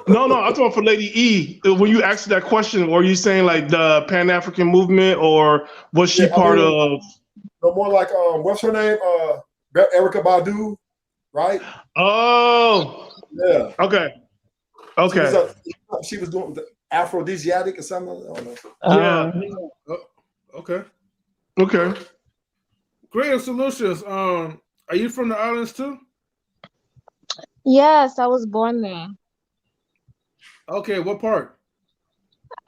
No, I'm talking for Lady E. When you asked that question, were you saying like the Pan African movement, or was she part of? No, more like what's her name? Erica Badu, right? Oh, yeah. Okay. She was doing the aphrodisiac or something. I don't know. Okay. Okay. Creative Solutions. Are you from the islands too? Yes, I was born there. Okay, what part?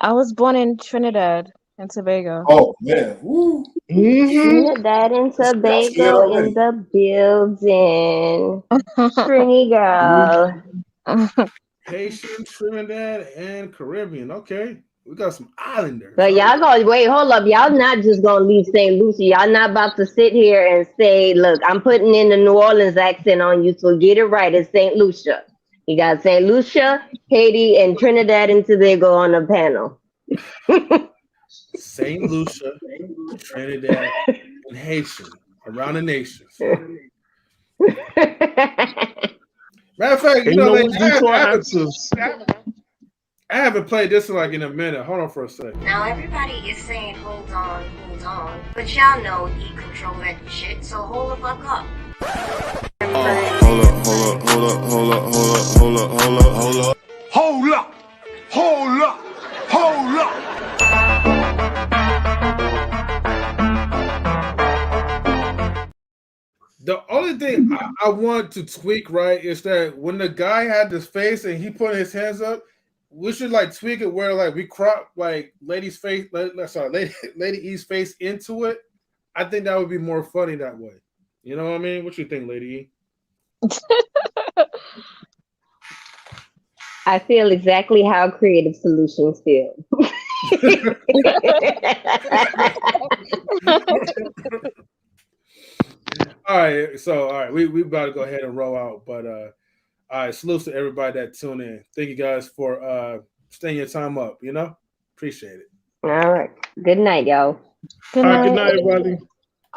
I was born in Trinidad and Tobago. Oh man, woo! Trinidad and Tobago in the building. Trini girl. Haitian, Trinidad, and Caribbean. Okay, we got some islanders. But y'all hold up. Y'all not just gonna leave St. Lucia. Y'all not about to sit here and say, look, I'm putting in the New Orleans accent on you, so get it right. It's St. Lucia. You got St. Lucia, Haiti, and Trinidad and Tobago on the panel. St. Lucia, Trinidad, and Haitian around the nations. Matter of fact, I haven't played this like in a minute. Hold on for a second. Now everybody is saying hold on, but y'all know E control that shit, so hold the fuck up. Hold up. The only thing I want to tweak, right, is that when the guy had this face and he put his hands up, we should like tweak it where like we crop like Lady E's face into it. I think that would be more funny that way. You know what I mean? What you think, Lady E? I feel exactly how Creative Solutions feel. All right, we about to go ahead and roll out, but all right, salutes to everybody that tuned in. Thank you guys for staying your time up, appreciate it. All right, good night, y'all. Good night, everybody.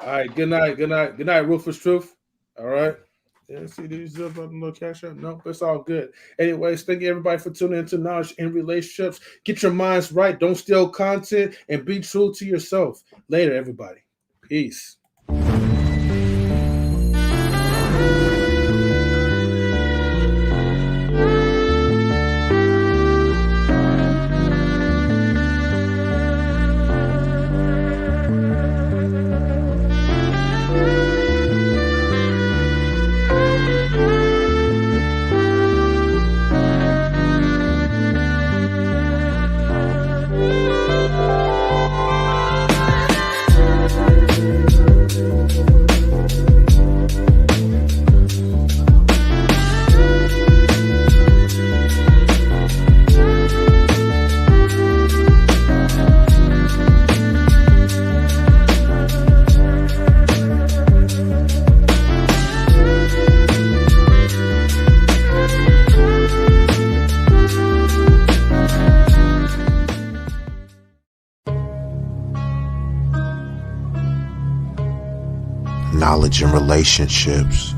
All right, good night, Rufus Truth. All right. Yeah, see these up on the cash out. No, it's all good. Anyways, thank you everybody for tuning into Knowledge in Relationships. Get your minds right. Don't steal content and be true to yourself. Later, everybody. Peace. Knowledge in relationships.